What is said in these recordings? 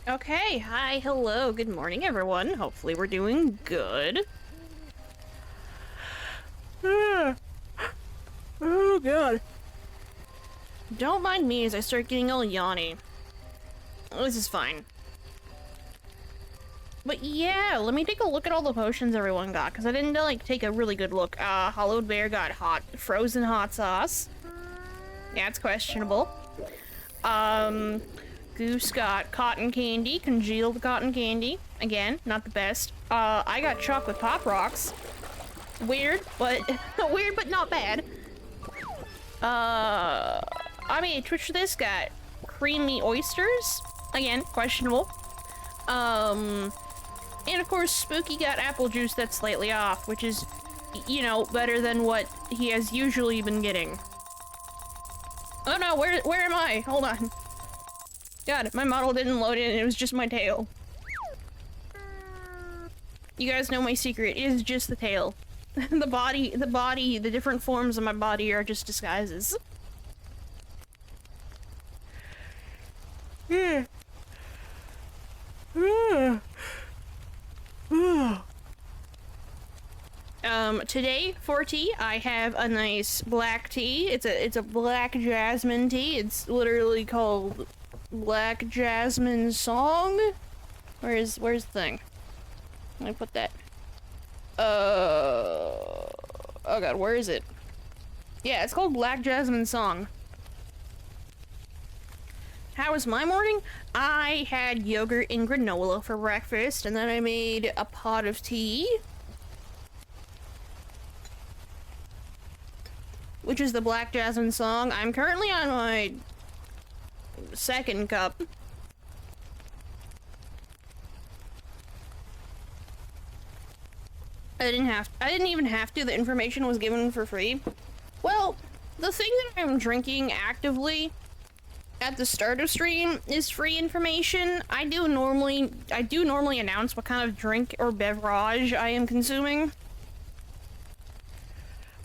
Okay, hi, hello, good morning, everyone. Hopefully we're doing good. Oh, God. Don't mind me as I start getting all yawny. This is fine. But yeah, let me take a look at all the potions everyone got, because I didn't, like, take a really good look. Hollowed Bear got frozen hot sauce. Yeah, it's questionable. Goose got cotton candy, congealed cotton candy. Again, not the best. I got chocolate pop rocks. Weird, but weird, but not bad. I mean, Twitch this got creamy oysters. Again, questionable. And of course, Spooky got apple juice that's slightly off, which is, you know, better than what he has usually been getting. Oh no, where am I? Hold on. God, my model didn't load in, it was just my tail. You guys know my secret, it is just the tail. the different forms of my body are just disguises. Yeah. Today for tea, I have a nice black tea. It's a black jasmine tea. It's literally called Black Jasmine Song? Where's the thing? Let me put that. Oh god, where is it? Yeah, it's called Black Jasmine Song. How was my morning? I had yogurt and granola for breakfast, and then I made a pot of tea. Which is the Black Jasmine Song. I'm currently on my second cup. I didn't even have to. The information was given for free. Well, the thing that I'm drinking actively at the start of stream is free information. I do normally announce what kind of drink or beverage I am consuming.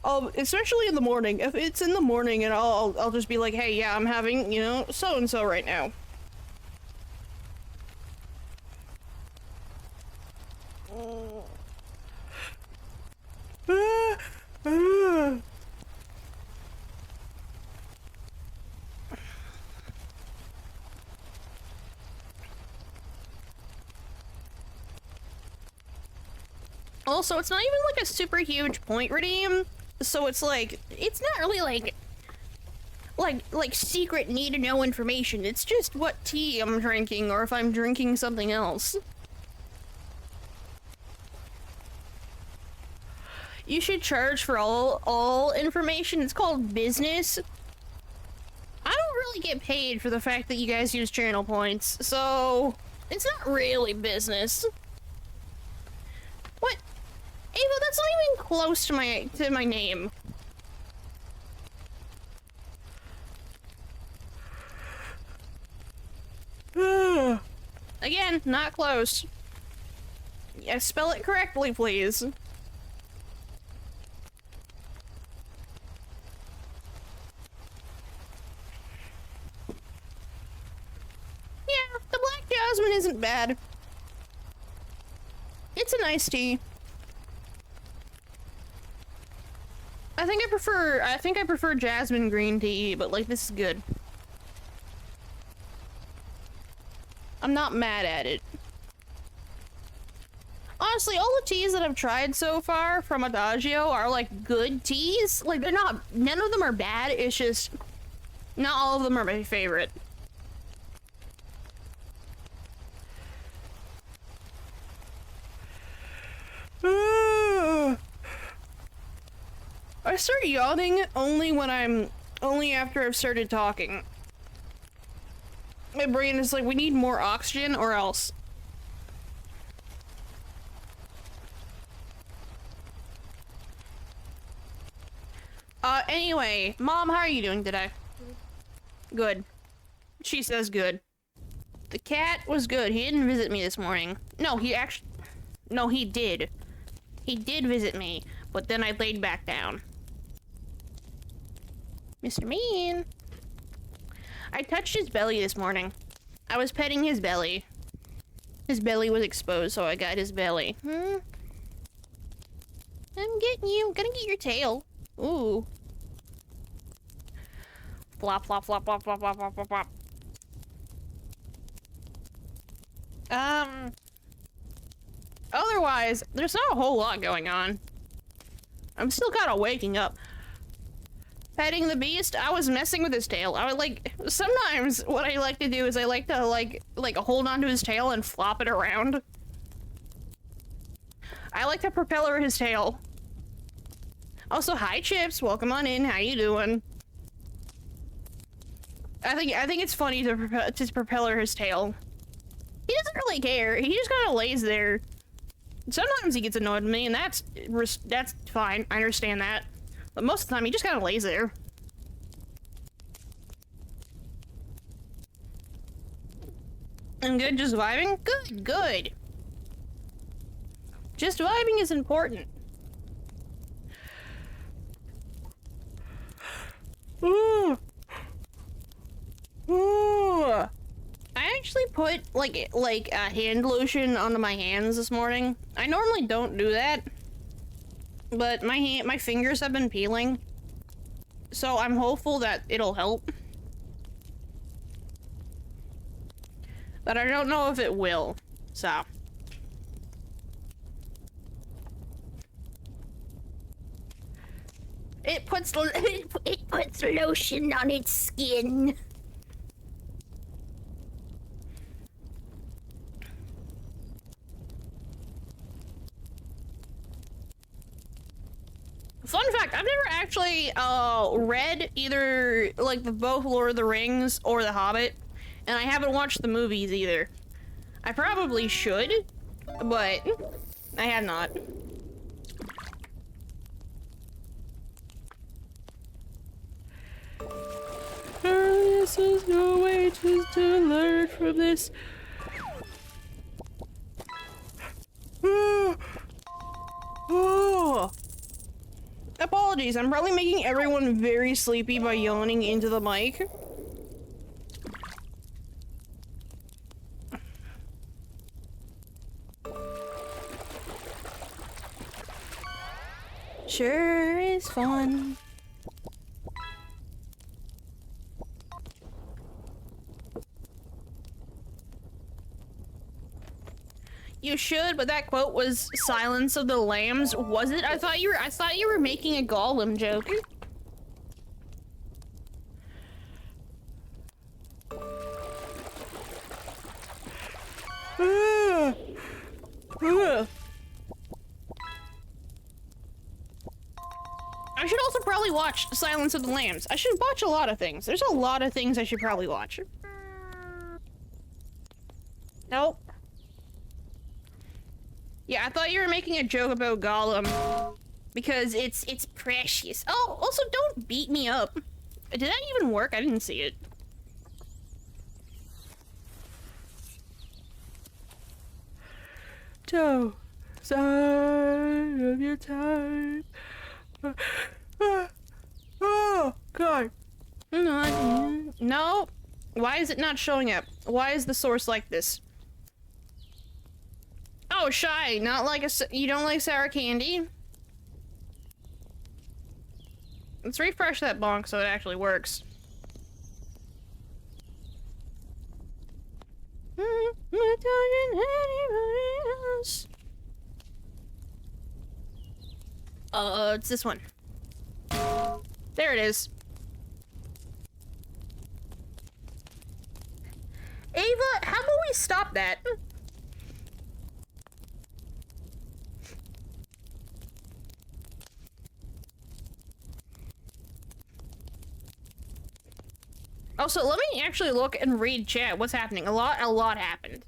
Especially in the morning. If it's in the morning, and I'll just be like, hey, yeah, I'm having, you know, so and so right now. Also, it's not even like a super huge point redeem, so it's like, it's not really like secret need to know information. It's just what tea I'm drinking or if I'm drinking something else. You should charge for all information. It's called business. I don't really get paid for the fact that you guys use channel points, so it's not really business. What? Ava, that's not even close to my name. Again, not close. Yeah, spell it correctly, please. Yeah, the Black Jasmine isn't bad. It's a nice tea. I think I prefer jasmine green tea, but like this is good. I'm not mad at it. Honestly, all the teas that I've tried so far from Adagio are like good teas. Like none of them are bad, it's just not all of them are my favorite. I start yawning only after I've started talking. My brain is like, we need more oxygen or else. Anyway, Mom, how are you doing today? Good. She says good. The cat was good. He didn't visit me this morning. No, he did. He did visit me, but then I laid back down. Mr. Mean. I touched his belly this morning. I was petting his belly. His belly was exposed, so I got his belly. I'm getting you. Gonna get your tail. Ooh. Flop, flop, flop, flop, flop, flop, flop, flop, flop. Otherwise, there's not a whole lot going on. I'm still kind of waking up. Petting the beast, I was messing with his tail. I would like, sometimes what I like to do is I like to like hold onto his tail and flop it around. I like to propeller his tail. Also, hi Chips, welcome on in, how you doing? I think it's funny to propeller his tail. He doesn't really care, he just kind of lays there. Sometimes he gets annoyed with me, and that's fine, I understand that. But most of the time, he just kind of lays there. And good, just vibing? Good, good. Just vibing is important. Ooh. Ooh. I actually put, like a hand lotion onto my hands this morning. I normally don't do that. But my fingers have been peeling, so I'm hopeful that it'll help. But I don't know if it will, so. It puts it puts lotion on its skin. Fun fact, I've never actually read either like both Lord of the Rings or The Hobbit, and I haven't watched the movies either. I probably should, but I have not. This is no way to learn from this. Oh. Apologies, I'm probably making everyone very sleepy by yawning into the mic. Sure is fun. You should, but that quote was Silence of the Lambs, was it? I thought you were making a Gollum joke. I should also probably watch Silence of the Lambs. I should watch a lot of things. There's a lot of things I should probably watch. Nope. Yeah, I thought you were making a joke about Gollum. Because it's precious. Oh, also don't beat me up. Did that even work? I didn't see it. Joe, sign of your time. Oh, God. No. Why is it not showing up? Why is the source like this? Oh, Shy, not like you don't like sour candy? Let's refresh that bonk so it actually works. It's this one. There it is. Ava, how about we stop that? Also, let me actually look and read chat. What's happening? A lot happened.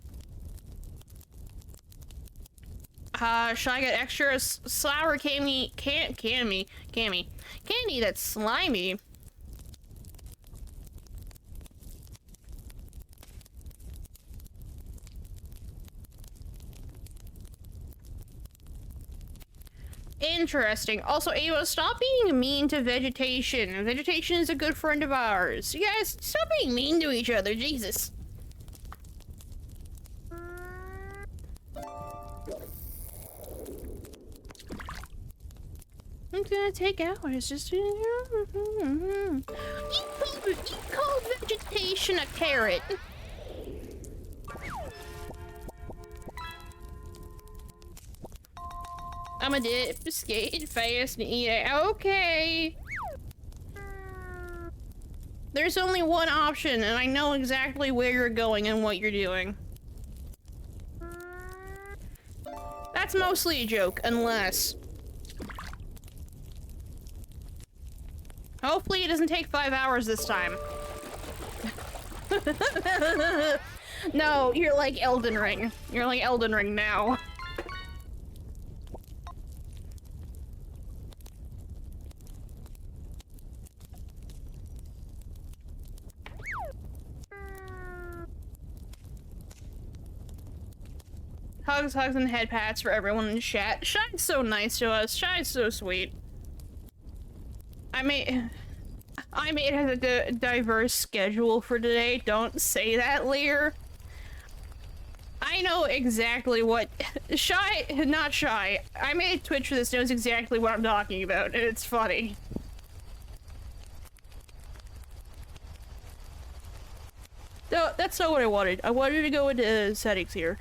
Shy got extra sour candy that's slimy. Interesting. Also, Ava, stop being mean to vegetation. Vegetation is a good friend of ours. You guys, stop being mean to each other. Jesus. I'm gonna take hours just to... You call vegetation a carrot. I'm a dip, skate fast, and eat it. Okay. There's only one option, and I know exactly where you're going and what you're doing. That's mostly a joke, unless... Hopefully it doesn't take 5 hours this time. No, you're like Elden Ring. You're like Elden Ring now. Hugs, and head pats for everyone in the chat. Shy's so nice to us. Shy's so sweet. I may have a diverse schedule for today. Don't say that, Lear. I know exactly what... Not Shy. I made Twitch for this, knows exactly what I'm talking about, and it's funny. No, that's not what I wanted. I wanted to go into settings here.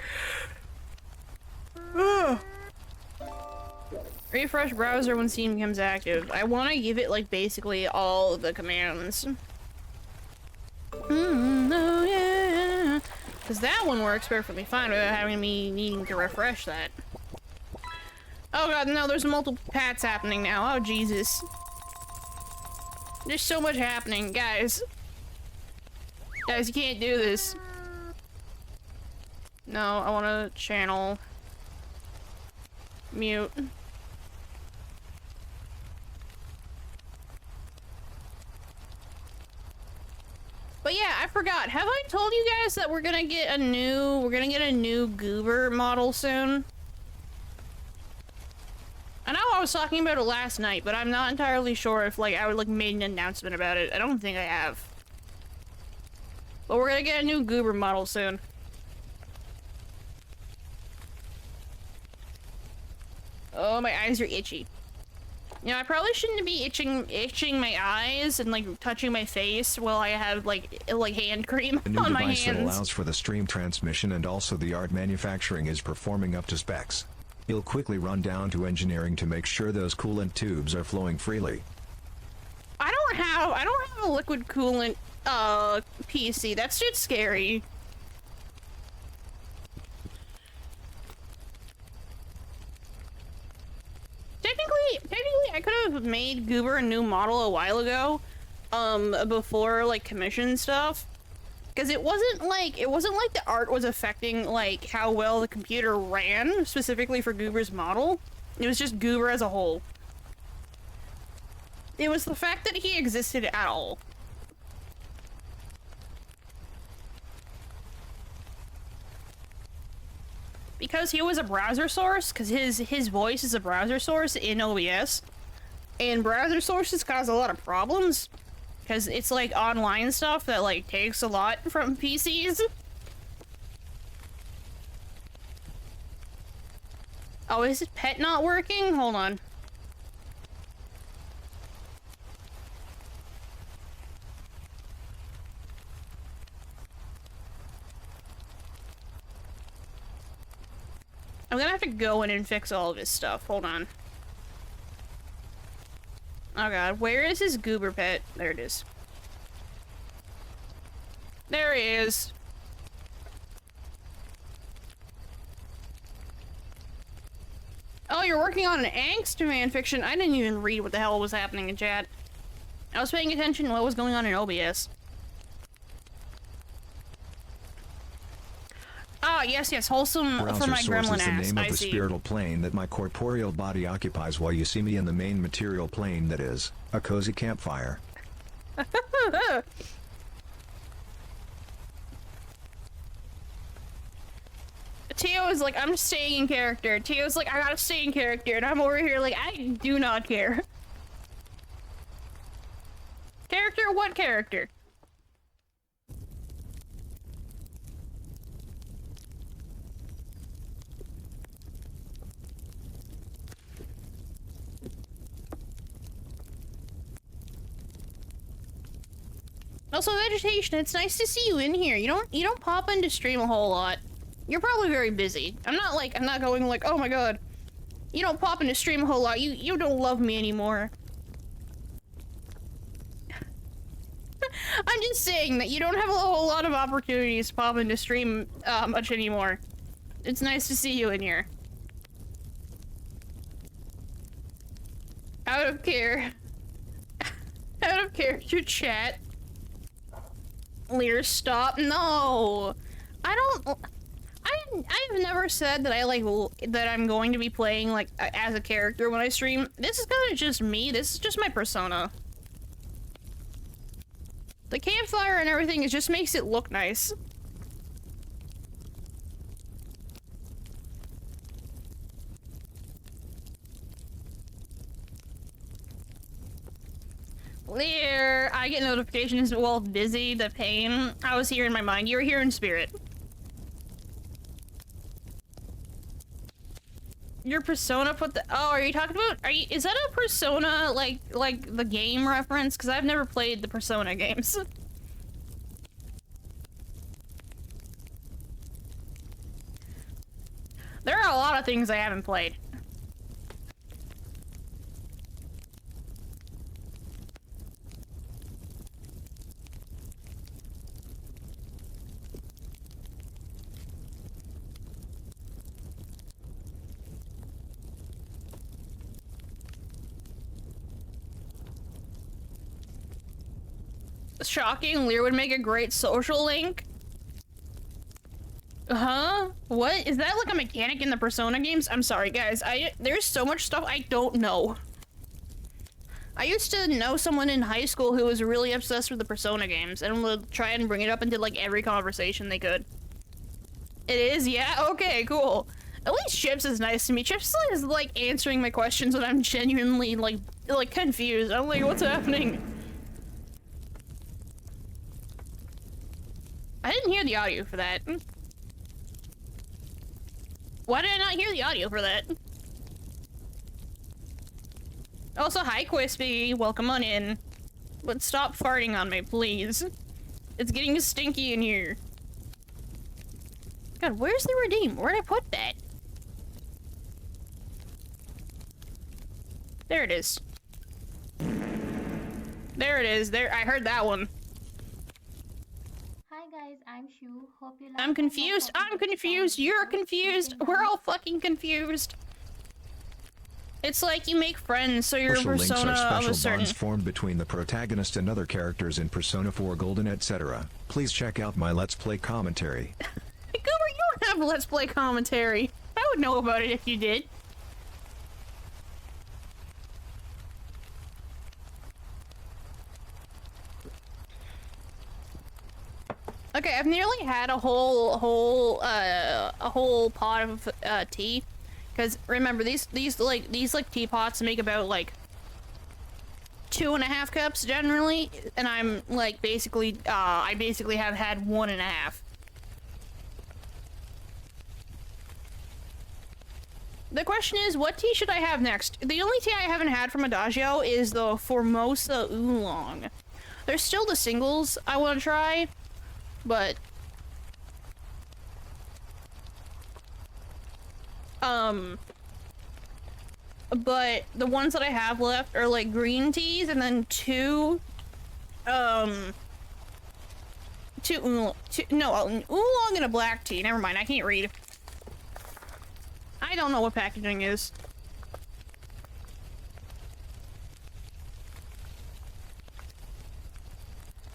Refresh browser when Steam becomes active. I want to give it, like, basically all the commands. Oh yeah. Because that one works perfectly fine without having me needing to refresh that. Oh god, no, there's multiple pats happening now. Oh, Jesus. There's so much happening, guys. Guys, you can't do this. No, I want to channel. Mute. But yeah, I forgot. Have I told you guys that we're gonna get a new goober model soon? I know I was talking about it last night, but I'm not entirely sure if, like, I would, like, made an announcement about it. I don't think I have. But we're gonna get a new goober model soon. Oh, my eyes are itchy. You know, I probably shouldn't be itching my eyes and, like, touching my face while I have, like hand cream on my hands. A new device that allows for the stream transmission and also the art manufacturing is performing up to specs. He'll quickly run down to engineering to make sure those coolant tubes are flowing freely. I don't have a liquid coolant, PC. That's just scary. Technically, I could have made Goober a new model a while ago, before, like, commission stuff. Because it wasn't like the art was affecting, like, how well the computer ran, specifically for Goober's model. It was just Goober as a whole. It was the fact that he existed at all. Because he was a browser source, because his voice is a browser source in OBS, and browser sources cause a lot of problems. Because it's, like, online stuff that, like, takes a lot from PCs. Oh, is his pet not working? Hold on. I'm gonna have to go in and fix all of his stuff. Hold on. Oh god, where is his goober pet? There it is. There he is. Oh, you're working on an angst fanfiction? I didn't even read what the hell was happening in chat. I was paying attention to what was going on in OBS. Ah, yes, wholesome for my gremlin ass. Browser source is the name of I the see. spiritual plane that my corporeal body occupies while you see me in the main material plane, that is, a cozy campfire. Tio is like, I'm staying in character. Tio's like, I gotta stay in character. And I'm over here like, I do not care. Character? What character? Also, Vegetation, it's nice to see you in here. You don't pop into stream a whole lot. You're probably very busy. I'm not going like, oh my god. You don't pop into stream a whole lot. You don't love me anymore. I'm just saying that you don't have a whole lot of opportunities to pop into stream much anymore. It's nice to see you in here. Out of character chat. Lear, stop. No. I've never said that that I'm going to be playing, like, as a character when I stream. This is kind of just me. This is just my persona. The campfire and everything, it just makes it look nice. Lear, I get notifications while busy, the pain. I was here in my mind. You were here in spirit. Your persona put the— oh, are you talking about— is that a Persona, like the game reference? Because I've never played the Persona games. There are a lot of things I haven't played. Shocking, Lear would make a great social link. Huh? What? Is that like a mechanic in the Persona games? I'm sorry, guys. There's so much stuff I don't know. I used to know someone in high school who was really obsessed with the Persona games and would try and bring it up into like every conversation they could. It is? Yeah? Okay, cool. At least Chips is nice to me. Chips is like answering my questions when I'm genuinely like confused. I'm like, what's happening? I didn't hear the audio for that. Why did I not hear the audio for that? Also, hi Quispy, welcome on in. But stop farting on me, please. It's getting stinky in here. God, where's the redeem? Where'd I put that? There it is. There it is. There, I heard that one. Hi guys, I'm Shu. Hope you like I'm confused. I'm confused. You're confused. We're all fucking confused. It's like you make friends, so you're a Social links persona are of a special certain... bonds formed between the protagonist and other characters in Persona 4 Golden, etc. Please check out my Let's Play commentary. Goober, you don't have Let's Play commentary. I would know about it if you did. Okay, I've nearly had a whole pot of tea, because remember these teapots make about like 2.5 cups generally, and I'm like I basically have had 1.5. The question is, what tea should I have next? The only tea I haven't had from Adagio is the Formosa Oolong. There's still the singles I want to try. But the ones that I have left are like green teas and then two oolong and a black tea. Never mind, I can't read. I don't know what packaging is.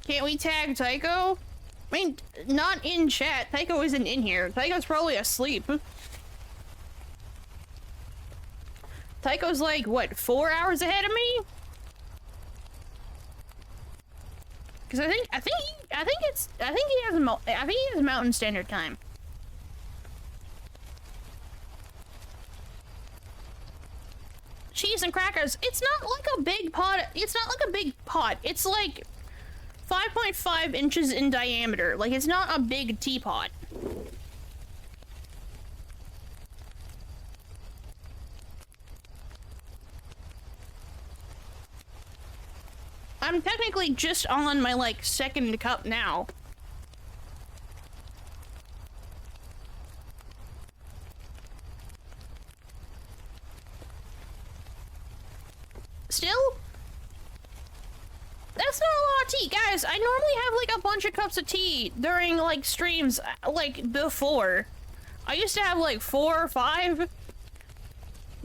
Can't we tag Tycho? I mean, not in chat. Tycho isn't in here. Tycho's probably asleep. Tycho's like, what, 4 hours ahead of me? Because I think he has Mountain Standard Time. Cheese and crackers. It's not like a big pot. It's not like a big pot. It's like 5.5 inches in diameter. Like, it's not a big teapot. I'm technically just on my, like, second cup now. Still? That's not a lot of tea, guys. I normally have like a bunch of cups of tea during like streams, like before. I used to have like 4 or 5.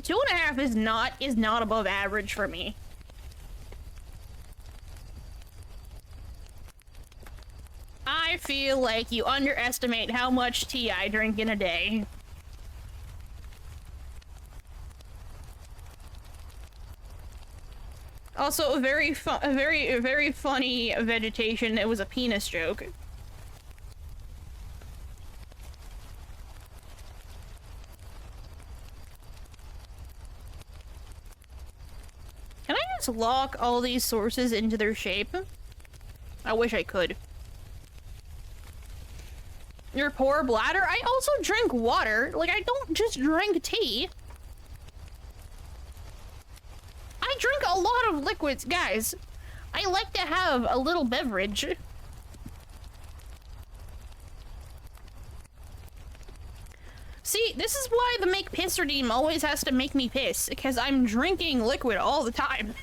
2.5 is not above average for me. I feel like you underestimate how much tea I drink in a day. Also, a very funny vegetation. It was a penis joke. Can I just lock all these sources into their shape? I wish I could. Your poor bladder? I also drink water. Like, I don't just drink tea. I drink a lot of liquids, guys. I like to have a little beverage. See, this is why the make piss redeem always has to make me piss, because I'm drinking liquid all the time.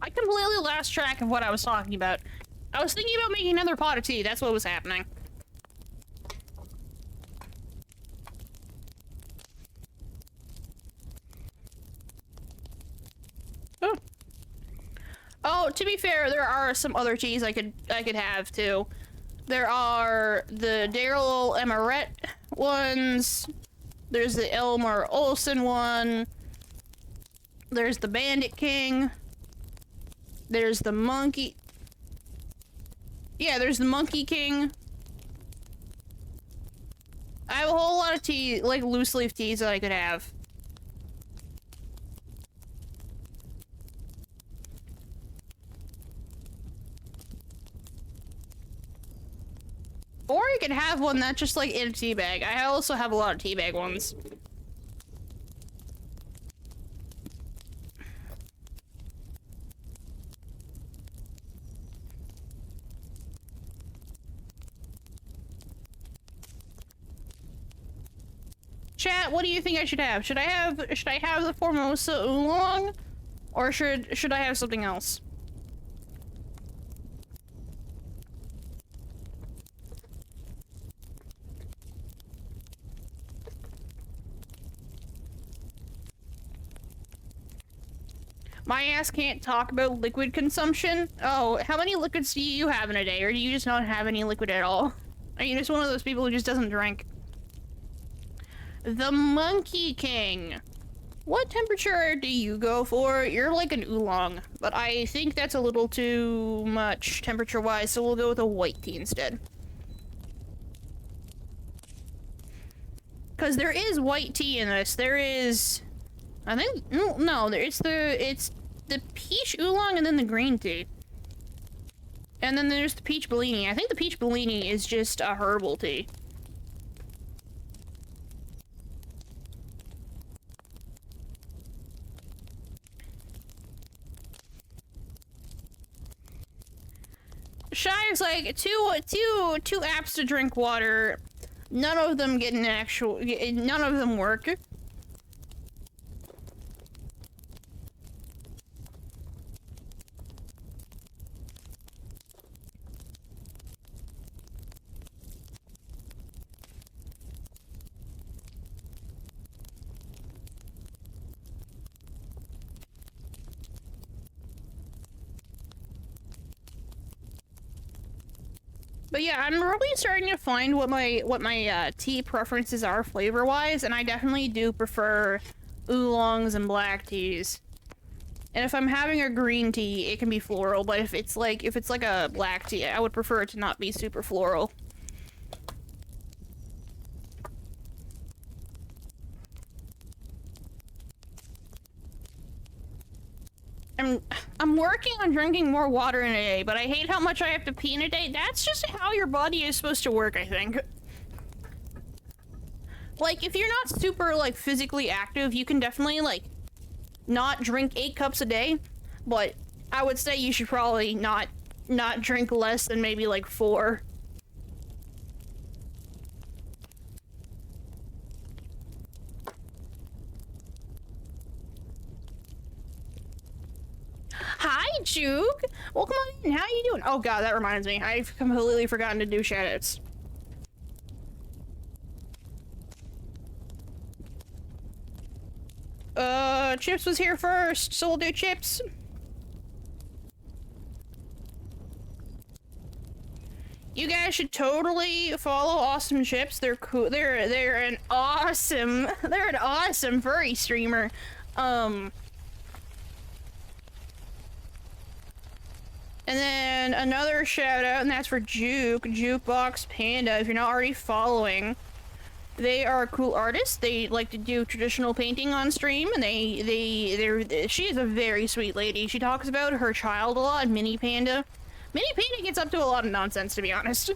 I completely lost track of what I was talking about. I was thinking about making another pot of tea. That's what was happening. Oh. Oh, to be fair, there are some other teas I could have too. There are the Daryl Emirette ones. There's the Elmer Olsen one. There's the Bandit King. There's the Monkey... Yeah, there's the Monkey King. I have a whole lot of tea, like loose leaf teas that I could have. Or you could have one that's just like in a tea bag. I also have a lot of tea bag ones. Chat, what do you think I should have? Should I have the Formosa Oolong? Or should I have something else? My ass can't talk about liquid consumption. Oh, how many liquids do you have in a day? Or do you just not have any liquid at all? Are you just one of those people who just doesn't drink? The Monkey King. What temperature do you go for? You're like an oolong, but I think that's a little too much temperature-wise, so we'll go with a white tea instead. Because there is white tea in this. There is... I think... No, it's the peach oolong and then the green tea. And then there's the peach Bellini. I think the peach Bellini is just a herbal tea. Shy is like two apps to drink water. None of them get an actual. None of them work. But yeah, I'm really starting to find what my tea preferences are flavor-wise, and I definitely do prefer oolongs and black teas. And if I'm having a green tea, it can be floral, but if it's like a black tea, I would prefer it to not be super floral. I'm working on drinking more water in a day, but I hate how much I have to pee in a day. That's just how your body is supposed to work, I think. Like, if you're not super, like, physically active, you can definitely, like, not drink 8 cups a day, but I would say you should probably not drink less than maybe, like, 4. Hi, Juke! Welcome on in. How you doing? Oh god, that reminds me. I've completely forgotten to do shoutouts. Chips was here first, so we'll do Chips. You guys should totally follow Awesome Chips. They're cool. They're an awesome furry streamer. And then another shout out, and that's for Jukebox Panda. If you're not already following, they are a cool artist. They like to do traditional painting on stream, and she is a very sweet lady. She talks about her child a lot, Mini Panda. Mini Panda gets up to a lot of nonsense, to be honest.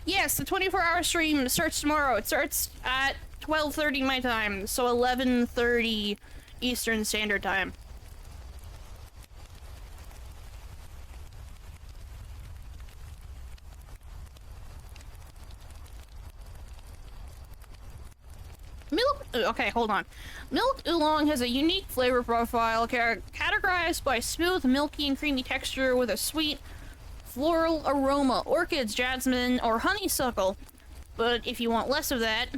Yes, the 24-hour stream starts tomorrow. It starts at 12:30 my time, so 11:30 Eastern Standard Time. Okay, hold on. Milk oolong has a unique flavor profile categorized by smooth, milky, and creamy texture with a sweet floral aroma, orchids, jasmine, or honeysuckle. But if you want less of that,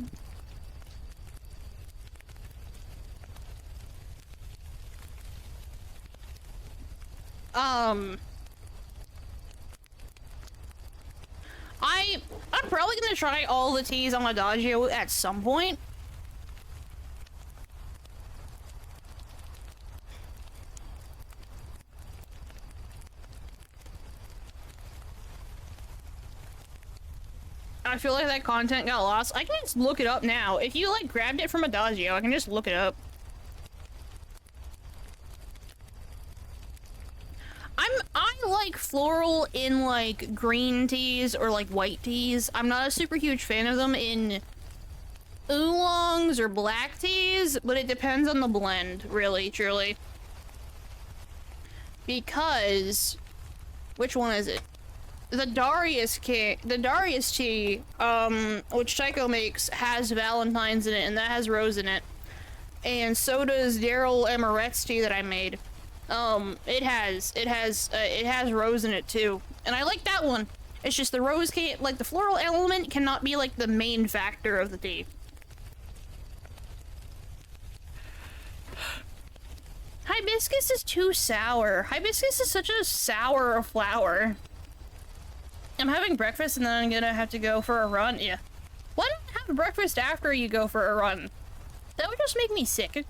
I'm probably gonna try all the teas on Adagio at some point. I feel like that content got lost. I can just look it up now. If you, like, grabbed it from Adagio, I can just look it up. I like floral in, like, green teas or, like, white teas. I'm not a super huge fan of them in oolongs or black teas, but it depends on the blend, really, truly. Because... which one is it? The Darius tea, which Tycho makes, has Valentine's in it, and that has rose in it. And so does Daryl Amaret's tea that I made. It has rose in it too. And I like that one. It's just the rose can't, like, the floral element cannot be, like, the main factor of the tea. Hibiscus is too sour. Hibiscus is such a sour flower. I'm having breakfast and then I'm gonna have to go for a run. Yeah. Why not have breakfast after you go for a run? That would just make me sick.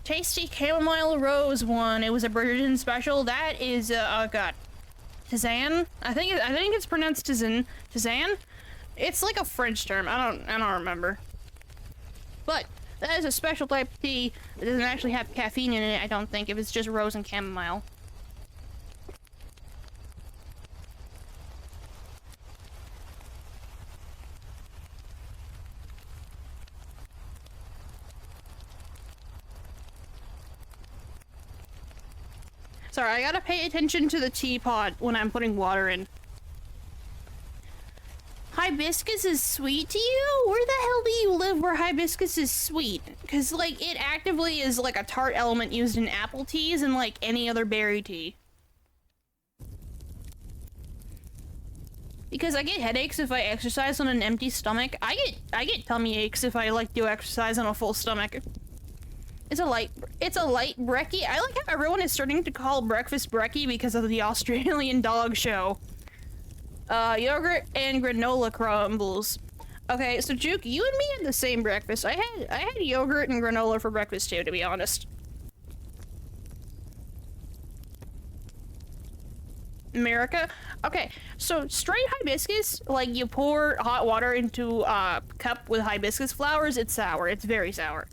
Tasty chamomile rose one. It was a Bridgerton special. That is, oh god. Tisane? I think it's pronounced Tisane. Tisane? It's like a French term. I don't remember. But that is a special type of tea that doesn't actually have caffeine in it, I don't think, if it's just rose and chamomile. Sorry, I gotta pay attention to the teapot when I'm putting water in. Hibiscus is sweet to you? Where the hell do you live where hibiscus is sweet? Because, like, it actively is, like, a tart element used in apple teas and, like, any other berry tea. Because I get headaches if I exercise on an empty stomach. I get tummy aches if I, like, do exercise on a full stomach. It's a light brekkie. I like how everyone is starting to call breakfast brekkie because of the Australian dog show. Yogurt and granola crumbles. Okay, so Juke, you and me had the same breakfast. I had yogurt and granola for breakfast too, to be honest. America? Okay, so straight hibiscus, like you pour hot water into a cup with hibiscus flowers, it's sour. It's very sour.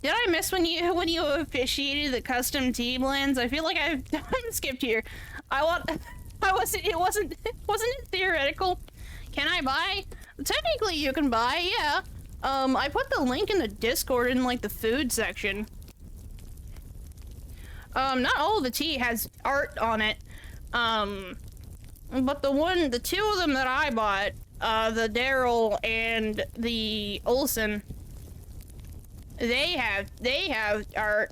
Did I miss when you officiated the custom tea blends? I feel like I've skipped here. It wasn't it theoretical? Can I buy? Technically you can buy, yeah. I put the link in the Discord in, like, the food section. Not all of the tea has art on it. But the two of them that I bought, the Daryl and the Olsen, they have art.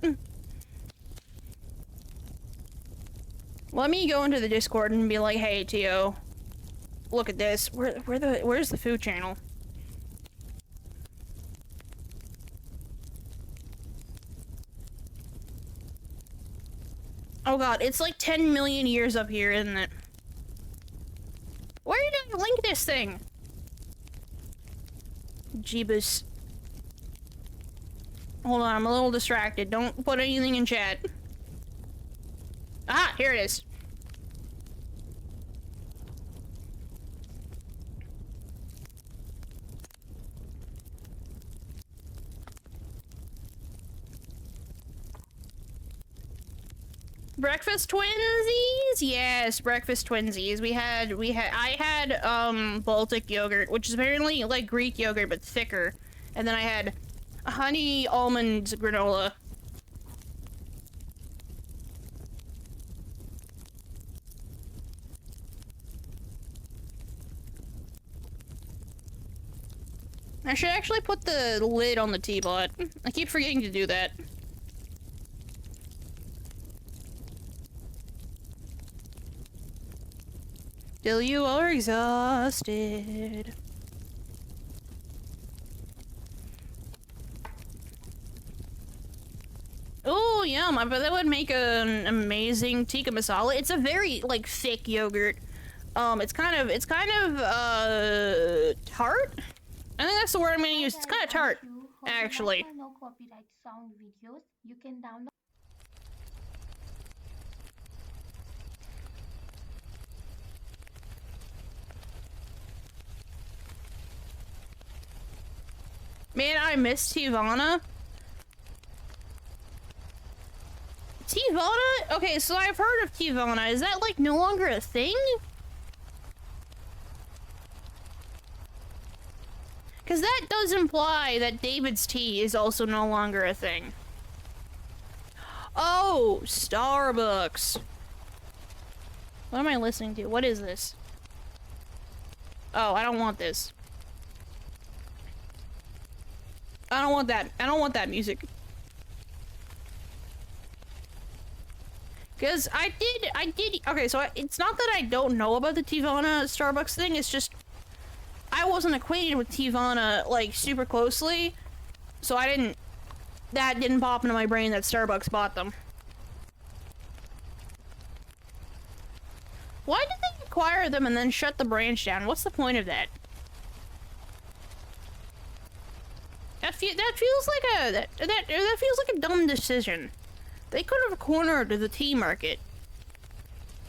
Let me go into the Discord and be like, hey, Tio, look at this. Where's the food channel? Oh god, it's like 10 million years up here, isn't it? Where did I link this thing? Jeebus. Hold on, I'm a little distracted. Don't put anything in chat. Ah, here it is. Breakfast twinsies? Yes, breakfast twinsies. I had Baltic yogurt, which is apparently like Greek yogurt but thicker. And then I had A honey almond granola. I should actually put the lid on the teapot. I keep forgetting to do that. Till you are exhausted. Oh, yum. I bet that would make an amazing tikka masala. It's a very, like, thick yogurt. It's kind of, tart? I think that's the word I'm gonna use. It's kind of tart, actually. No copyright sound videos. You can download. Man, I miss Tivana. Tivana? Okay, so I've heard of Tivana. Is that, like, no longer a thing? Because that does imply that David's tea is also no longer a thing. Oh, Starbucks. What am I listening to? What is this? Oh, I don't want this. I don't want that. I don't want that music. Because I did, okay, so it's not that I don't know about the Tivana Starbucks thing, it's just, I wasn't acquainted with Tivana, like, super closely, so that didn't pop into my brain that Starbucks bought them. Why did they acquire them and then shut the branch down? What's the point of that? That feels like that feels like a dumb decision. They could have cornered the tea market.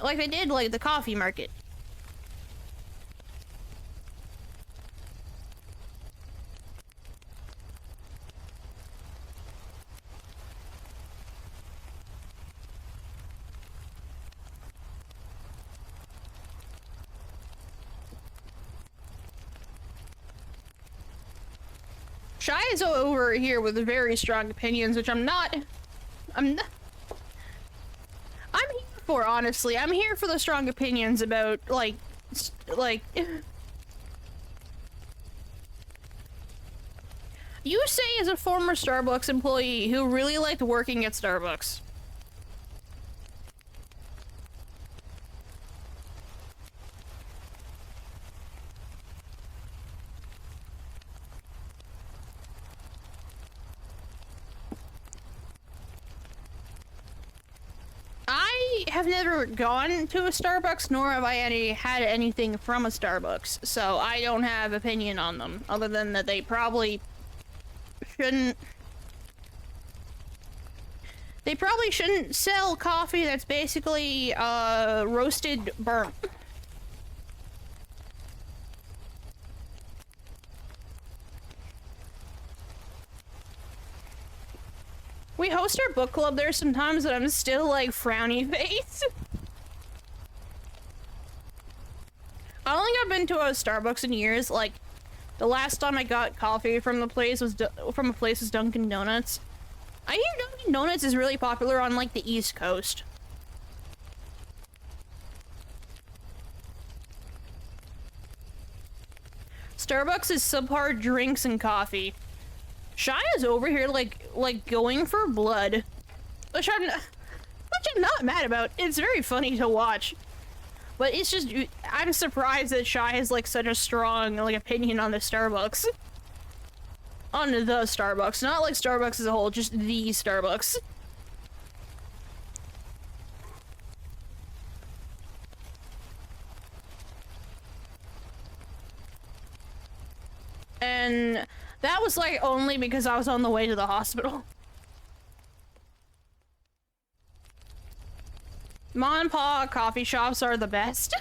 Like they did, like, the coffee market. Shy is over here with very strong opinions, which I'm here for, honestly. I'm here for the strong opinions about, like... You say as a former Starbucks employee who really liked working at Starbucks. I have never gone to a Starbucks, nor have I had anything from a Starbucks, so I don't have opinion on them, other than that they probably shouldn't... They probably shouldn't sell coffee that's basically, roasted burnt. We host our book club there sometimes, and I'm still, like, frowny face. I don't think I've been to a Starbucks in years. Like, the last time I got coffee from a place was Dunkin' Donuts. I hear Dunkin' Donuts is really popular on, like, the East Coast. Starbucks is subpar drinks and coffee. Shaya's over here, like going for blood. Which I'm not mad about. It's very funny to watch. But it's just, I'm surprised that Shy has, like, such a strong, like, opinion on the Starbucks. On the Starbucks. Not, like, Starbucks as a whole, just the Starbucks. And that was, like, only because I was on the way to the hospital. Mom and Pa coffee shops are the best.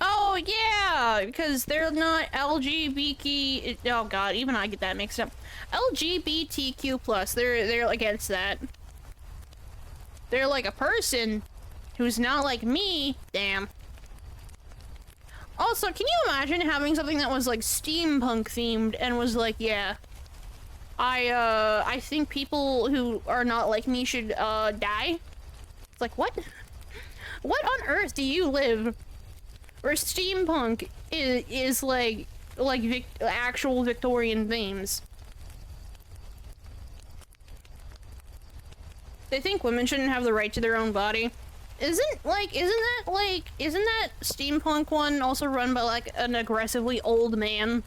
Oh, yeah, because they're not LGBT... Oh, God, even I get that mixed up. LGBTQ+, they're against that. They're like a person who's not like me. Damn. Also, can you imagine having something that was like steampunk themed and was like, yeah, I think people who are not like me should die? It's like, what? What on earth do you live where steampunk is like actual Victorian themes? They think women shouldn't have the right to their own body. Isn't that steampunk one also run by like an aggressively old man?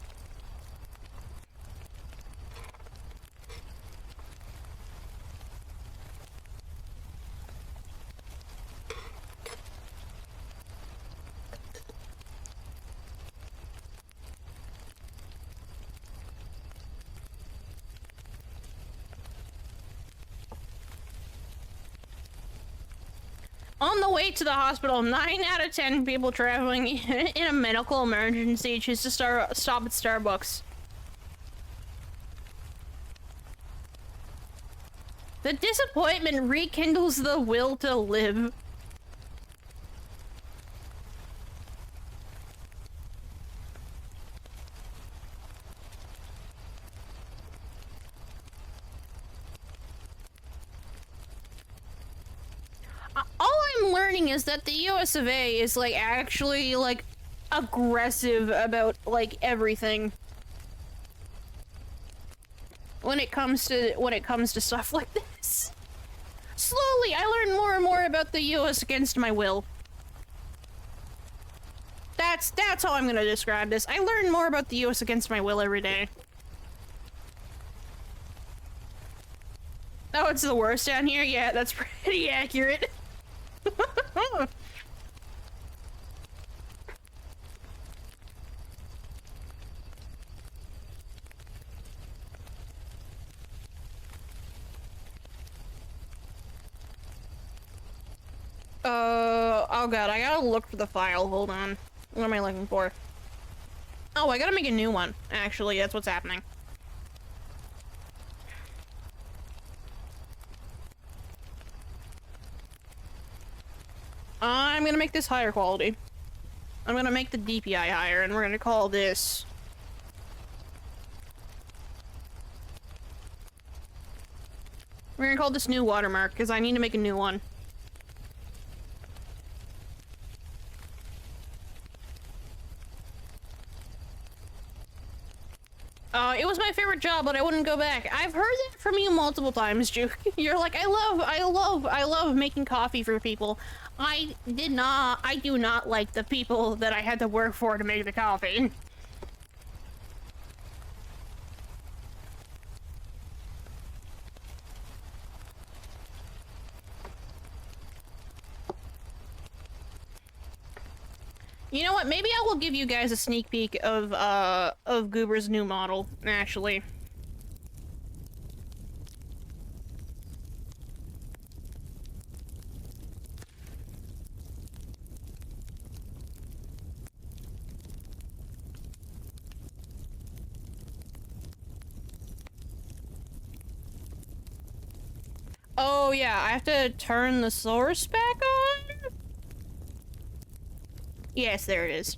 On the way to the hospital, 9 out of 10 people traveling in a medical emergency choose to stop at Starbucks. The disappointment rekindles the will to live. All I'm learning is that the US of A is like actually like aggressive about like everything when it comes to stuff like this. Slowly, I learn more and more about the US against my will. That's how I'm gonna describe this. I learn more about the US against my will every day. Oh, it's the worst down here? Yeah, that's pretty accurate. Oh god, I gotta look for the file, hold on. What am I looking for? Oh, I gotta make a new one, actually, that's what's happening. I'm gonna make this higher quality. I'm gonna make the DPI higher, and we're gonna call this... We're gonna call this new watermark, because I need to make a new one. It was my favorite job, but I wouldn't go back. I've heard that from you multiple times, Juke. You're like, I love making coffee for people. I do not like the people that I had to work for to make the coffee. You know what? Maybe I will give you guys a sneak peek of Goober's new model, actually. Oh yeah, I have to turn the source back on? Yes, there it is.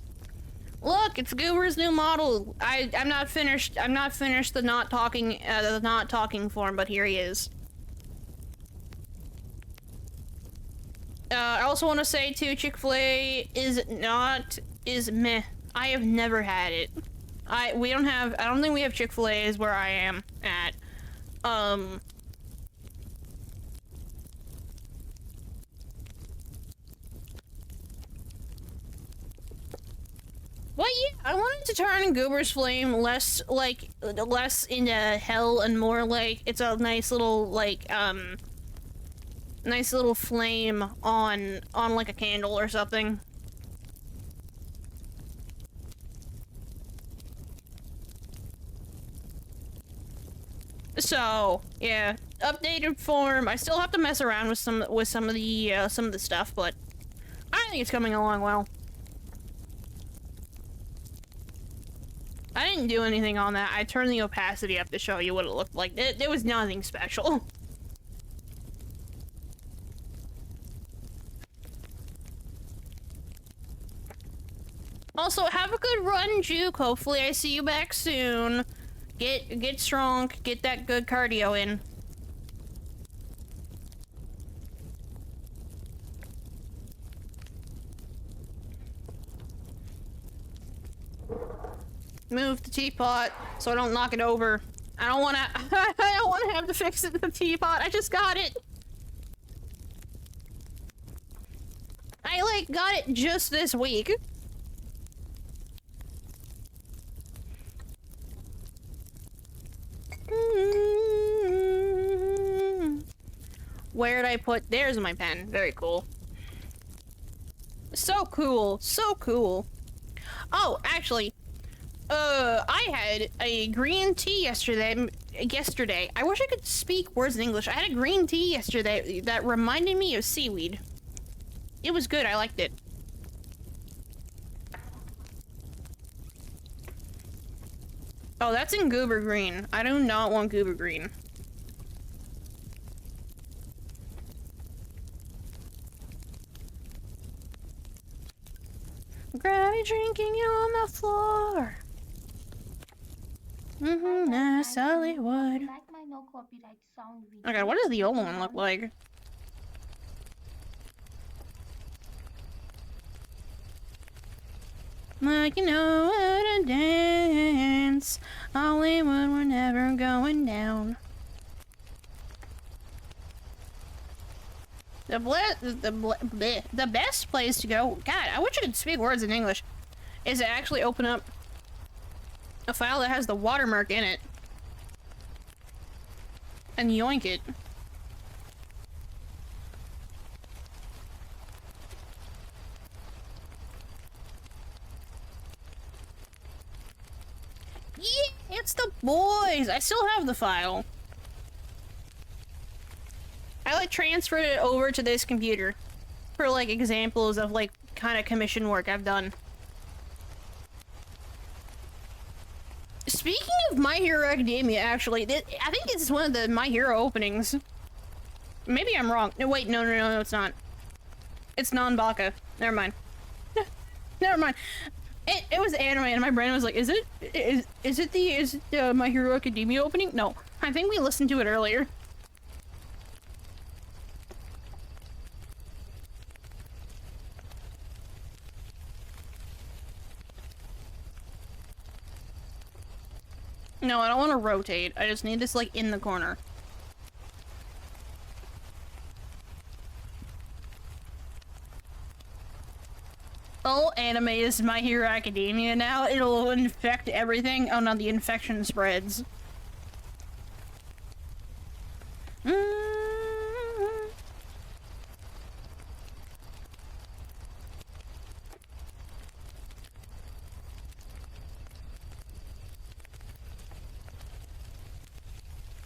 Look, it's Goober's new model. I'm not finished the not talking form, but here he is. I also want to say too, Chick-fil-A is meh. I have never had it. I don't think we have Chick-fil-A's where I am at. Well, yeah, I wanted to turn Goober's Flame less into hell and more like it's a nice little nice little flame on like a candle or something. So, yeah, updated form. I still have to mess around with some of the stuff, but I think it's coming along well. I didn't do anything on that. I turned the opacity up to show you what it looked like. There was nothing special. Also, good run, Juke. Hopefully I see you back soon. Get strong, get that good cardio in. Move the teapot so I don't knock it over. I don't wanna I don't wanna have to fix it, the teapot. I just got it. I like got it just this week. Where'd I put? There's my pen. Very cool. So cool. So cool. Oh, actually, I had a green tea yesterday. I wish I could speak words in English. I had a green tea yesterday that reminded me of seaweed. It was good. I liked it. Oh, that's in goober green. I do not want goober green. Gravity drinking you on the floor. Nice Hollywood. Like my no copyright sound video. Okay, what does the old one look like? Like you know how to dance. Hollywood, we're never going down. The best place to go, God, I wish I could speak words in English, is to actually open up a file that has the watermark in it and yoink it. Yeah, it's the boys. I still have the file. I like transferred it over to this computer for like examples of like kind of commission work I've done. Speaking of My Hero Academia, actually, I think this is one of the My Hero openings. Maybe I'm wrong. No, wait, no, it's not. It's non-Baka. Never mind. Never mind. It was anime, and my brain was like, is it the My Hero Academia opening? No. I think we listened to it earlier. No, I don't want to rotate. I just need this, like, in the corner. Oh, anime is My Hero Academia now. It'll infect everything. Oh no, the infection spreads.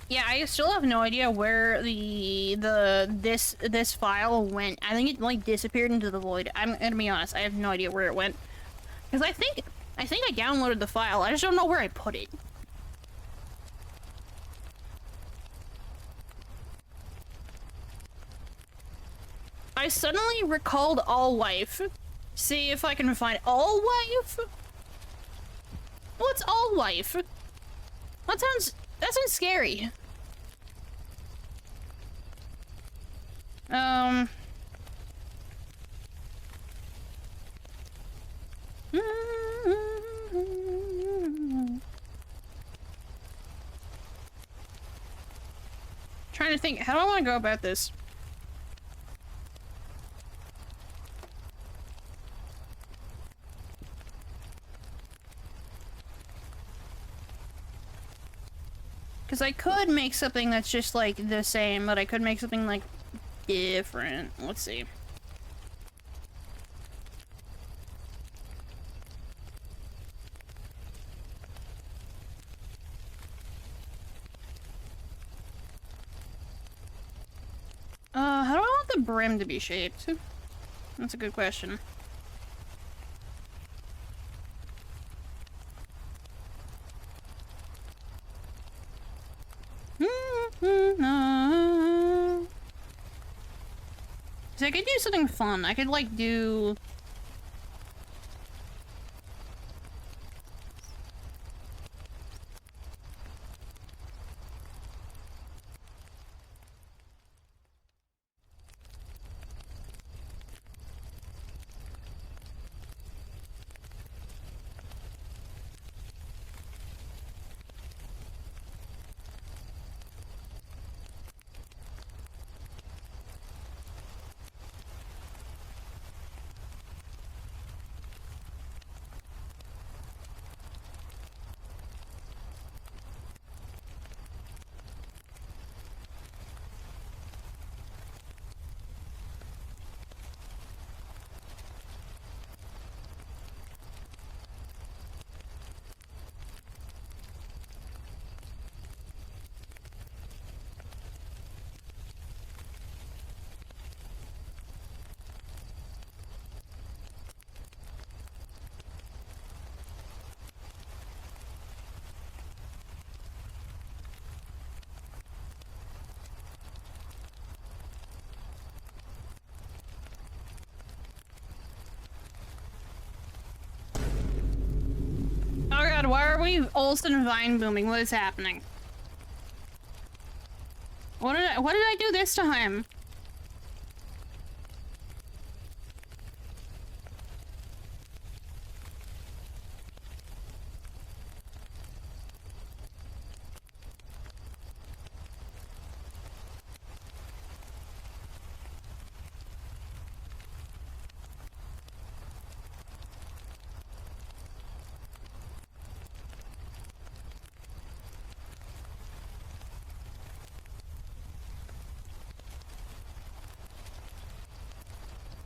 Yeah, I still have no idea where this file went. I think it like disappeared into the void. I'm gonna be honest, I have no idea where it went. Because I think I downloaded the file. I just don't know where I put it. I suddenly recalled All Wife. See if I can find All Wife. What's All Wife? That sounds scary. Trying to think, how do I want to go about this? Because I could make something that's just like the same, but I could make something like different. Let's see. How do I want the brim to be shaped? That's a good question. So I could do something fun. I could like do... god, why are we Olsen vine booming? What is happening? What did I do this time?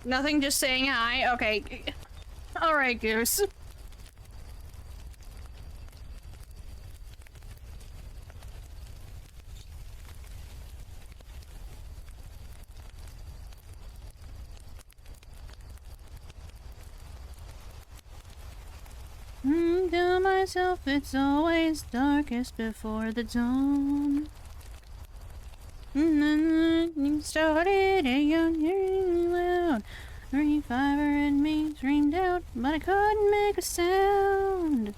Nothing, just saying hi. Okay. Alright, Goose. Tell myself it's always darkest before the dawn. You started a young, hearing loud. 35 in me screamed out, but I couldn't make a sound.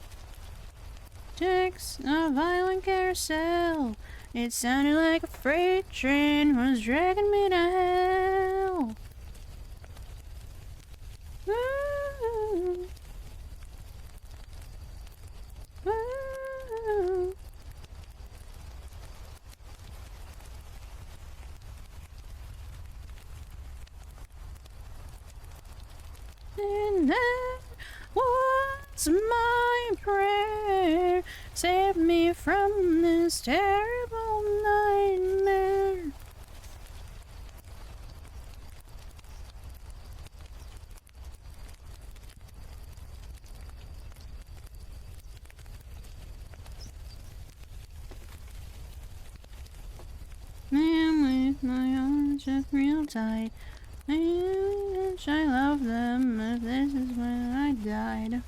Text a violent carousel. It sounded like a freight train was dragging me to hell. Ooh. Ooh. And that was my prayer. Save me from this terrible nightmare. And with my arms just real tight, I wish I love them if this is when I died.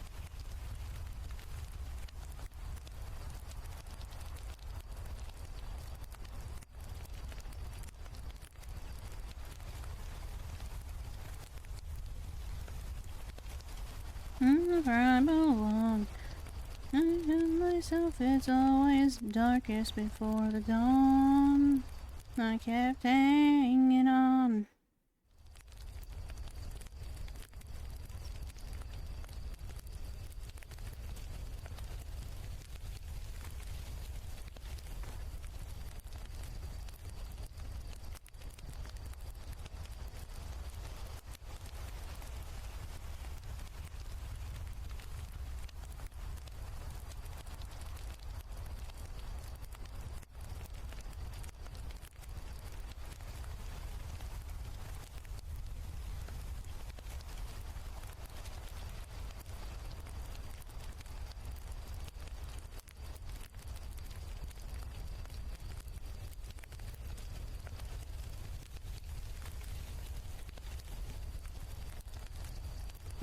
Where I belong. I tell myself it's always darkest before the dawn. I kept hanging on.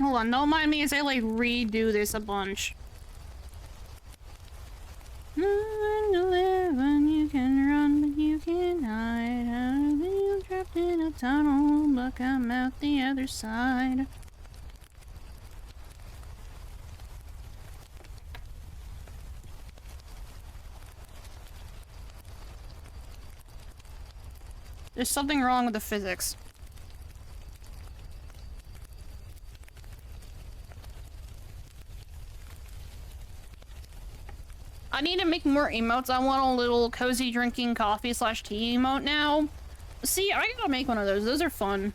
Hold on, don't mind me as I like redo this a bunch. Learn to live when you can run, but you can't hide. I've been trapped in a tunnel, but come out the other side. There's something wrong with the physics. I need to make more emotes. I want a little cozy drinking coffee / tea emote now. See, I gotta make one of those. Those are fun.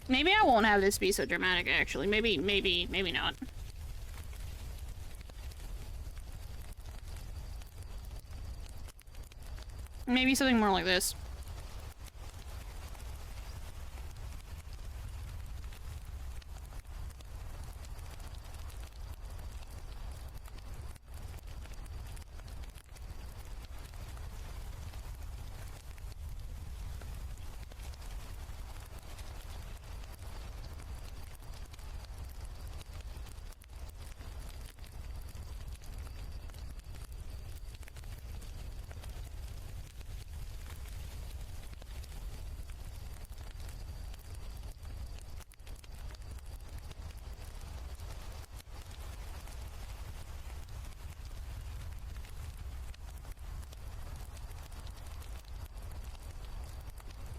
Maybe I won't have this be so dramatic, actually. Maybe not. Maybe something more like this.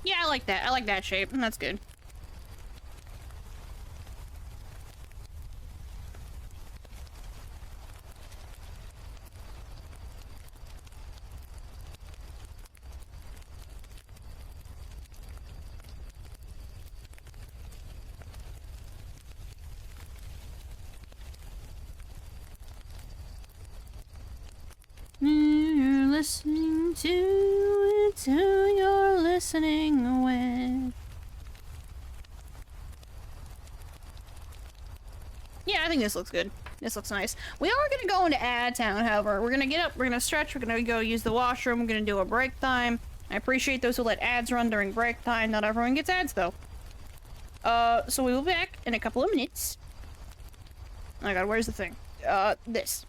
Yeah, I like that. I like that shape. That's good. You're listening to it, who you're listening with. Yeah, I think this looks good. This looks nice. We are gonna go into Ad Town, however. We're gonna get up, we're gonna stretch, we're gonna go use the washroom, we're gonna do a break time. I appreciate those who let ads run during break time. Not everyone gets ads, though. So we will be back in a couple of minutes. Oh my god, where's the thing? This.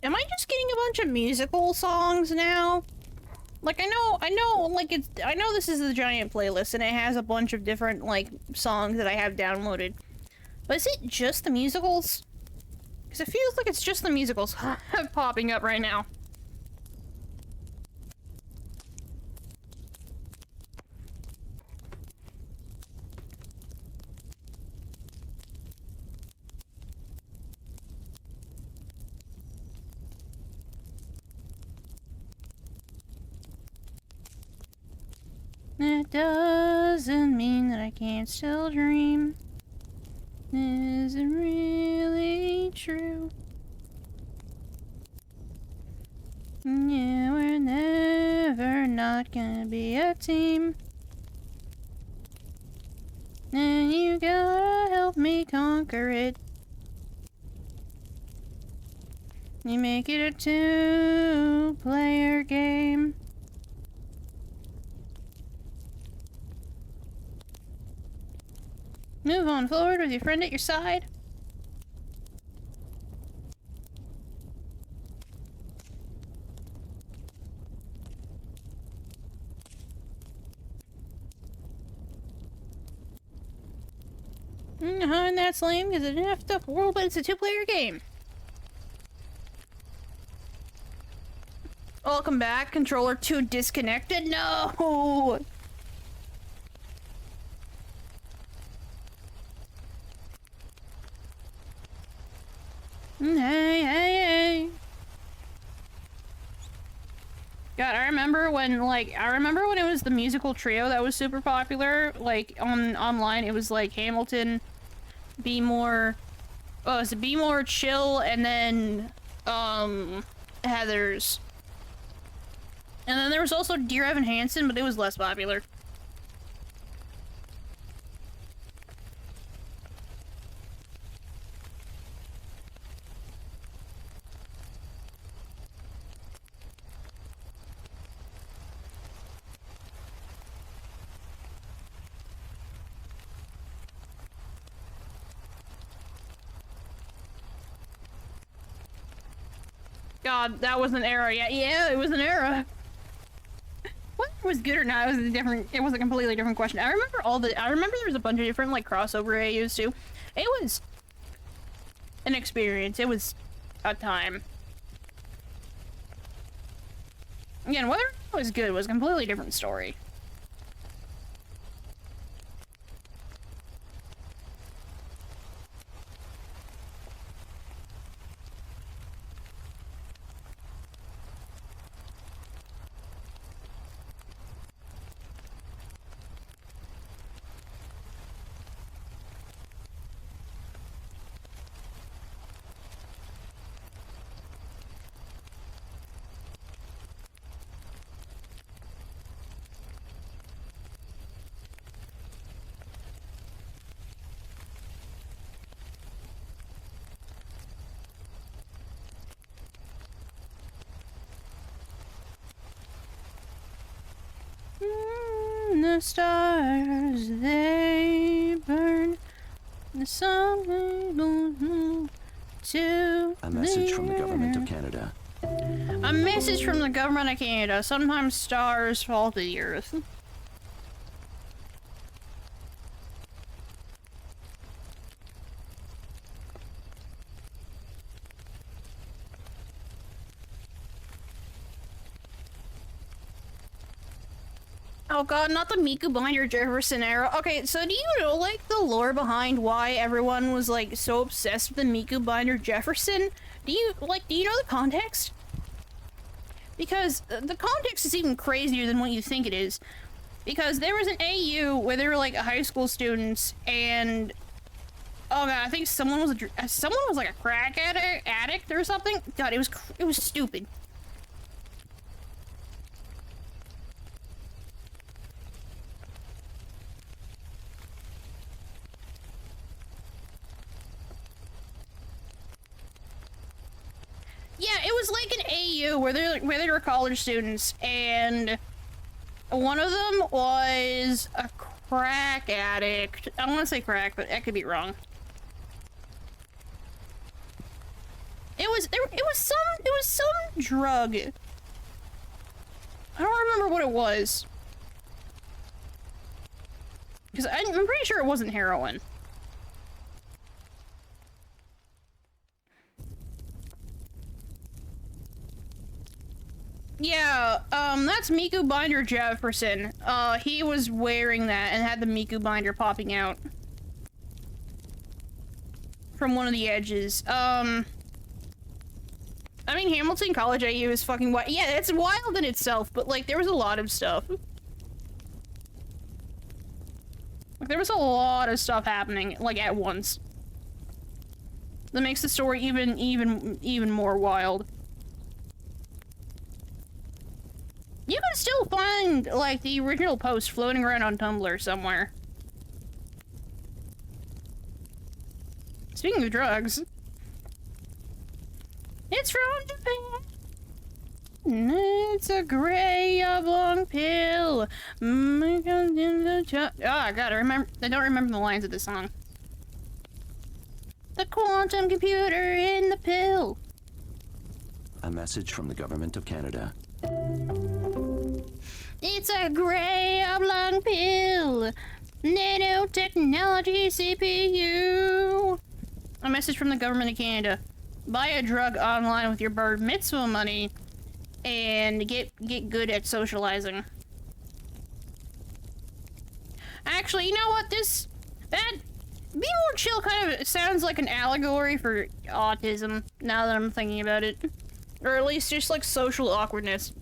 Am I just getting a bunch of musical songs now? Like, I know, like, I know this is the giant playlist, and it has a bunch of different, like, songs that I have downloaded. But is it just the musicals? Because it feels like it's just the musicals popping up right now. That doesn't mean that I can't still dream. Is it really true? Yeah, we're never not gonna be a team. And you gotta help me conquer it. You make it a two-player game. Move on forward with your friend at your side. And that's lame because it's an effed up world, but it's a two-player game. Welcome back. Controller 2 disconnected? No! Hey, hey, hey. God, I remember when it was the musical trio that was super popular, like, online. It was, like, Hamilton, Be More... Oh, it was Be More, Chill, and then, Heathers. And then there was also Dear Evan Hansen, but it was less popular. God, that was an era. Yeah, it was an era. Whether it was good or not, it was a completely different question. I remember there was a bunch of different, like, crossover AUs too. It was an experience. It was a time. Again, whether it was good was a completely different story. The stars, they burn. The sun to A message from the government of Canada. A message from the government of Canada. Sometimes stars fall to the earth. Oh god, not the Miku Binder Jefferson era. Okay, so do you know, like, the lore behind why everyone was, like, so obsessed with the Miku Binder Jefferson? Do you know the context? Because the context is even crazier than what you think it is. Because there was an AU where they were, like, high school students, and... Oh god, I think someone was like a crack addict or something. God, it was stupid. Yeah, it was like an AU where they were college students, and one of them was a crack addict. I want to say crack, but I could be wrong. It was some drug. I don't remember what it was. Because I'm pretty sure it wasn't heroin. Yeah, that's Miku Binder Jefferson. He was wearing that and had the Miku Binder popping out from one of the edges. I mean, Hamilton College AU is fucking wild. Yeah, it's wild in itself, but, like, there was a lot of stuff. Like, there was a lot of stuff happening, like, at once. That makes the story even more wild. You can still find, like, the original post floating around on Tumblr somewhere. Speaking of drugs... It's from Japan! It's a gray oblong pill. Oh, I gotta remember. I don't remember the lines of the song. The quantum computer in the pill. A message from the government of Canada. It's a gray oblong pill. Nanotechnology CPU. A message from the government of Canada. Buy a drug online with your bar mitzvah money and get good at socializing. Actually, you know what? That Be More Chill kind of sounds like an allegory for autism, now that I'm thinking about it. Or at least just, like, social awkwardness.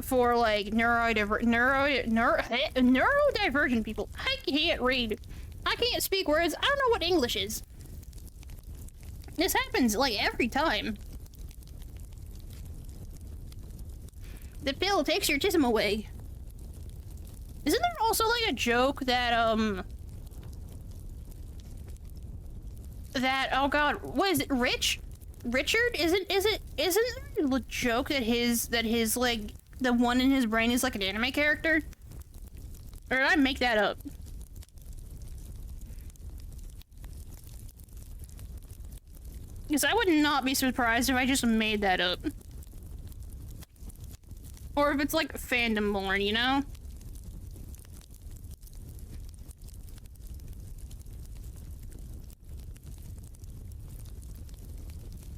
For, like, neurodivergent people. I can't read. I can't speak words. I don't know what English is. This happens, like, every time. The pill takes your autism away. Isn't there also, like, a joke that, oh god, what is it, Richard? Isn't there a joke that his, like, the one in his brain is, like, an anime character? Or did I make that up? Because I would not be surprised if I just made that up. Or if it's, like, fandom born, you know?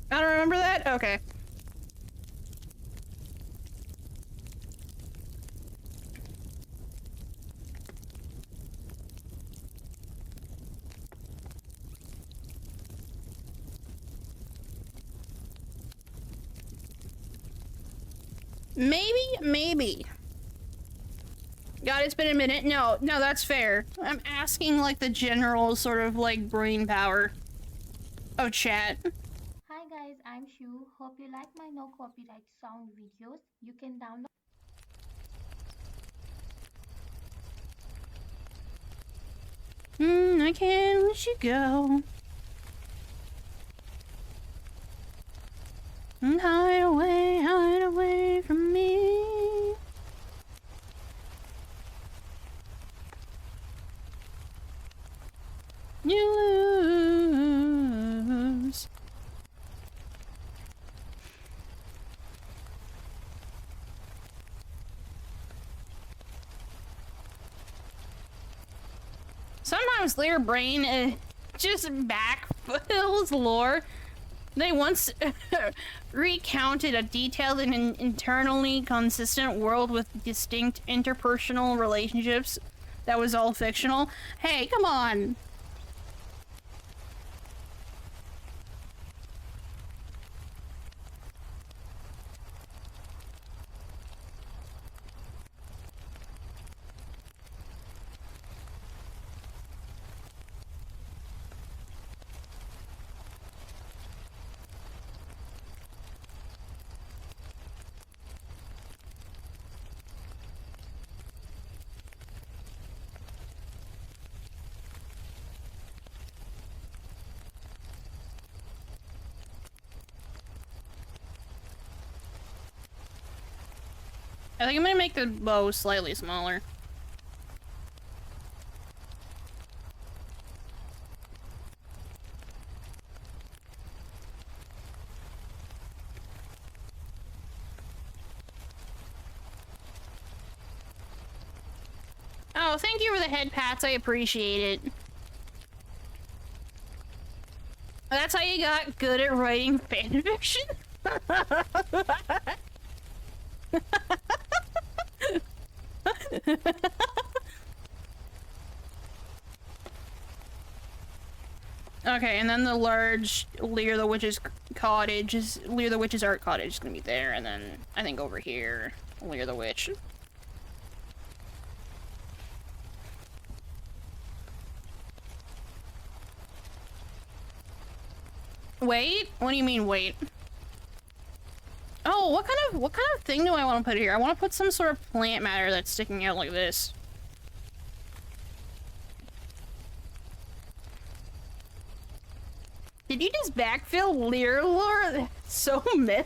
I don't remember that? Okay. Maybe. God, it's been a minute. No, that's fair. I'm asking, like, the general sort of, like, brain power of chat. Hi guys, I'm Shu. Hope you like my no copyright sound videos. You can download. I can't let you go. Hide away from me. You lose. Sometimes their brain just backfills lore. They once recounted a detailed and internally consistent world with distinct interpersonal relationships that was all fictional. Hey, come on! I think I'm gonna make the bow slightly smaller. Oh, thank you for the head pats. I appreciate it. That's how you got good at writing fanfiction? Okay, and then the large Lear the Witch's cottage is Lear the Witch's art cottage is gonna be there, and then I think over here, Lear the Witch. Wait? What do you mean wait? Oh, what kind of thing do I want to put here? I want to put some sort of plant matter that's sticking out like this. Did you just backfill Lear lore? So meta?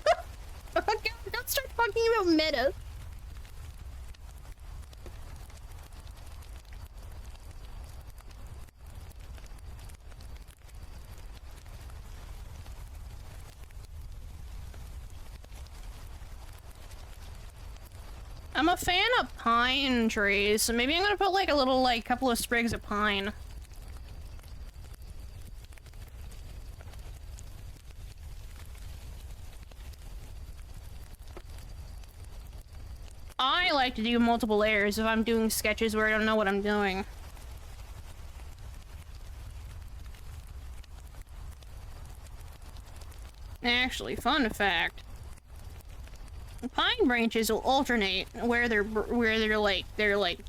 Okay, don't start talking about meta. I'm a fan of pine trees, so maybe I'm gonna put like a little, like, couple of sprigs of pine. I like to do multiple layers if I'm doing sketches where I don't know what I'm doing. Actually, fun fact. Pine branches will alternate where they're like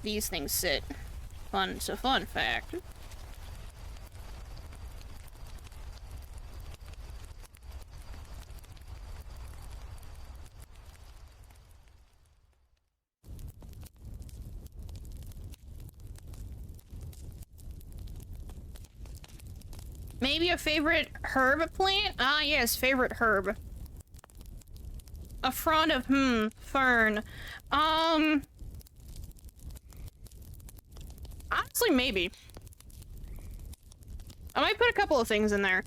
these things sit. It's a fun fact. Maybe a favorite herb plant? Ah, yes, favorite herb. A frond of, fern. Honestly, maybe. I might put a couple of things in there.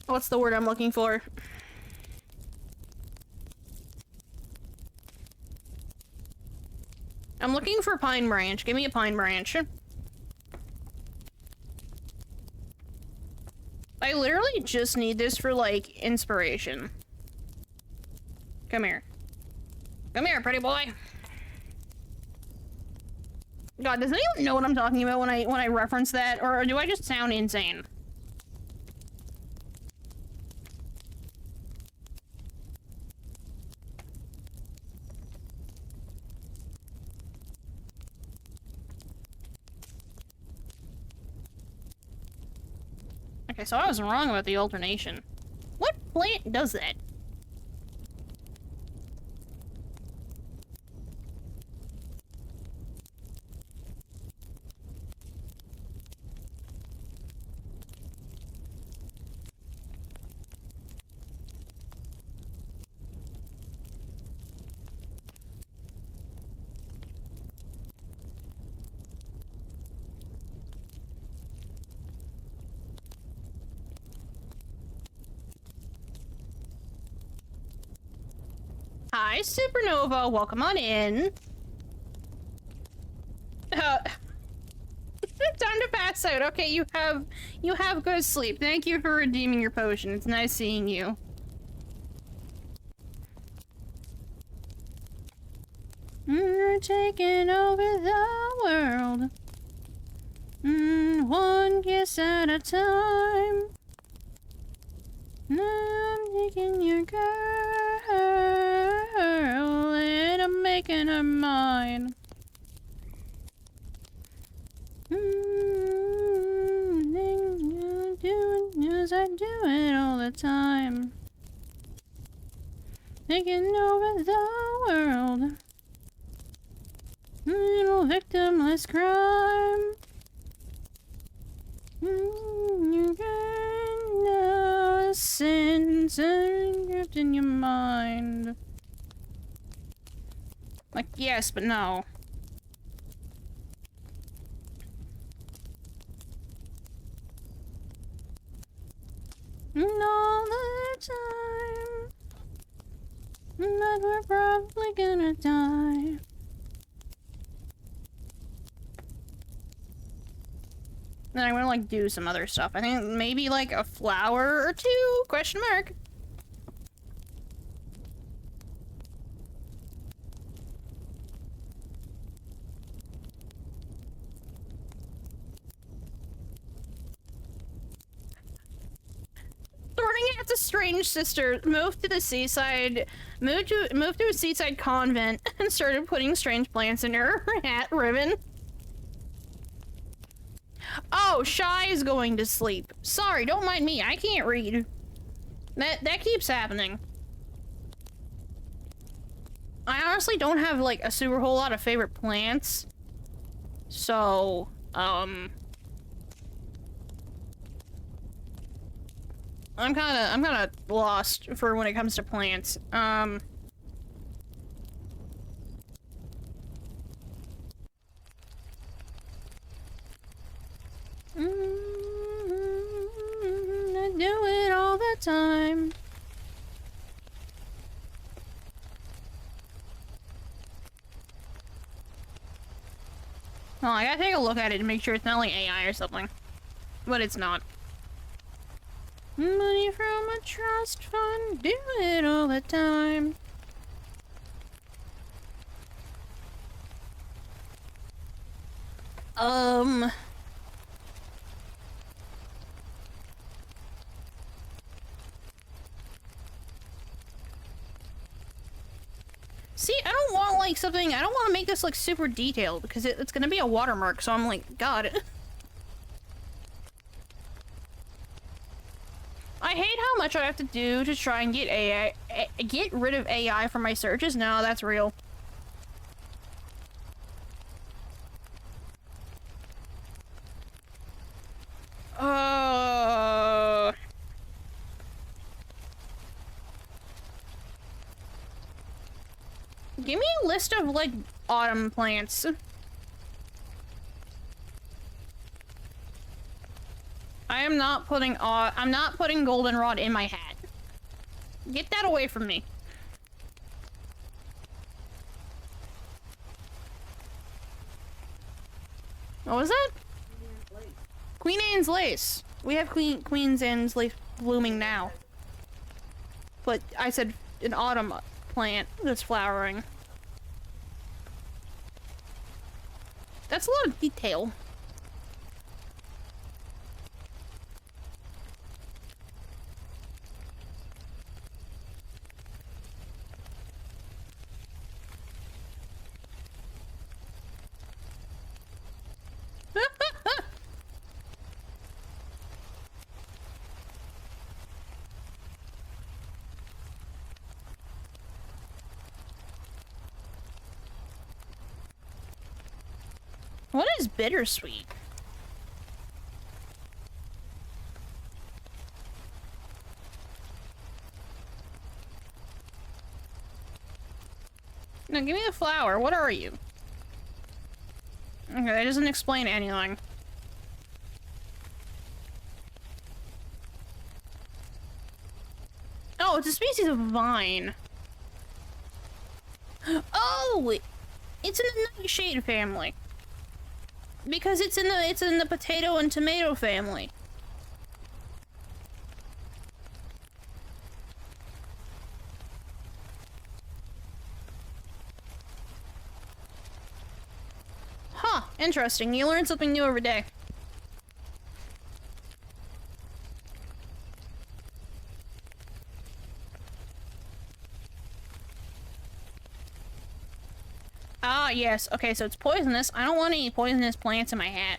What's the word I'm looking for? I'm looking for pine branch. Give me a pine branch. I literally just need this for, like, inspiration. Come here. Come here, pretty boy. God, does anyone know what I'm talking about when I reference that? Or do I just sound insane? Okay, so I was wrong about the alternation. What plant does that? Hi, Supernova. Welcome on in. Time to pass out. Okay, you have good sleep. Thank you for redeeming your potion. It's nice seeing you. We're taking over the world. One kiss at a time. Now I'm taking your girl and I'm making her mine. As I do it all the time. Taking over the world. Little victimless crime. You got no sins engraved in your mind. Like, yes, but no. And all the the time. But we're probably gonna die. Then I'm gonna like do some other stuff. I think maybe like a flower or two? Question mark. Sorting out the strange sister moved to the seaside, moved to a seaside convent and started putting strange plants in her hat ribbon. Oh, Shy is going to sleep. Sorry, don't mind me. I can't read. That keeps happening. I honestly don't have like a super whole lot of favorite plants. So, I'm kinda lost for when it comes to plants. I do it all the time. Oh, I gotta take a look at it to make sure it's not like AI or something. But it's not. Money from a trust fund, do it all the time. See, I don't want like something, I don't want to make this like super detailed because it's gonna be a watermark, so I'm like, God. I hate how much I have to do to try and get AI, get rid of AI from my searches. No, that's real. Give me a list of like autumn plants. I'm not putting goldenrod in my hat. Get that away from me. What was that? Queen Anne's lace. We have Queen Anne's lace blooming now. But I said an autumn plant that's flowering. That's a lot of detail. What is bittersweet? No, give me the flower. What are you? Okay, that doesn't explain anything. Oh, it's a species of vine. Oh, it's in the nightshade family. Because it's in the potato and tomato family. Huh, interesting. You learn something new every day. Ah, yes. Okay, so it's poisonous. I don't want any poisonous plants in my hat.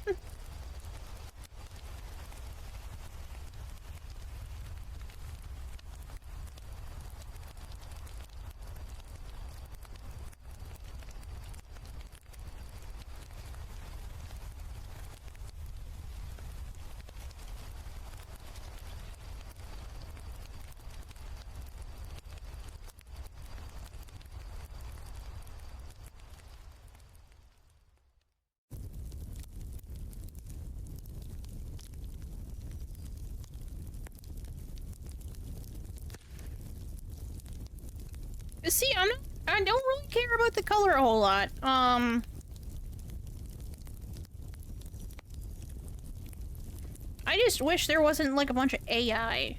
See, I don't really care about the color a whole lot. I just wish there wasn't like a bunch of AI.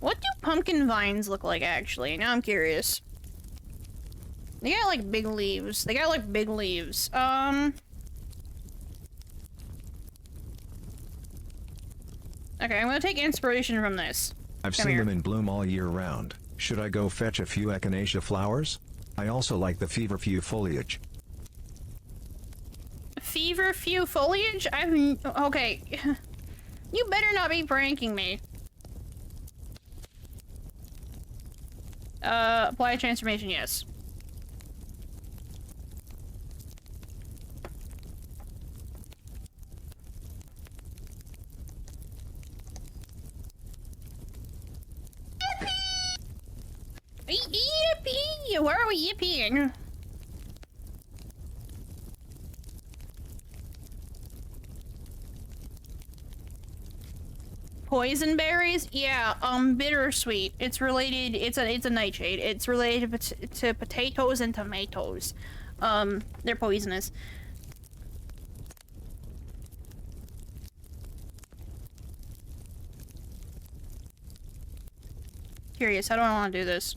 What do pumpkin vines look like, actually? Now I'm curious. They got, like, big leaves. They got, like, big leaves. Okay, I'm gonna take inspiration from this. I've seen them in bloom all year round. Should I go fetch a few echinacea flowers? I also like the feverfew foliage. Feverfew foliage? Okay. You better not be pranking me. Apply transformation, yes. Yippee! Where are we yipping? Poison berries? Yeah, bittersweet. It's related, it's a nightshade. It's related to potatoes and tomatoes. They're poisonous. Curious, how do I want to do this?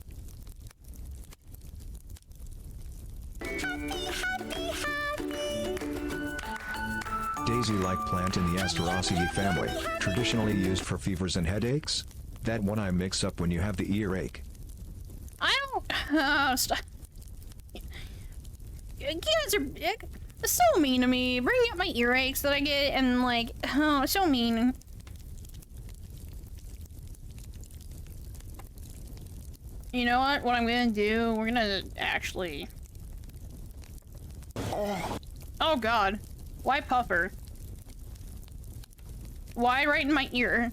Daisy-like plant in the Asteraceae family, traditionally used for fevers and headaches? That one I mix up when you have the earache. I don't... stop. Kids are so mean to me, bringing up my earaches that I get, and like, oh, so mean. You know what? What I'm gonna do, we're gonna actually... Oh god. Why puffer? Why right in my ear?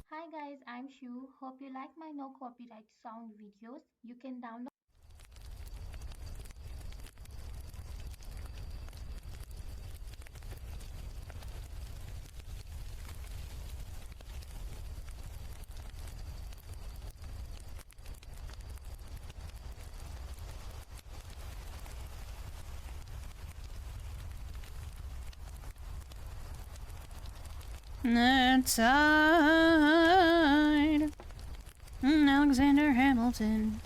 Hi guys, I'm Shu. Hope you like my no copyright sound videos. You can download That side. Alexander Hamilton.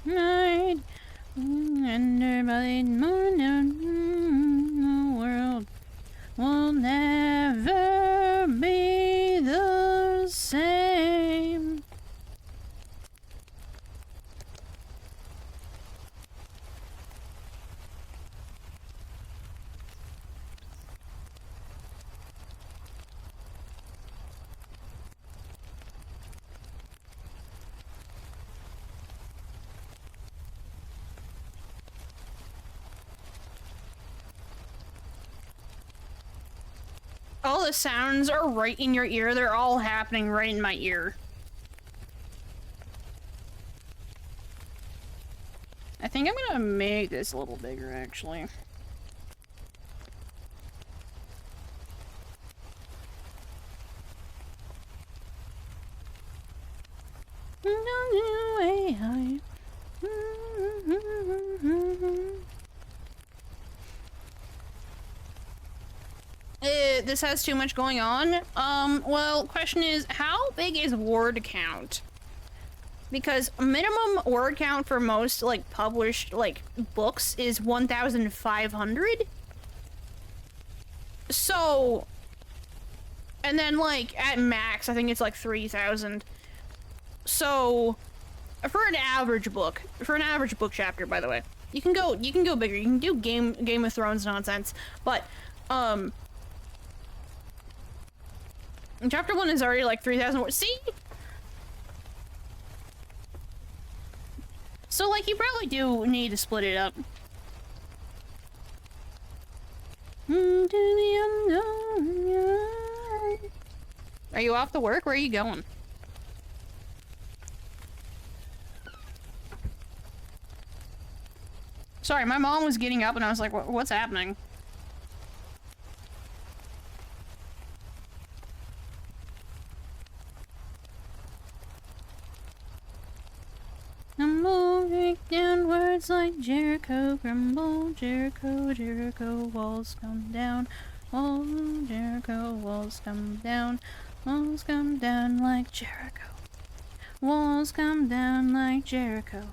Night. Under by the moon, the world will never be the same. All the sounds are right in your ear. They're all happening right in my ear. I think I'm gonna make this a little bigger, actually. This has too much going on. Well, question is, how big is word count? Because minimum word count for most, like, published, like, books is 1,500. So... And then, like, at max, I think it's, like, 3,000. So... for an average book, chapter, by the way. You can go bigger. You can do Game of Thrones nonsense, but chapter 1 is already like 3,000 words. See? So like you probably do need to split it up. To the unknown. Are you off to work? Where are you going? Sorry, my mom was getting up and I was like, what's happening? I'm moving downwards like Jericho, grumble, Jericho, Jericho, walls come down. Oh, Jericho, walls come down. Walls come down like Jericho. Walls come down like Jericho.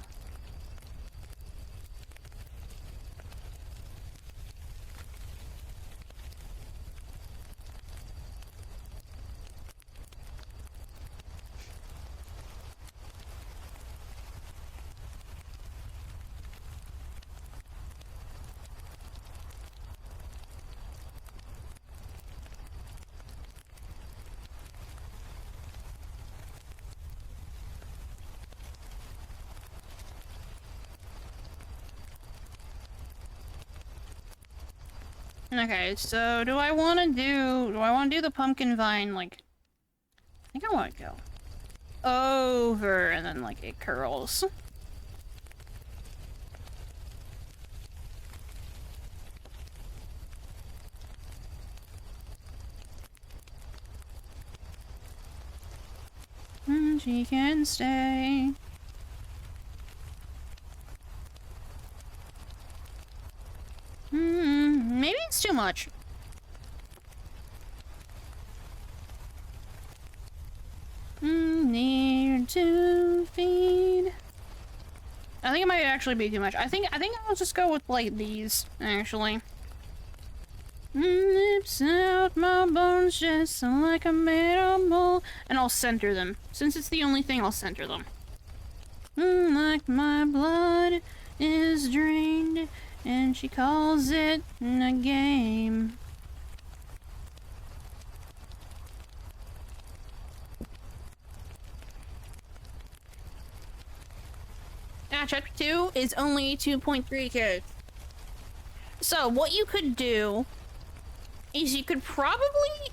Okay, so do I want to do the pumpkin vine, like, I think I want to go over and then, like, it curls. And she can stay. Maybe it's too much. Need to feed. I think it might actually be too much. I think I'll just go with like these, actually. Lips out my bones just like a metal bowl. And I'll center them. Since it's the only thing, I'll center them. Like my blood is drained. And she calls it a game. Chapter 2 is only 2.3k. So, what you could do is you could probably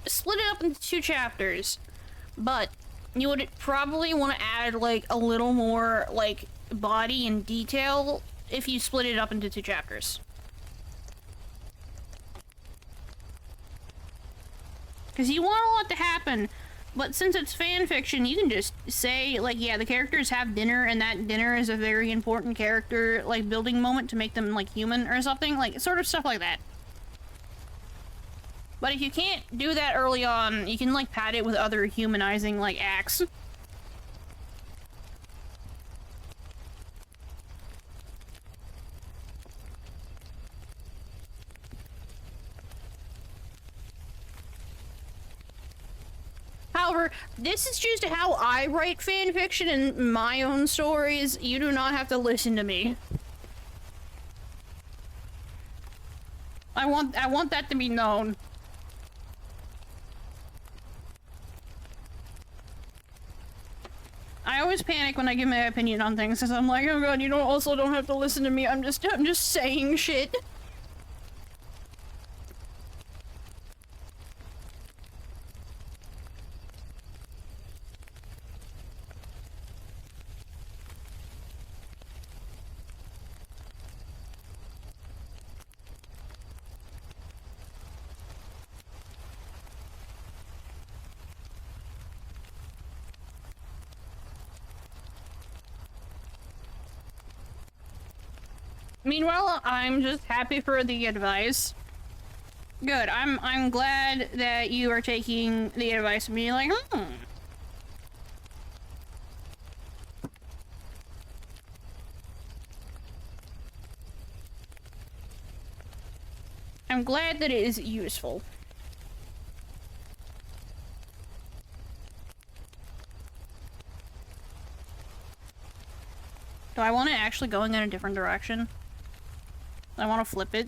split it up into 2 chapters, but you would probably want to add, like, a little more, like, body and detail if you split it up into 2 chapters. Because you want a lot to happen, but since it's fan fiction, you can just say, like, yeah, the characters have dinner, and that dinner is a very important character, like, building moment to make them, like, human or something, like, sort of stuff like that. But if you can't do that early on, you can, like, pad it with other humanizing, like, acts. However, this is just how I write fanfiction and my own stories. You do not have to listen to me. I want that to be known. I always panic when I give my opinion on things because I'm like, oh god, you also don't have to listen to me. I'm just saying shit. Meanwhile, I'm just happy for the advice. Good. I'm glad that you are taking the advice and being like, I'm glad that it is useful. Do I want it actually going in a different direction? I want to flip it.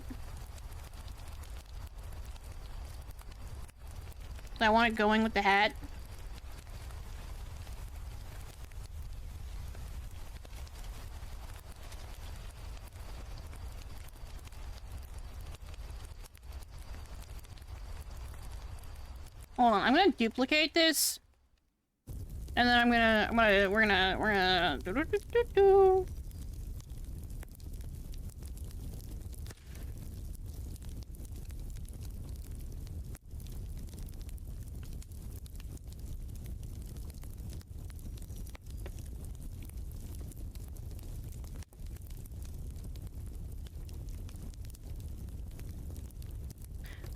I want it going with the hat. Hold on, I'm gonna duplicate this. And then we're gonna do.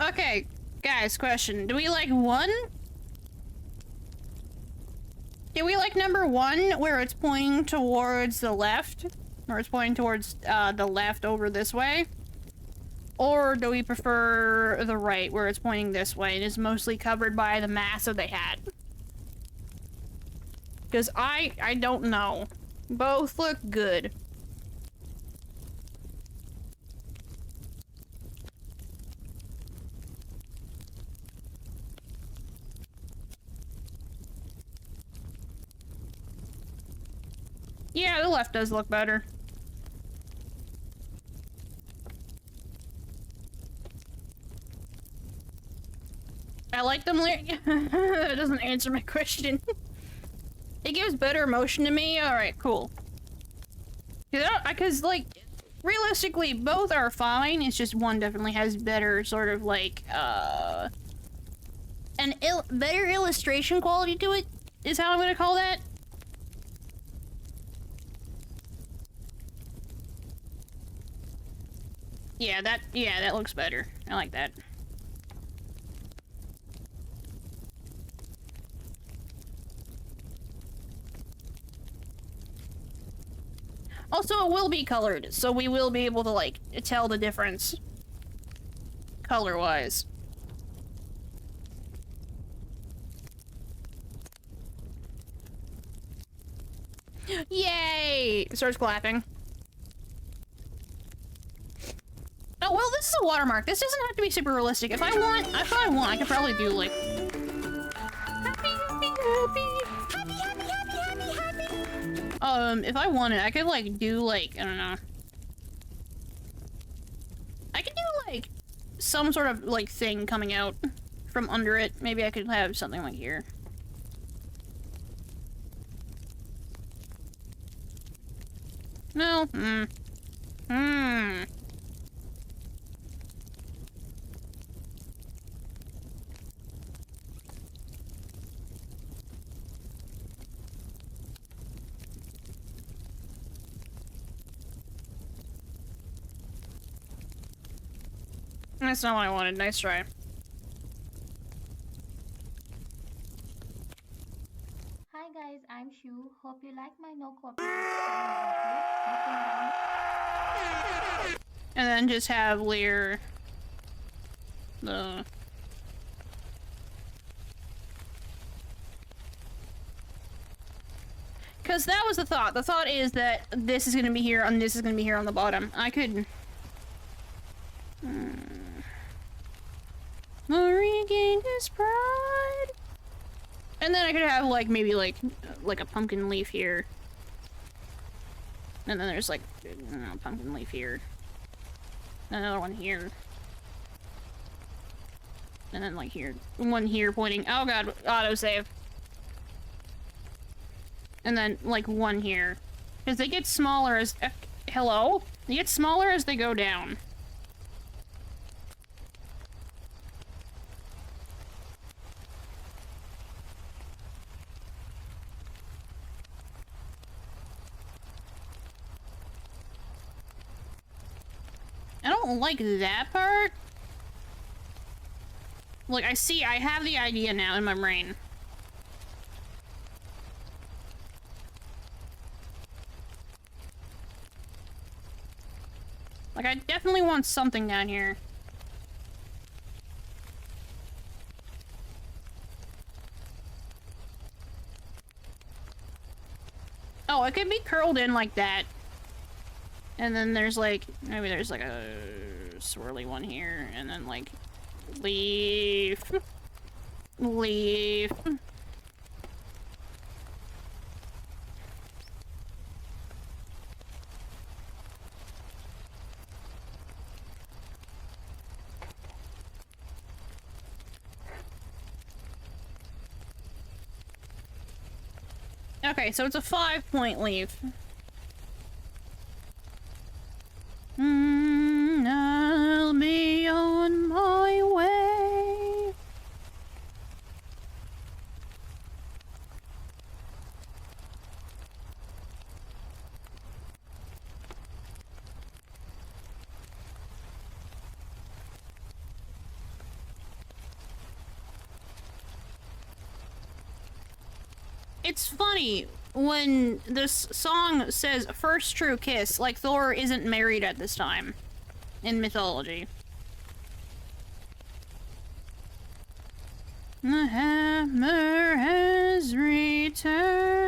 Okay, guys, question. Do we like one? Do we like number one, where it's pointing towards the left? Or it's pointing towards the left over this way? Or do we prefer the right, where it's pointing this way and is mostly covered by the mass of the hat? Because I don't know. Both look good. Yeah, the left does look better. I like them. That doesn't answer my question. It gives better emotion to me. All right, cool. Because like, realistically, both are fine. It's just one definitely has better sort of like better illustration quality to it. Is how I'm gonna call that. Yeah, that looks better. I like that. Also, it will be colored, so we will be able to, like, tell the difference color-wise. Yay! It starts clapping. Oh, well, this is a watermark. This doesn't have to be super realistic. If I want, I could probably do, like... Happy, happy, happy! Happy, happy, happy, happy, happy! If I wanted, I could, like, do, like, I don't know. I could do, like, some sort of, like, thing coming out from under it. Maybe I could have something like here. No? That's not what I wanted. Nice try. Hi guys, I'm Shu. Hope you like my no copyright sound video. And then just have Lear... Because that was the thought. The thought is that this is going to be here and this is going to be here on the bottom. I could... Regained his pride. And then I could have, like, maybe, like a pumpkin leaf here. And then there's, like, I don't know, pumpkin leaf here. Another one here. And then, like, here. One here pointing... Oh, God. Autosave. And then, like, one here. Because they get smaller as... Hello? They get smaller as they go down. I don't like that part. Look, I have the idea now in my brain. Like, I definitely want something down here. Oh, it could be curled in like that. And then there's like, maybe there's like a swirly one here, and then like, leaf. Leaf. Okay, so it's a 5-point leaf. I'll be on my way. It's funny when this song says first true kiss, like Thor isn't married at this time in mythology. The hammer has returned.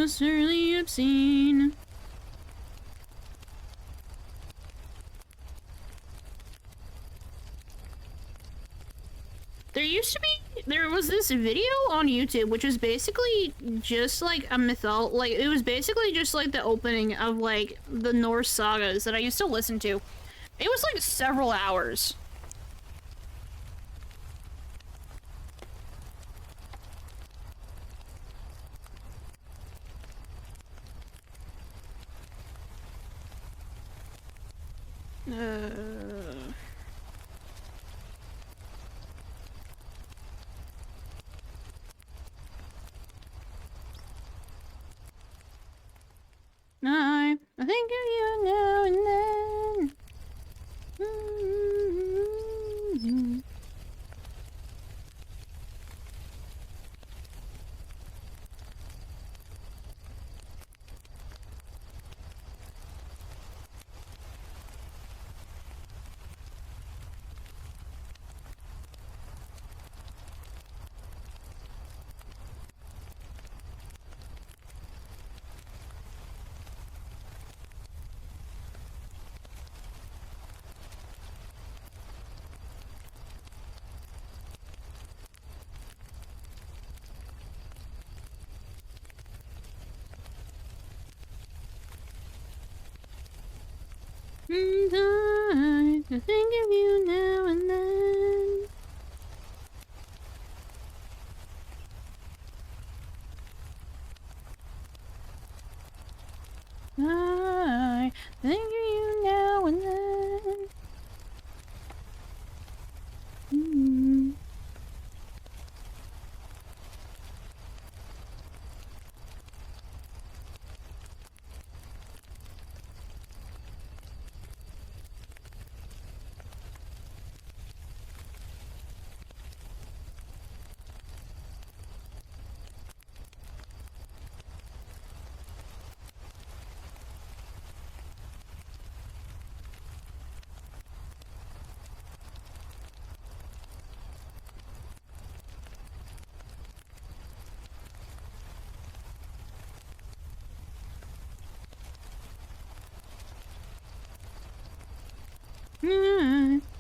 Surely obscene. There was this video on YouTube which was basically just like a it was basically just like the opening of like the Norse sagas that I used to listen to. It was like several hours. I think of you now and then. I think of you now and then. I think of you now and then.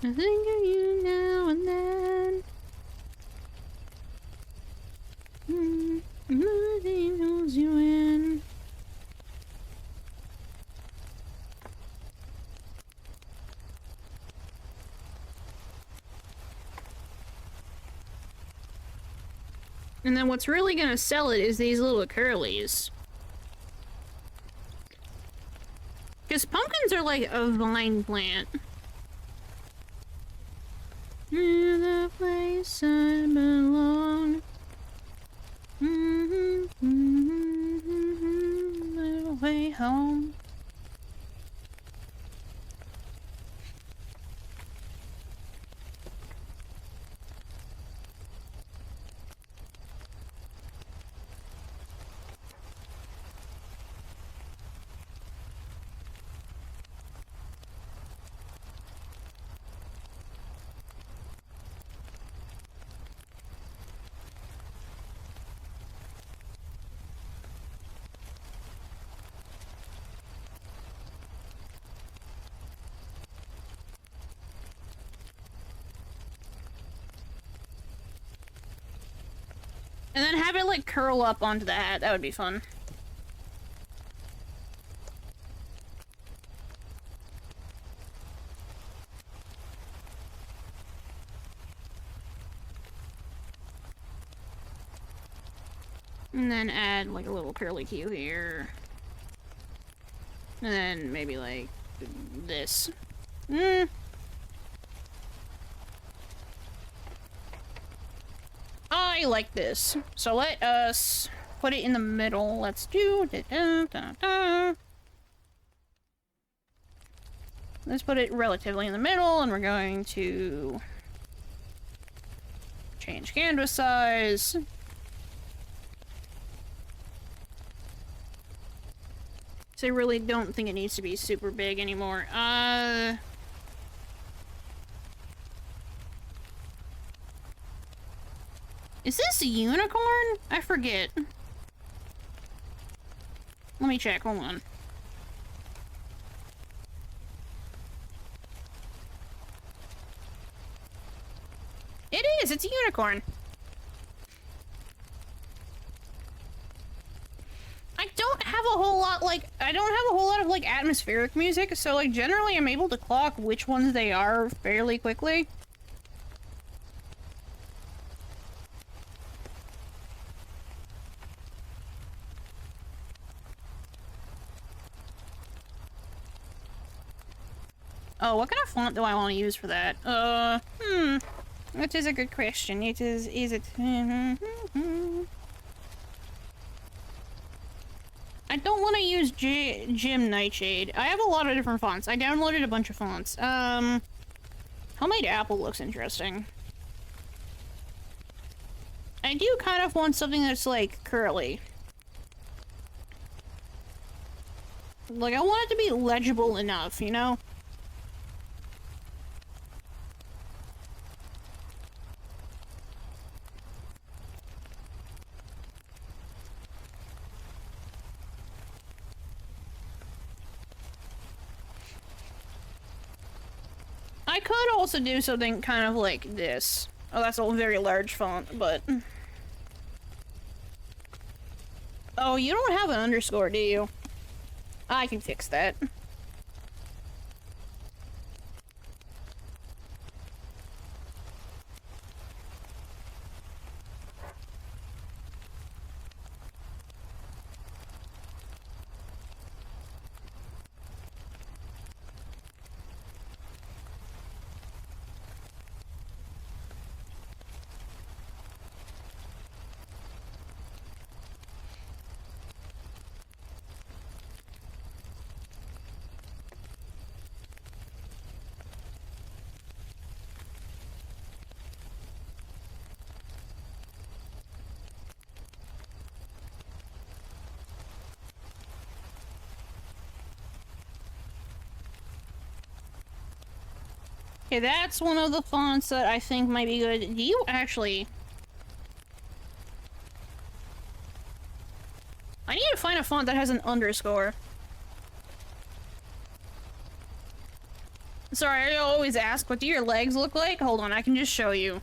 I think of you now and then. Nothing holds you in. And then what's really gonna sell it is these little curlies. Because pumpkins are like a vine plant. In the place I belong. Little way home. And then have it, like, curl up onto the hat. That would be fun. And then add, like, a little curly Q here. And then maybe, like, this. I like this. So let us put it in the middle. Let's do... Let's put it relatively in the middle, and we're going to... change canvas size. So I really don't think it needs to be super big anymore. Is this a unicorn? I forget. Let me check, hold on. It is, it's a unicorn. I don't have a whole lot, like, I don't have a whole lot of, like, atmospheric music, so, like, generally I'm able to clock which ones they are fairly quickly. Oh, what kind of font do I want to use for that? That is a good question. Is it... I don't want to use Jim Nightshade. I have a lot of different fonts. I downloaded a bunch of fonts. Homemade Apple looks interesting. I do kind of want something that's, like, curly. Like, I want it to be legible enough, you know? I could also do something kind of like this. Oh, that's a very large font, but... Oh, you don't have an underscore, do you? I can fix that. Okay, that's one of the fonts that I think might be good. Do you actually... I need to find a font that has an underscore. Sorry, I always ask, what do your legs look like? Hold on, I can just show you.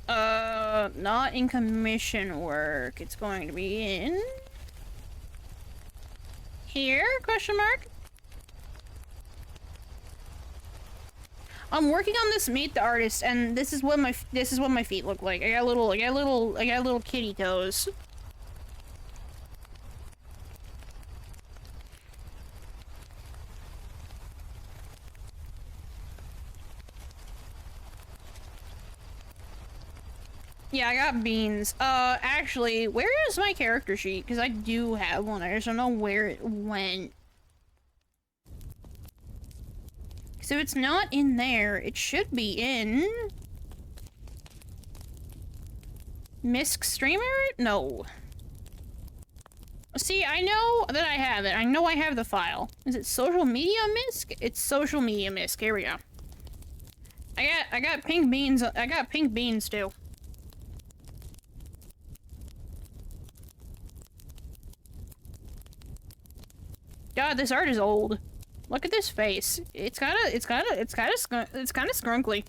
Not in commission work. It's going to be in... here? Question mark? I'm working on this Meet the Artist, and this is what my feet look like. I got little kitty toes. Yeah, I got beans. Actually, where is my character sheet? Because I do have one. I just don't know where it went. So it's not in there. It should be in... Misk Streamer? No. See, I know that I have it. I know I have the file. Is it Social Media Misk? It's Social Media Misk. Here we go. I got pink beans. I got pink beans too. God, this art is old. Look at this face. It's kind of skrunkly.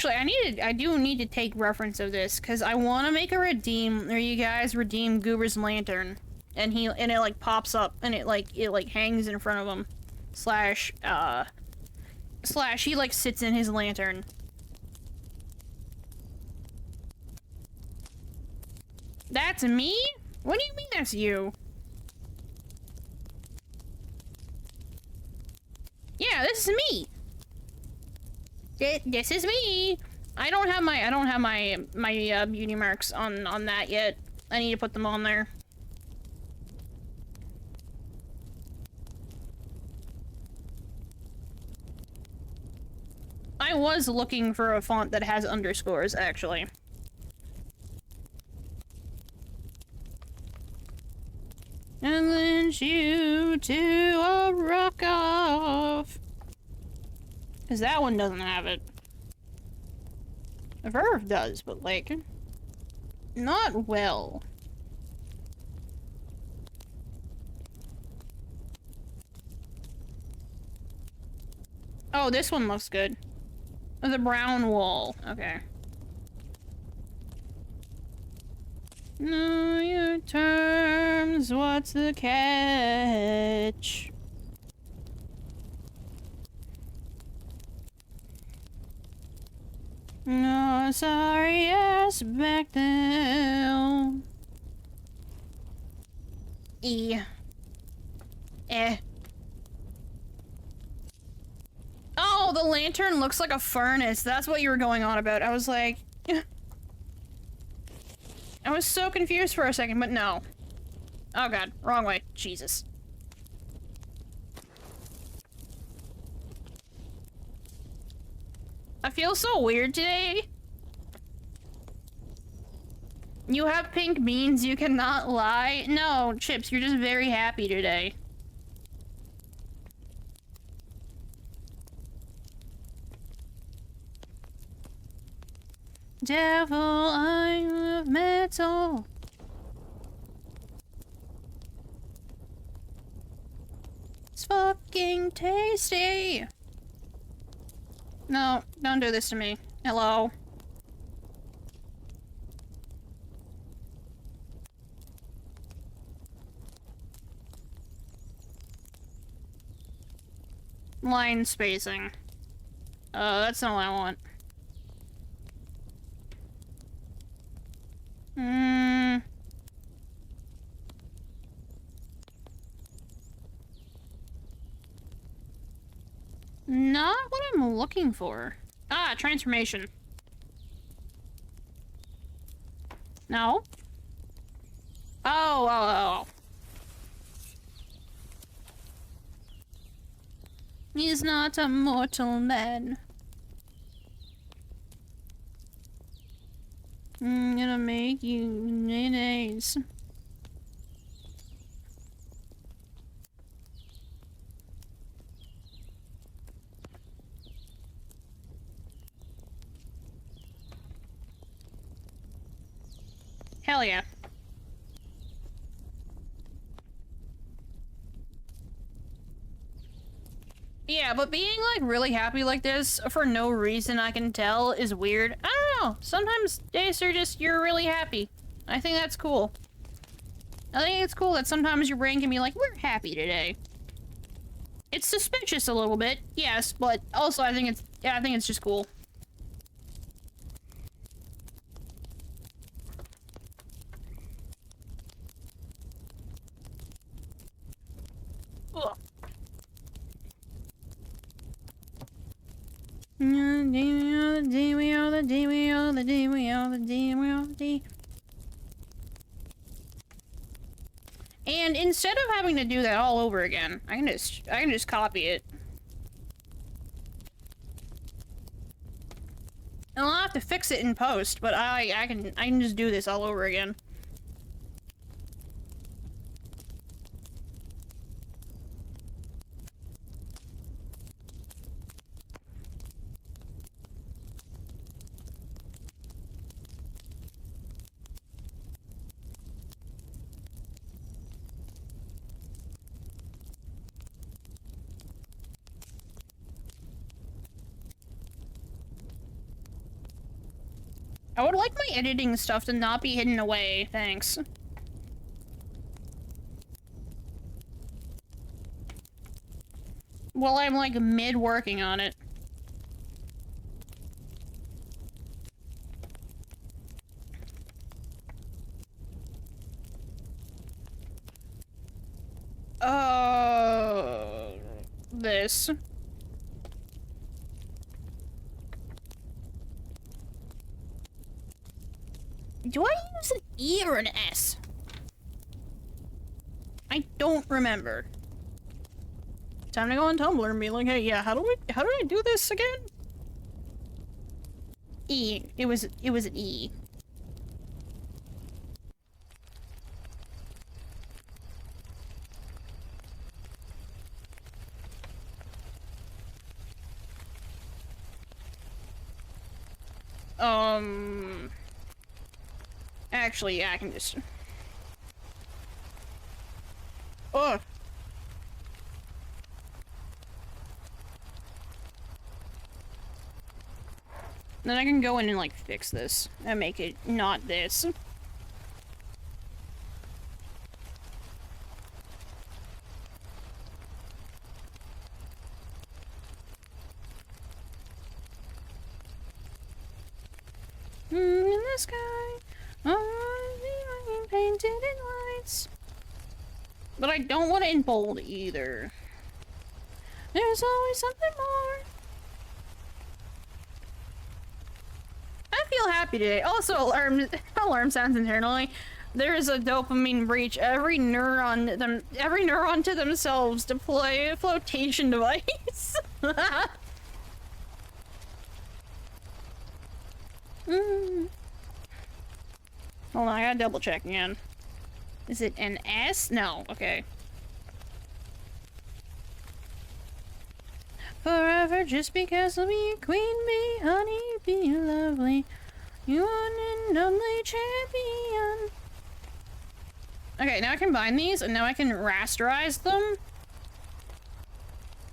Actually, I do need to take reference of this, because I want to make a redeem, where you guys redeem Goober's lantern. And it like pops up, and it hangs in front of him. Slash, he like sits in his lantern. That's me? What do you mean that's you? Yeah, this is me. This is me. I don't have my beauty marks on that yet. I need to put them on there. I was looking for a font that has underscores, actually. And then shoot to a rock off. Because that one doesn't have it. The Verve does, but like, not well. Oh, this one looks good. The brown wall. Okay. Know your terms, what's the catch? No, sorry ass back down. Oh, the lantern looks like a furnace. That's what you were going on about. I was like... I was so confused for a second, but no. Oh god, wrong way. Jesus. I feel so weird today. You have pink beans, you cannot lie. No, Chips, you're just very happy today. Devil, I love metal. It's fucking tasty. No, don't do this to me. Hello. Line spacing. That's not what I want. Not what I'm looking for. Ah, transformation. No? Oh. He's not a mortal man. I'm gonna make you mayonnaise. Hell yeah. Yeah, but being, like, really happy like this for no reason I can tell is weird. I don't know. Sometimes days are just, you're really happy. I think that's cool. I think it's cool that sometimes your brain can be like, we're happy today. It's suspicious a little bit, yes, but also I think it's just cool. Ugh. And instead of having to do that all over again, I can just copy it. And I'll have to fix it in post, but I can just do this all over again. I would like my editing stuff to not be hidden away, thanks. While I'm, like, mid-working on it. This. Do I use an E or an S? I don't remember. Time to go on Tumblr and be like, hey, yeah, how do I do this again? E. It was an E. Actually, yeah, I can just... Ugh. Then I can go in and, like, fix this and make it not this. In the sky, I'm painted in lights. But I don't want it in bold either. There's always something more. I feel happy today. Also, alarm sounds internally. There is a dopamine breach. Every neuron to themselves deploy a flotation device. Hold on, I gotta double check again. Is it an S? No, okay. Forever just because of me, queen bee, honey bee, lovely. You one and only champion. Okay, now I can combine these, and now I can rasterize them.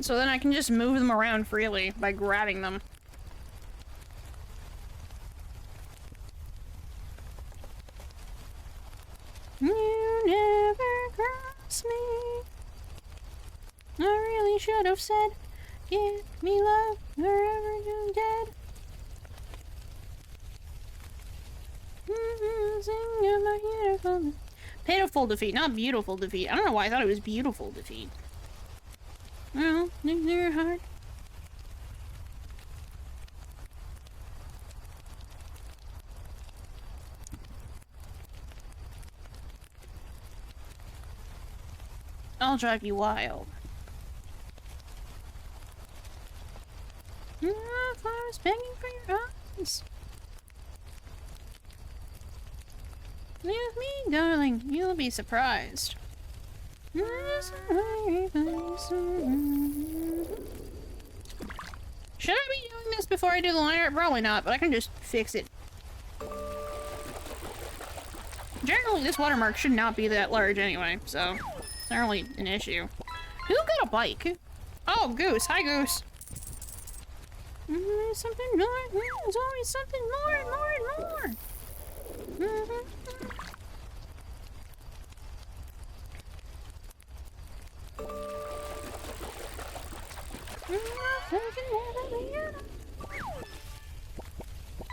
So then I can just move them around freely by grabbing them. You never cross me. I really should have said, give me love wherever you're dead. Sing my beautiful, pitiful defeat, not beautiful defeat. I don't know why I thought it was beautiful defeat. Well, they're hard. I'll drive you wild. Flowers begging for your eyes. Leave me, darling. You'll be surprised. Should I be doing this before I do the line art? Probably not, but I can just fix it. Generally, this watermark should not be that large anyway, so it's not really an issue. Who got a bike? Oh, Goose. Hi, Goose. Something more. There's always something more and more and more.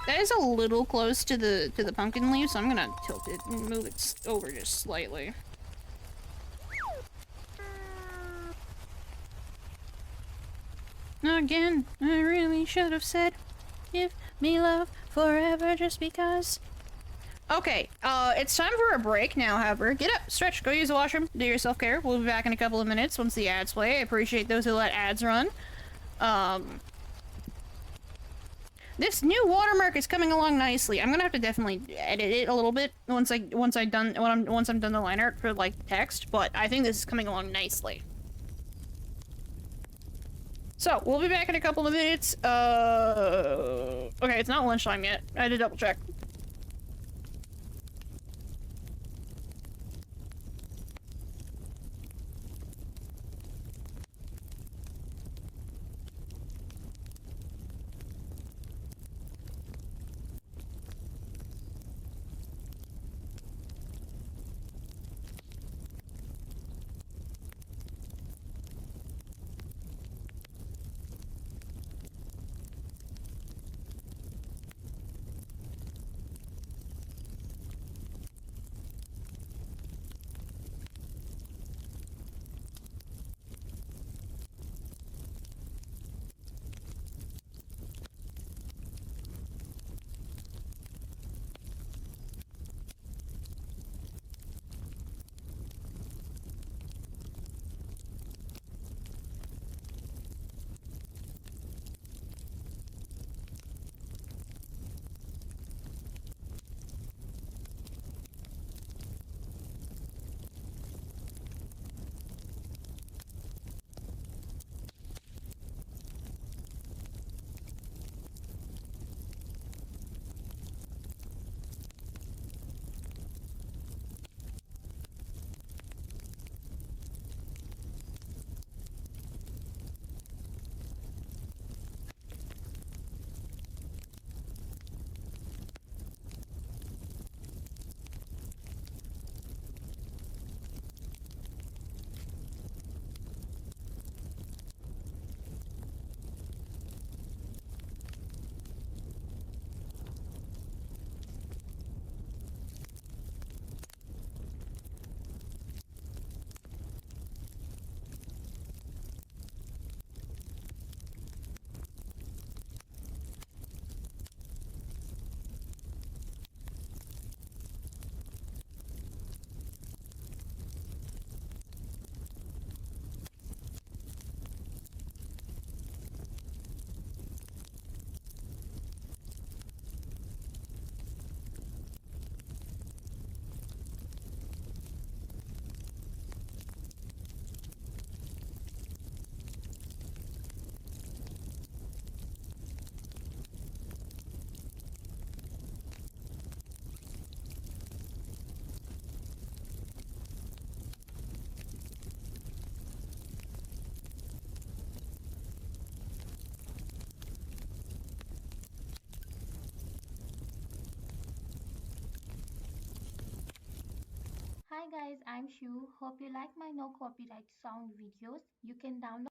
That is a little close to the pumpkin leaf, so I'm gonna tilt it and move it over just slightly. Again, I really should have said, give me love forever just because. Okay, it's time for a break now, however. Get up, stretch, go use the washroom, do your self-care. We'll be back in a couple of minutes once the ads play. I appreciate those who let ads run. This new watermark is coming along nicely. I'm gonna have to definitely edit it a little bit once I'm done the line art for like text, but I think this is coming along nicely. So, we'll be back in a couple of minutes. Okay, it's not lunchtime yet. I had to double check. Hi guys, I'm Shu. Hope you like my no copyright sound videos. You can download.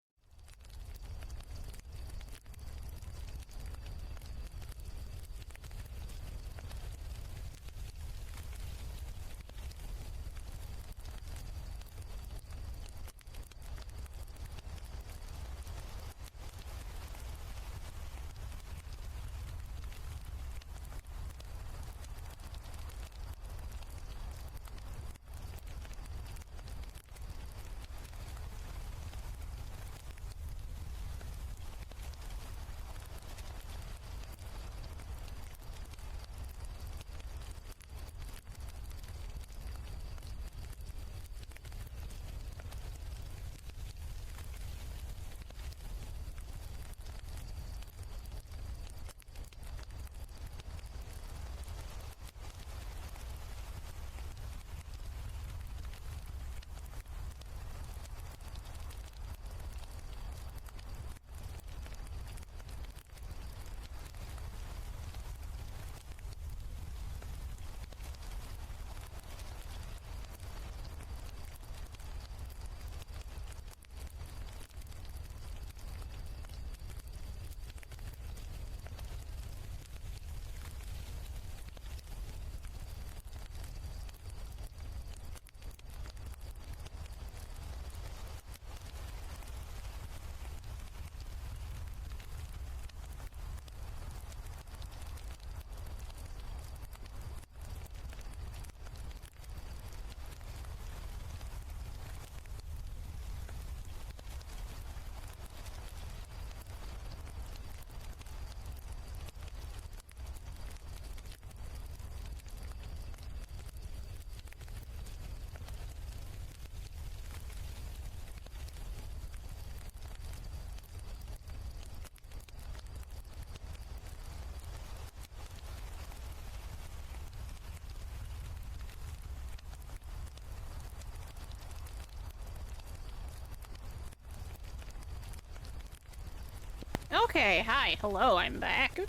Okay, hi, hello, I'm back.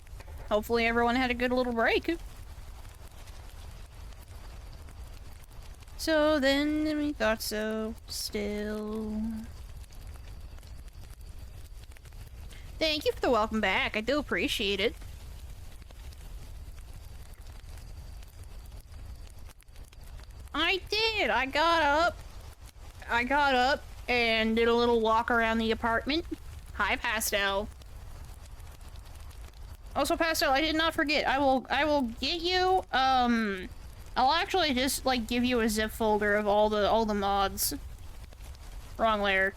Hopefully everyone had a good little break. So then, we thought so, still. Thank you for the welcome back, I do appreciate it. I did, I got up and did a little walk around the apartment. Hi, Pastel. Also, Pastel, I did not forget. I will get you. I'll actually just like give you a zip folder of all the mods. Wrong layer.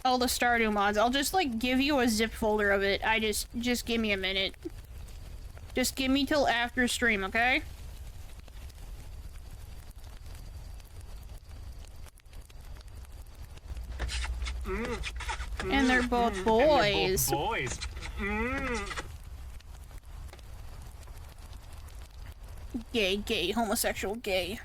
All the Stardew mods. I'll just like give you a zip folder of it. Just give me a minute. Just give me till after stream, okay? And they're both boys. Gay, homosexual, gay.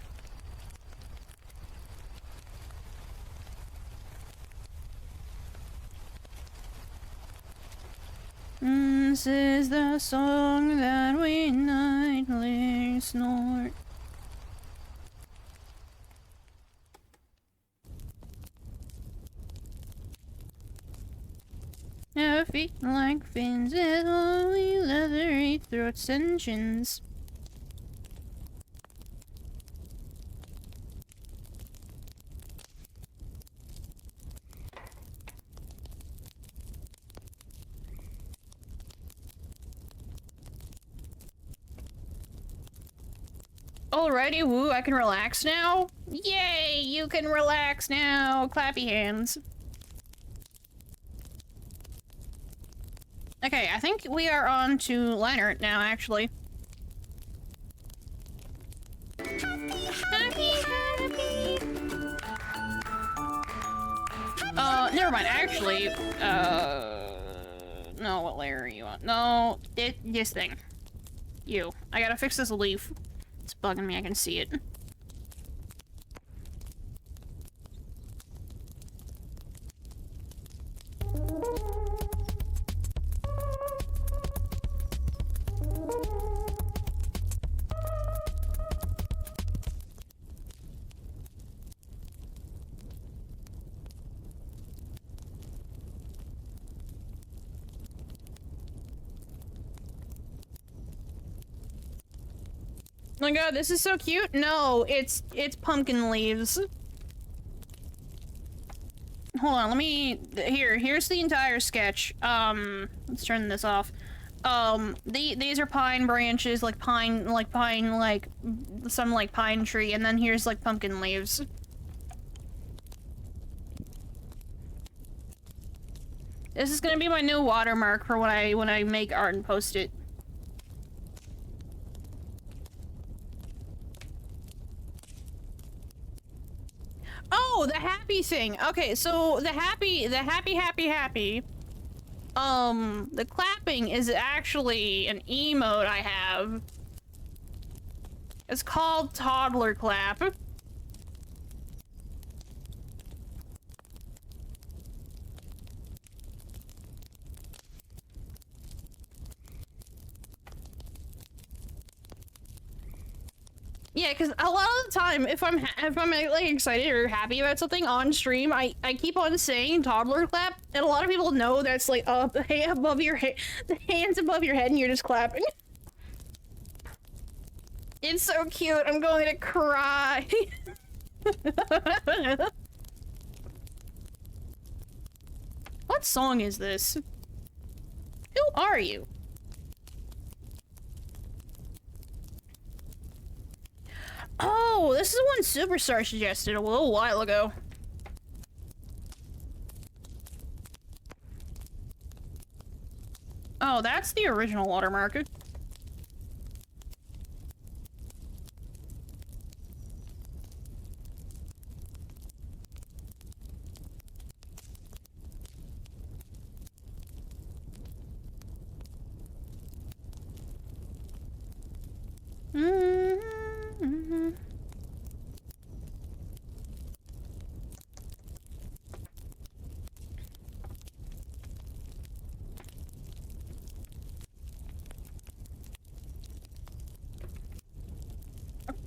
This is the song that we nightly snort. Our feet like fins with holy leathery throats and chins. Alrighty, woo, I can relax now? Yay, you can relax now! Clappy hands. Okay, I think we are on to Leonard now, actually. Happy. Never mind, actually, no, what layer are you on? No, this thing. You. I gotta fix this leaf. It's bugging me, I can see it. Oh my god, this is so cute. No, it's pumpkin leaves. Hold on, let me... Here's the entire sketch. Let's turn this off. These are pine branches, like some, like, pine tree, and then here's, like, pumpkin leaves. This is gonna be my new watermark for when I make art and post it. Oh, the happy thing. Okay, so the happy. The clapping is actually an emote I have. It's called toddler clap. Yeah, because a lot of the time, if I'm like excited or happy about something on stream, I keep on saying toddler clap, and a lot of people know that's like above your head, the hands above your head, and you're just clapping. It's so cute. I'm going to cry. What song is this? Who are you? Oh, this is the one Superstar suggested a little while ago. Oh, that's the original watermark. Mm-hmm.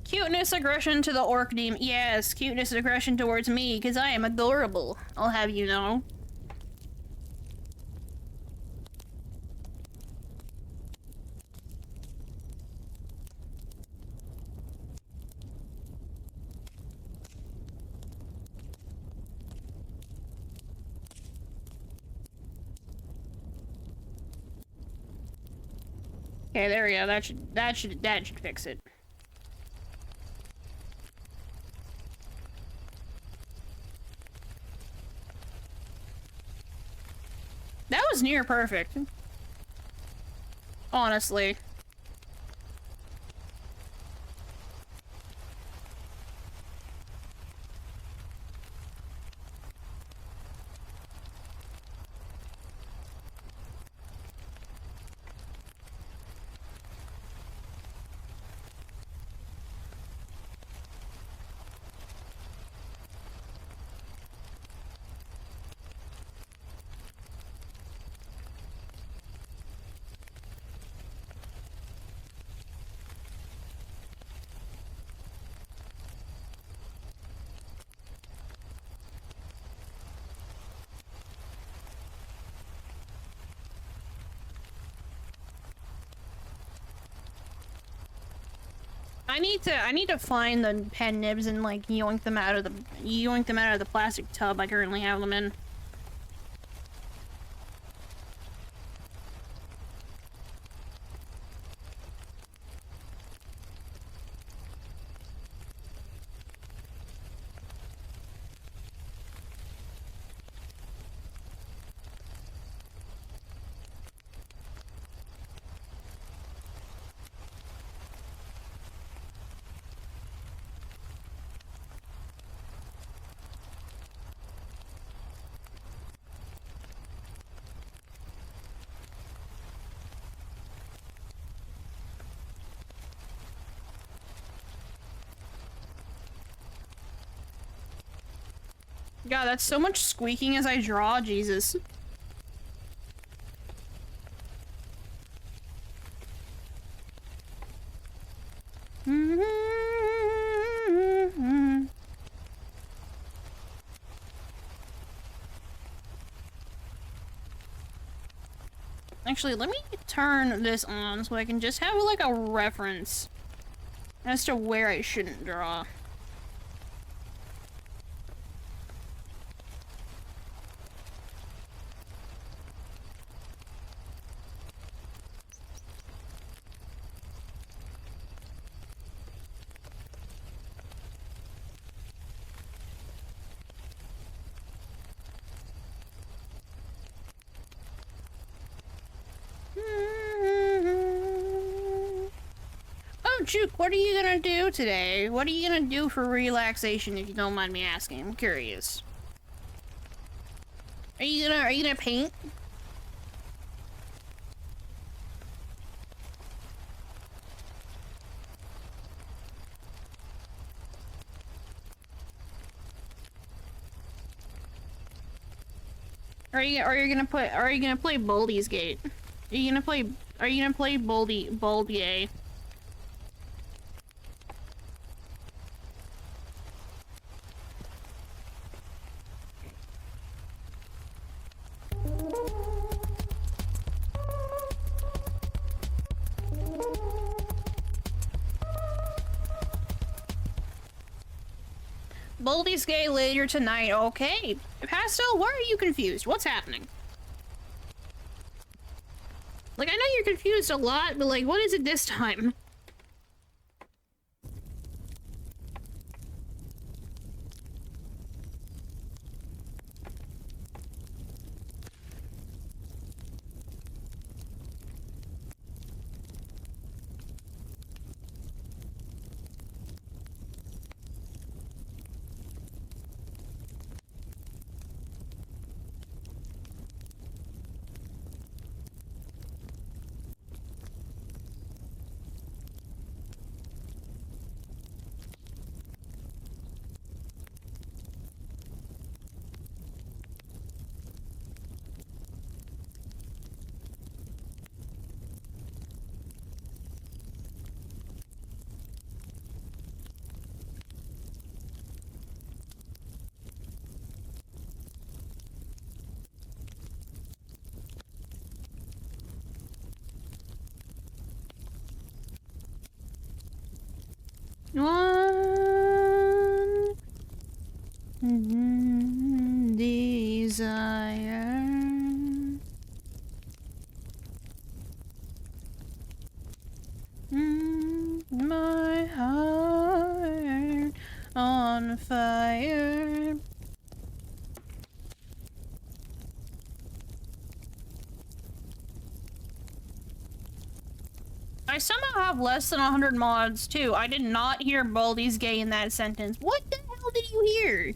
Cuteness aggression to the orc demon. Yes, cuteness aggression towards me, because I am adorable. I'll have you know. Okay, there we go. That should fix it. That was near perfect. Honestly. I need to find the pen nibs and like yoink them out of the plastic tub I currently have them in. God, that's so much squeaking as I draw, Jesus. Actually, let me turn this on so I can just have like a reference. as to where I shouldn't draw. Oh, Juke, what are you gonna do today? What are you gonna do for relaxation, if you don't mind me asking? I'm curious. Are you gonna paint? Are you gonna play Baldi's Gate? Are you gonna play Baldier? Baldi's Gate later tonight, okay. Pastel, why are you confused? What's happening? Like, I know you're confused a lot, but like, what is it this time? One desire. My heart on fire. I somehow have less than 100 mods, too. I did not hear Baldi's Gay in that sentence. What the hell did you hear?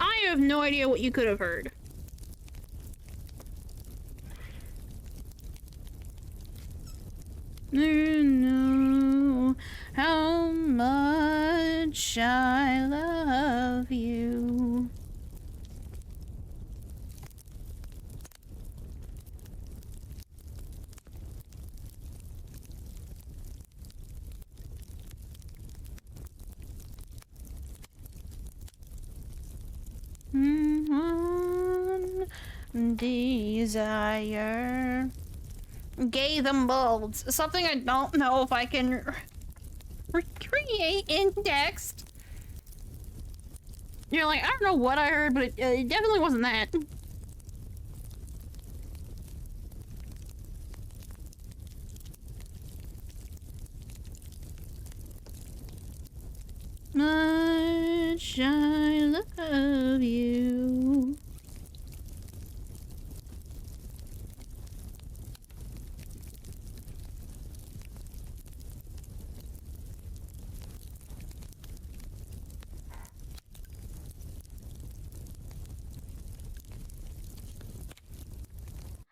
I have no idea what you could have heard. You know how much I love you. One desire. Gay them bulbs. Something I don't know if I can recreate in text. You're like, I don't know what I heard, but it definitely wasn't that. Much I love you.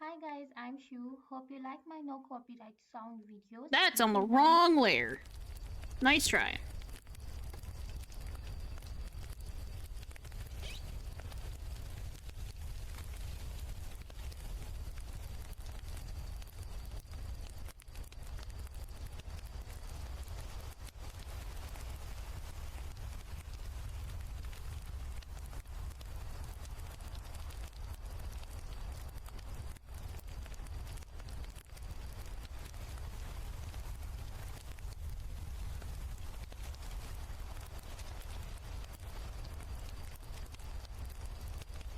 Hi guys, I'm Shu. Hope you like my no copyright sound videos. That's on the wrong layer. Nice try.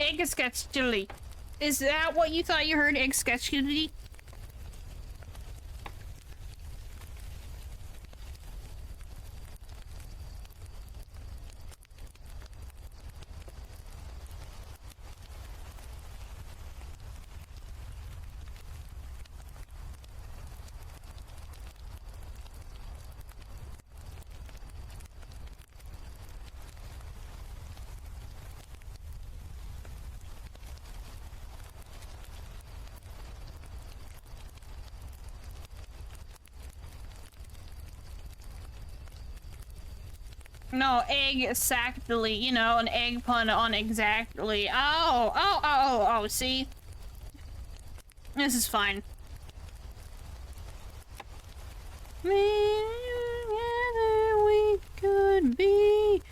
Egg sketch chili. Is that what you thought you heard? Egg sketch chili? No, egg exactly, you know, an egg pun on exactly. Oh, see? This is fine. Together we could be.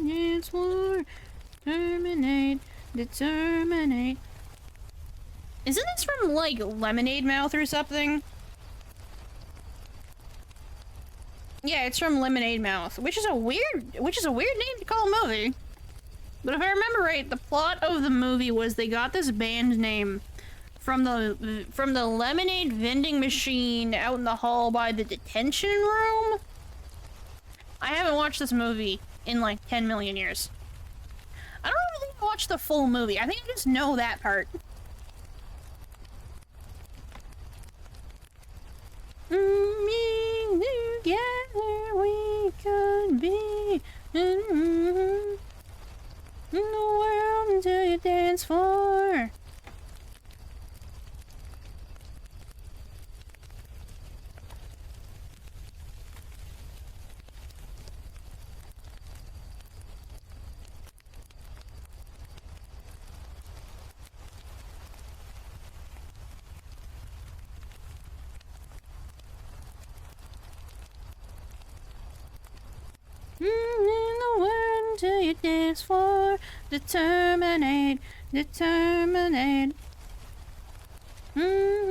Yes, war. Terminate. Determinate. Isn't this from, like, Lemonade Mouth or something? Yeah, it's from Lemonade Mouth, which is a weird name to call a movie. But if I remember right, the plot of the movie was they got this band name from the lemonade vending machine out in the hall by the detention room. I haven't watched this movie in like 10 million years. I don't really think I watched the full movie. I think I just know that part. Together we could be in the world until you dance for. In the world until you dance for. Determinate, determinate. Together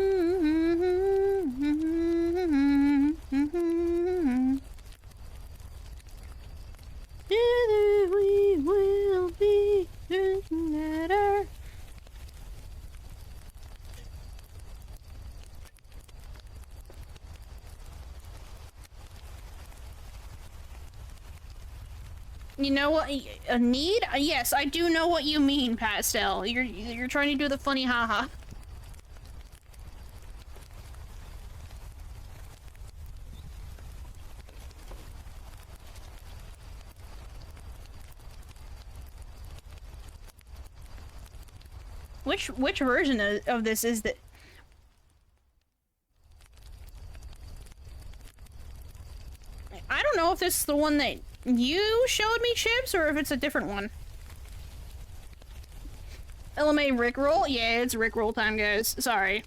we will be together. You know what? A need? Yes, I do know what you mean, Pastel. You're trying to do the funny haha. Which version of this is that? I don't know if this is the one that you showed me, Chips, or if it's a different one. LMA Rickroll? Yeah, it's Rickroll time, guys. Sorry.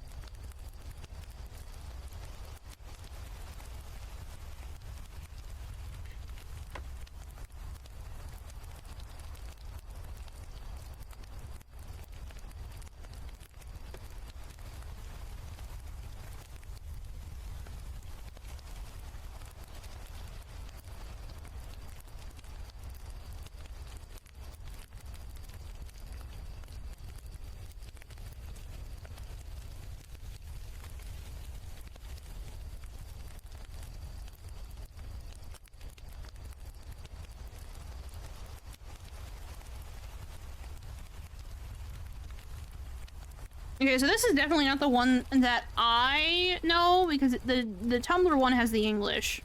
Okay, so this is definitely not the one that I know, because the Tumblr one has the English.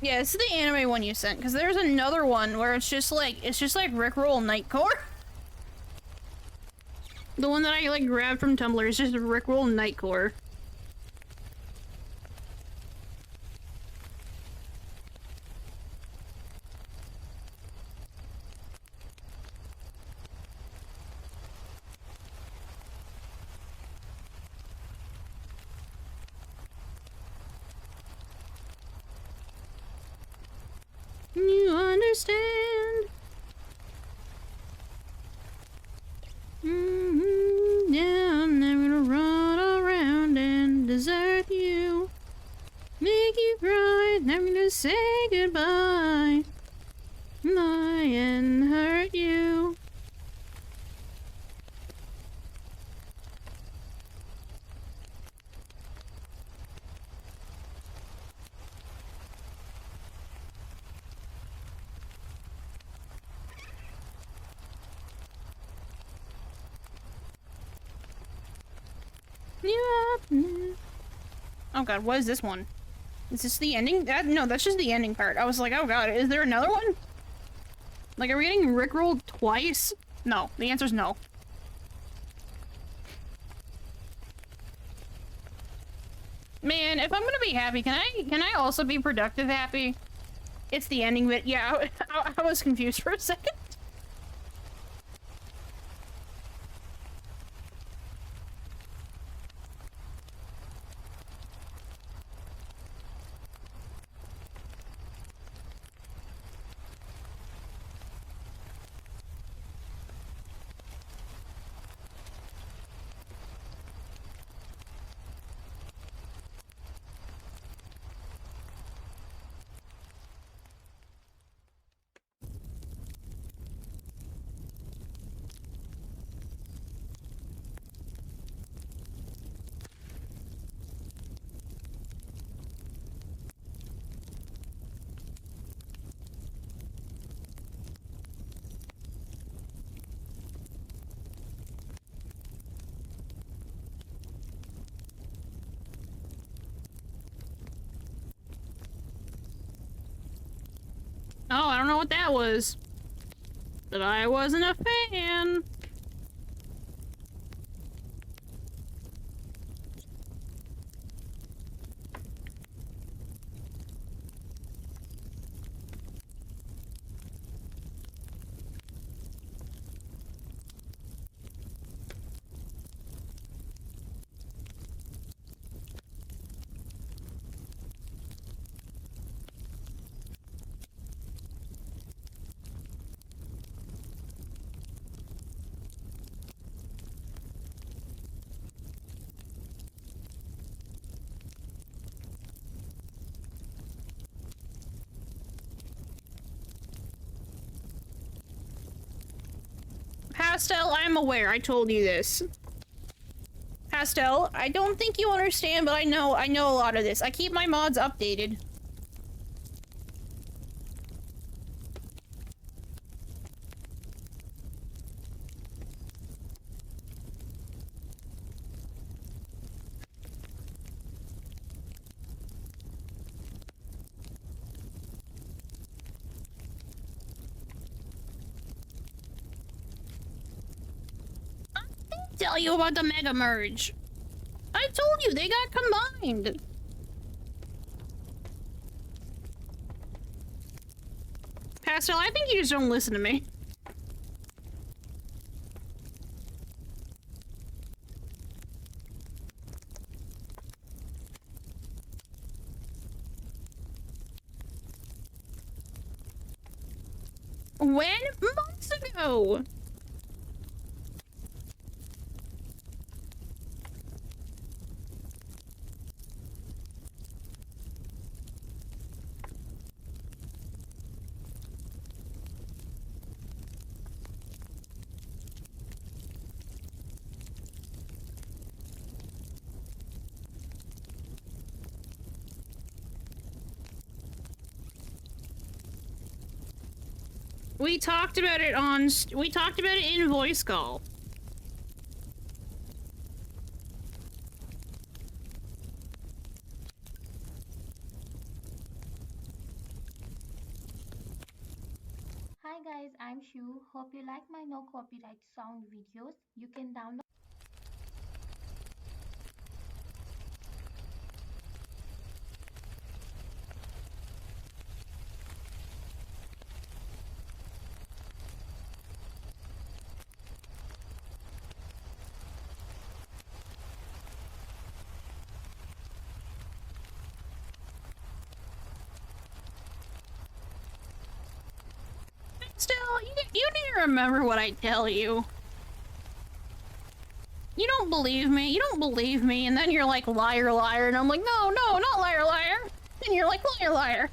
Yeah, this is the anime one you sent, because there's another one where it's just like Rickroll Nightcore. The one that I, like, grabbed from Tumblr is just a Rickroll Nightcore. You understand? Yeah, I'm never gonna run around and desert you. Make you cry, never gonna say goodbye. Lie and hurt you. Oh god, what is this one? Is this the ending? No, that's just the ending part. I was like, oh god, is there another one? Like, are we getting rickrolled twice? No, the answer's no. Man, if I'm gonna be happy, can I also be productive happy? It's the ending bit. Yeah, I was confused for a second. Oh, I don't know what that was. But I wasn't a fan. Pastel, I'm aware. I told you this. Pastel, I don't think you understand, but I know a lot of this. I keep my mods updated. Tell you about the Mega Merge. I told you, they got combined. Pastel, I think you just don't listen to me. When? Months ago. We talked about it in voice call. Hi guys, I'm Shu. Hope you like my no copyright sound videos. You can download you need to remember what I tell you. You don't believe me. You don't believe me, and then you're like, liar, liar, and I'm like, no, no, not liar, liar. And you're like, liar, liar.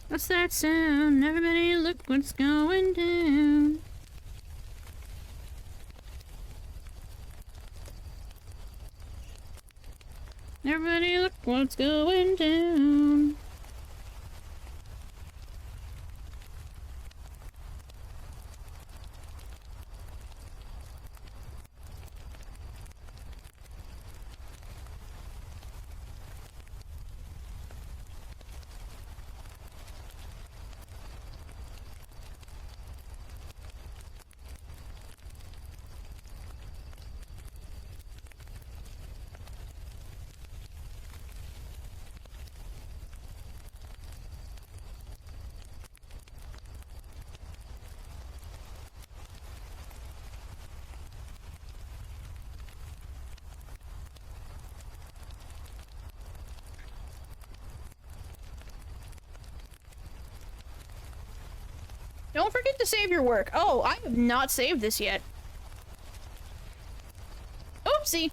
What's that sound? Everybody look what's going down. Everybody look what's going down. Don't forget to save your work. Oh, I have not saved this yet. Oopsie.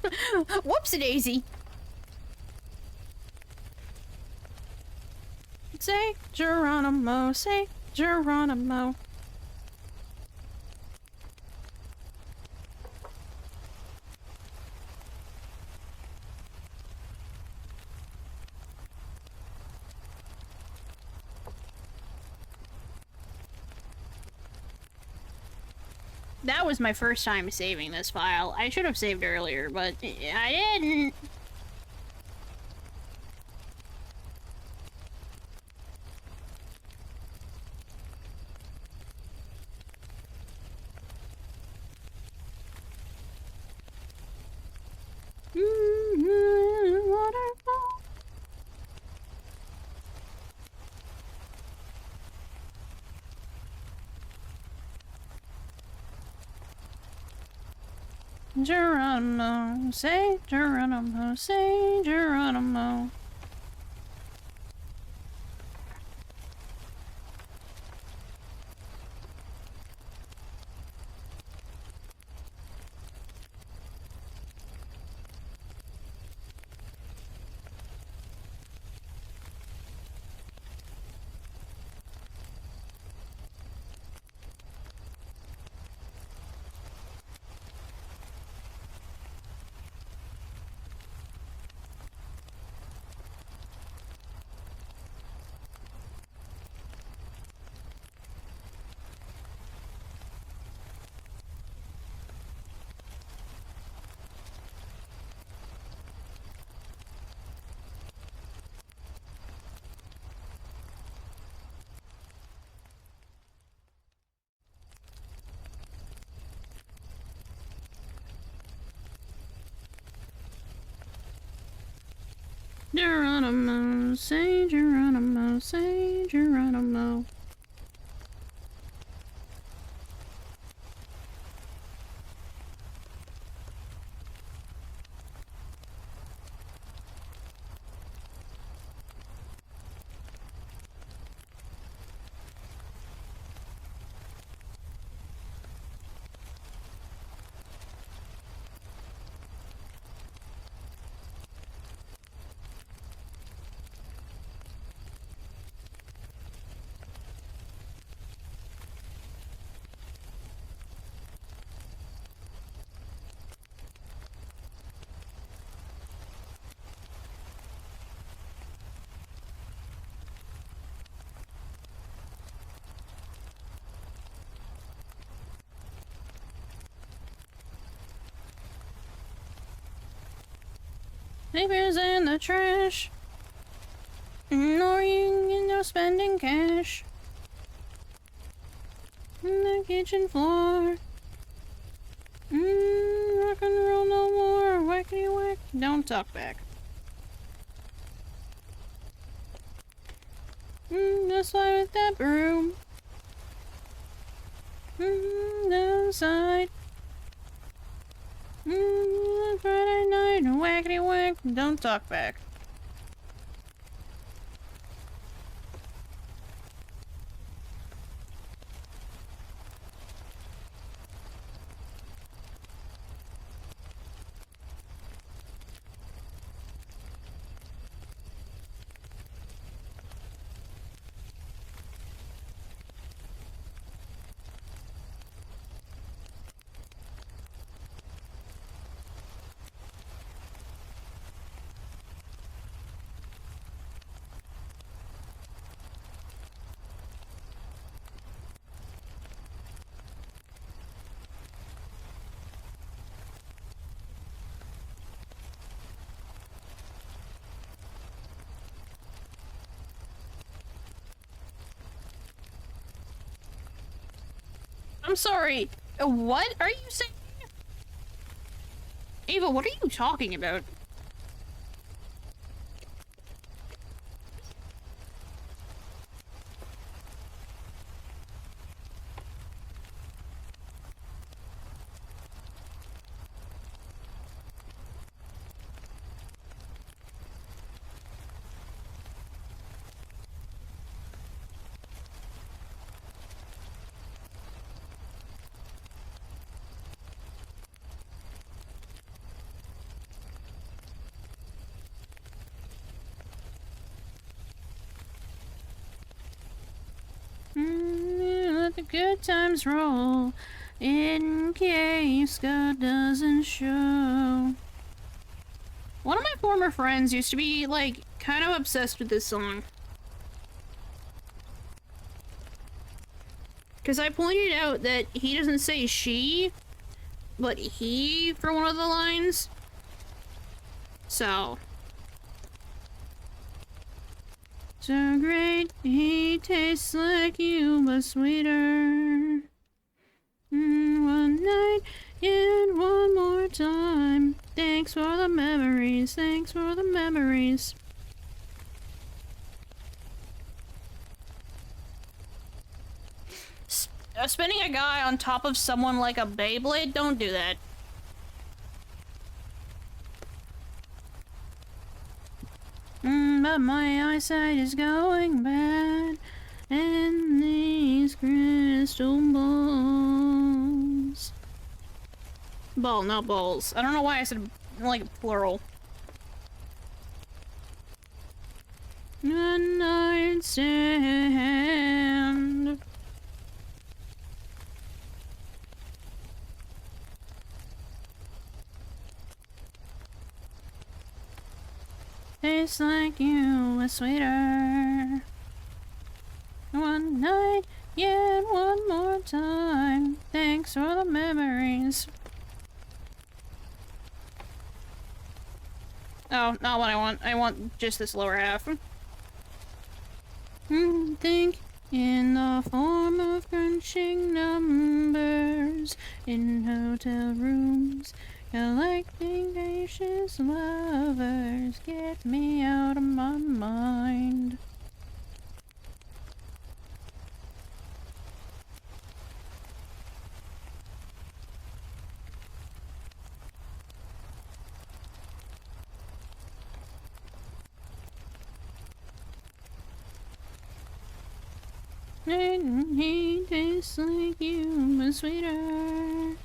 Whoopsie-daisy. Say Geronimo, say Geronimo. That was my first time saving this file. I should have saved earlier, but I didn't. Waterfall. Geronimo, say Geronimo, say Geronimo. Geronimo, say Geronimo, say Geronimo. Papers in the trash. Nor you no spending cash. On the kitchen floor. Rock and roll no more. Wackety whack. Don't talk back. Just slide with that broom. Downside. Friday night, wackety whack, don't talk back. I'm sorry. What are you saying? Ava, what are you talking about? Let the good times roll in case God doesn't show. One of my former friends used to be, like, kind of obsessed with this song. Because I pointed out that he doesn't say she, but he for one of the lines. So. So great, he tastes like you, but sweeter. One night and one more time. Thanks for the memories, thanks for the memories. Spinning a guy on top of someone like a Beyblade? Don't do that. But my eyesight is going bad, and these crystal balls. Ball, not balls. I don't know why I said, like, plural. A night stand. Tastes like you was sweeter. One night, yet one more time. Thanks for the memories. Oh, not what I want. I want just this lower half. Think in the form of crunching numbers in hotel rooms. Collecting gracious lovers, get me out of my mind. And he tastes like you, but sweeter.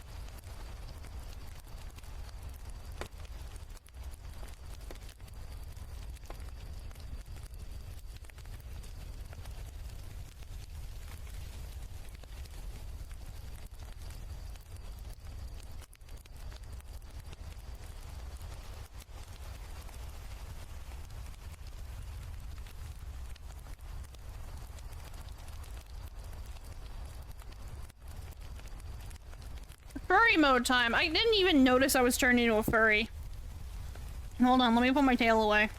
Furry mode time. I didn't even notice I was turned into a furry. Hold on, let me put my tail away.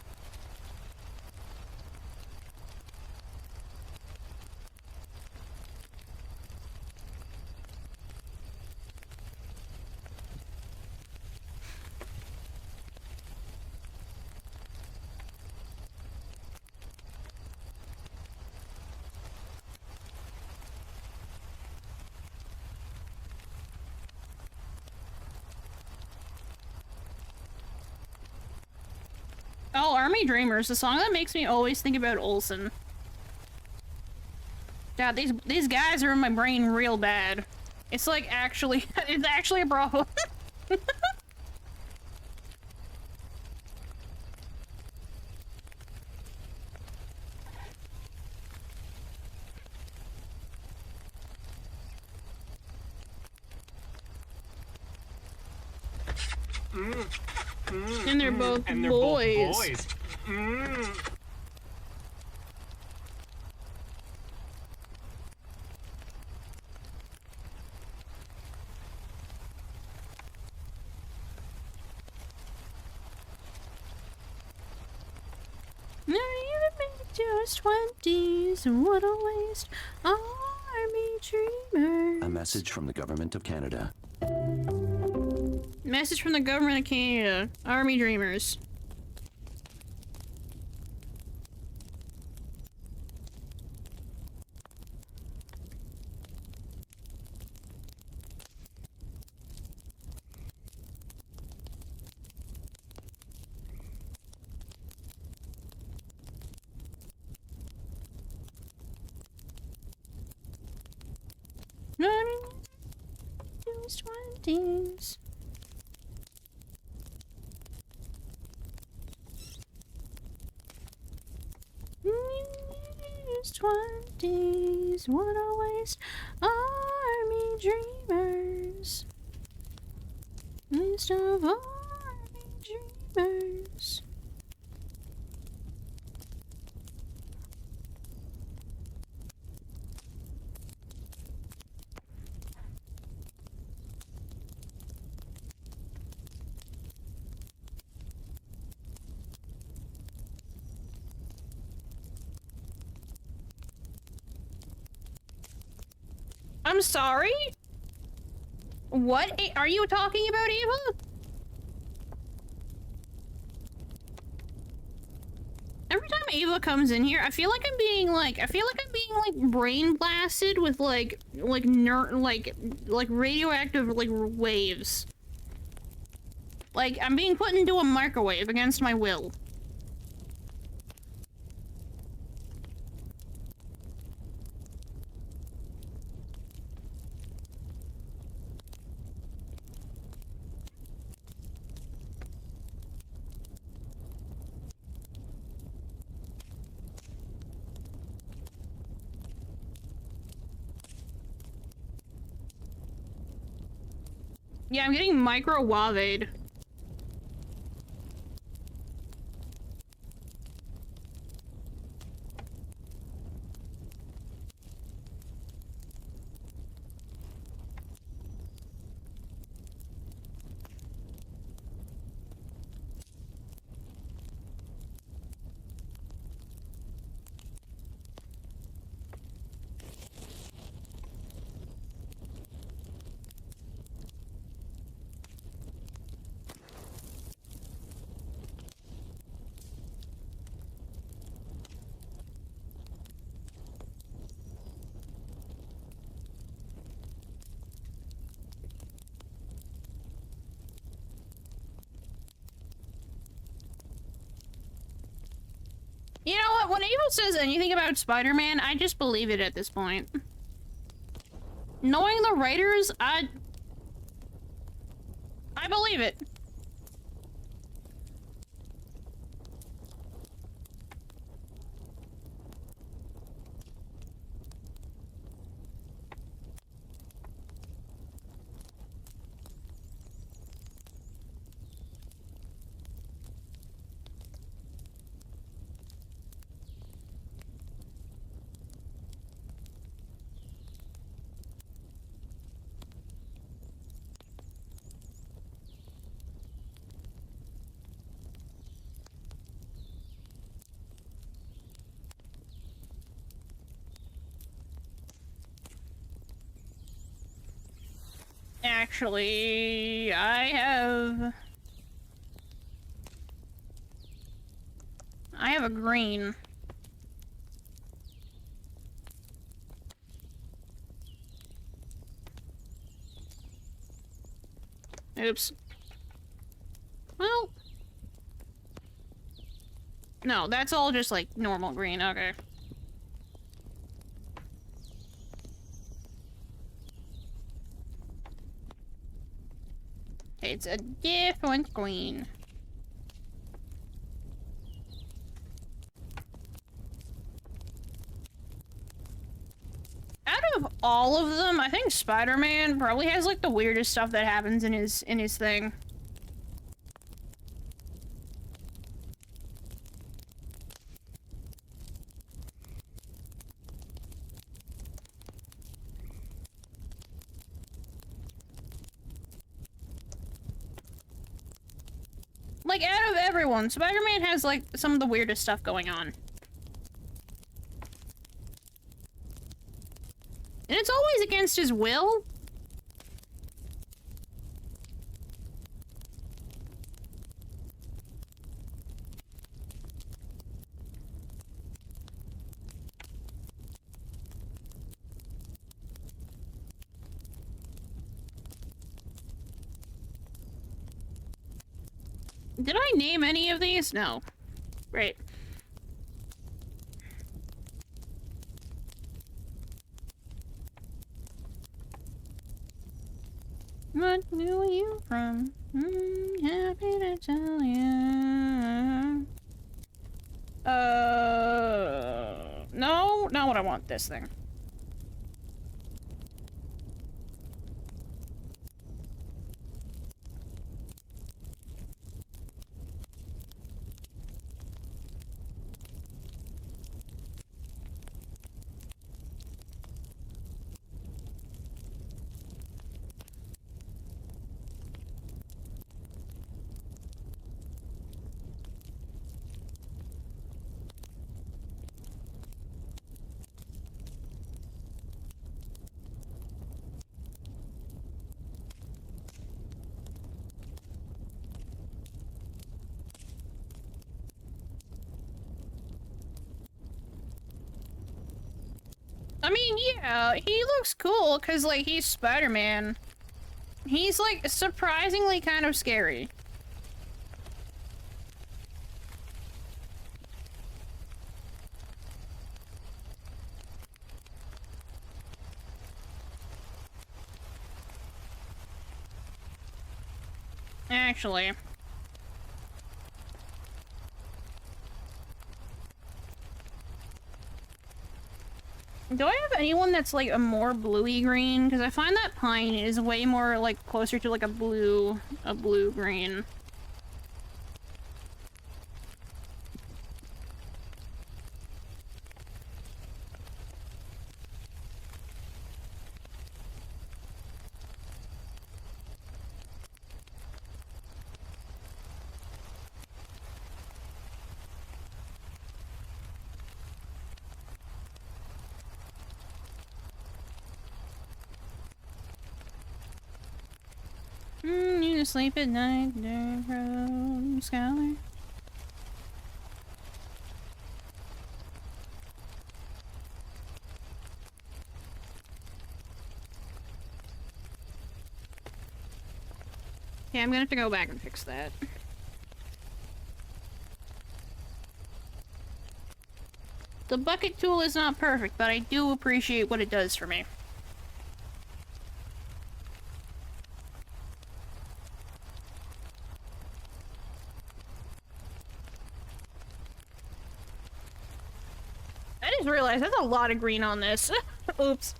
Oh, Army Dreamers, the song that makes me always think about Olsen. God, these guys are in my brain real bad. It's like actually, it's actually a problem. And they're both boys. Now you've been just 20s, what a waste. Army Dreamer. A message from the government of Canada. Message from the government of Canada. Army Dreamers. Running those 20s. These 20s, what a waste. Army dreamers. Waste of army dreamers. I'm sorry? What are you talking about, Ava? Every time Ava comes in here, I feel like I'm being like, brain blasted with like radioactive like waves. Like I'm being put into a microwave against my will. Yeah, I'm getting microwaved. You know what? When Ava says anything about Spider-Man, I just believe it at this point. Knowing the writers, I believe it. Actually, I have a green. Oops. Well, no, that's all just like normal green. Okay. It's a different green. Out of all of them, I think Spider-Man probably has like the weirdest stuff that happens in his thing. Like, out of everyone, Spider-Man has, like, some of the weirdest stuff going on. And it's always against against his will? Did I name any of these? No. Right. What knew you from? Happy to tell you. No, not what I want. This thing. I mean, yeah, he looks cool because, like, he's Spider-Man. He's, like, surprisingly kind of scary. Actually. Do I have anyone that's like a more bluey green? Because I find that pine is way more like closer to like a blue green. You sleep at night, scholar. Yeah, I'm gonna have to go back and fix that. The bucket tool is not perfect, but I do appreciate what it does for me. I just realized there's a lot of green on this. Oops.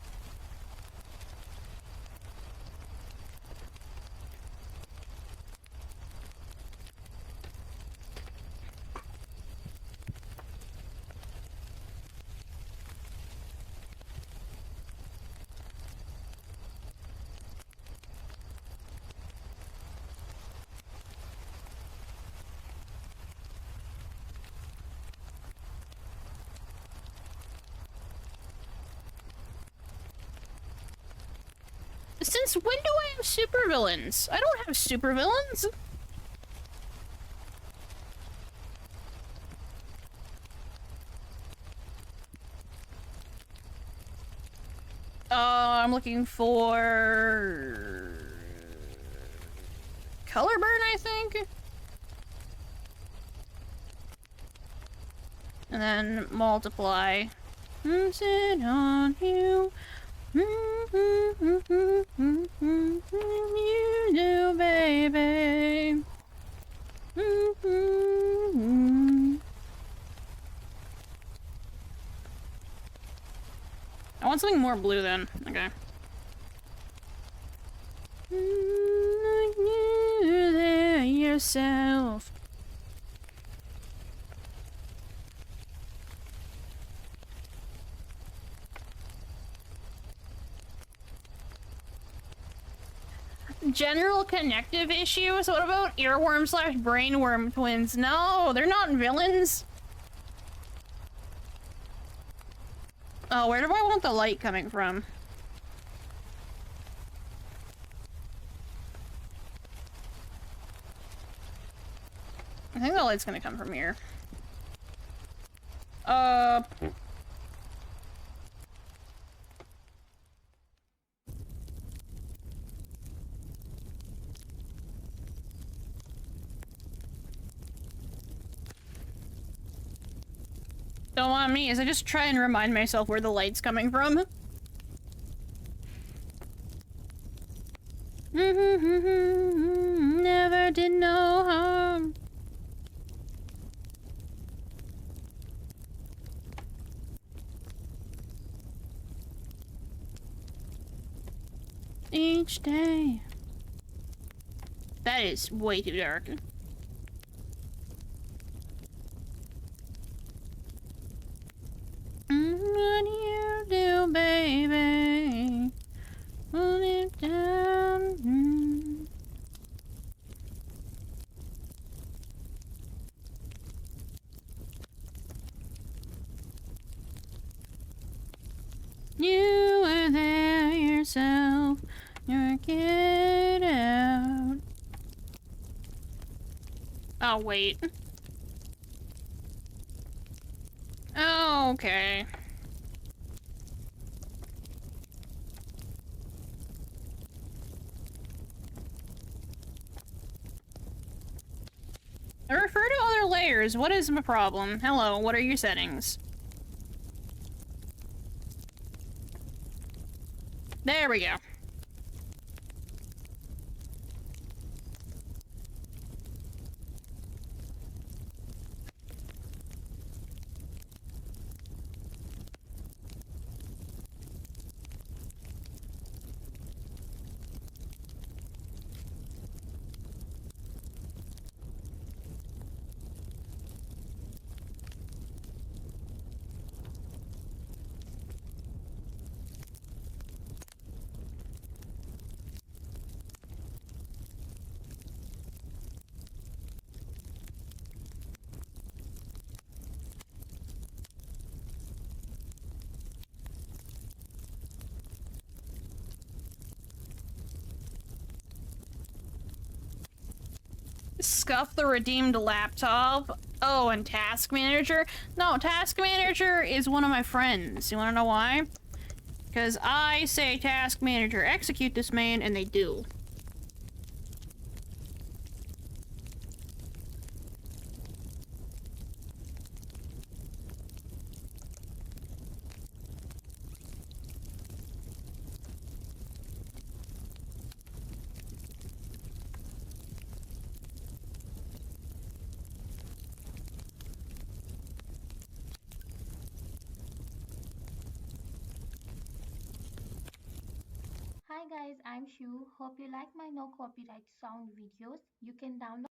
Since when do I have supervillains? I don't have supervillains. I'm looking for Colorburn, I think. And then multiply. Sit on you. You do, baby. I want something more blue then. Okay. You there yourself. General connective issues? What about earworm slash brainworm twins? No, they're not villains. Oh, where do I want the light coming from? I think the light's gonna come from here. Don't want me as I just try and remind myself where the light's coming from. Never did no harm. Each day. That is way too dark. What do you do, baby? Put it down. You were there yourself. Work it out. Oh, wait. Oh, okay. I refer to other layers. What is my problem? Hello, what are your settings? There we go. Scuff the redeemed laptop. Oh, and Task Manager? No, Task Manager is one of my friends. You wanna know why? Because I say Task Manager, execute this man, and they do. Hi guys, I'm Shu. Hope you like my no copyright sound videos. You can download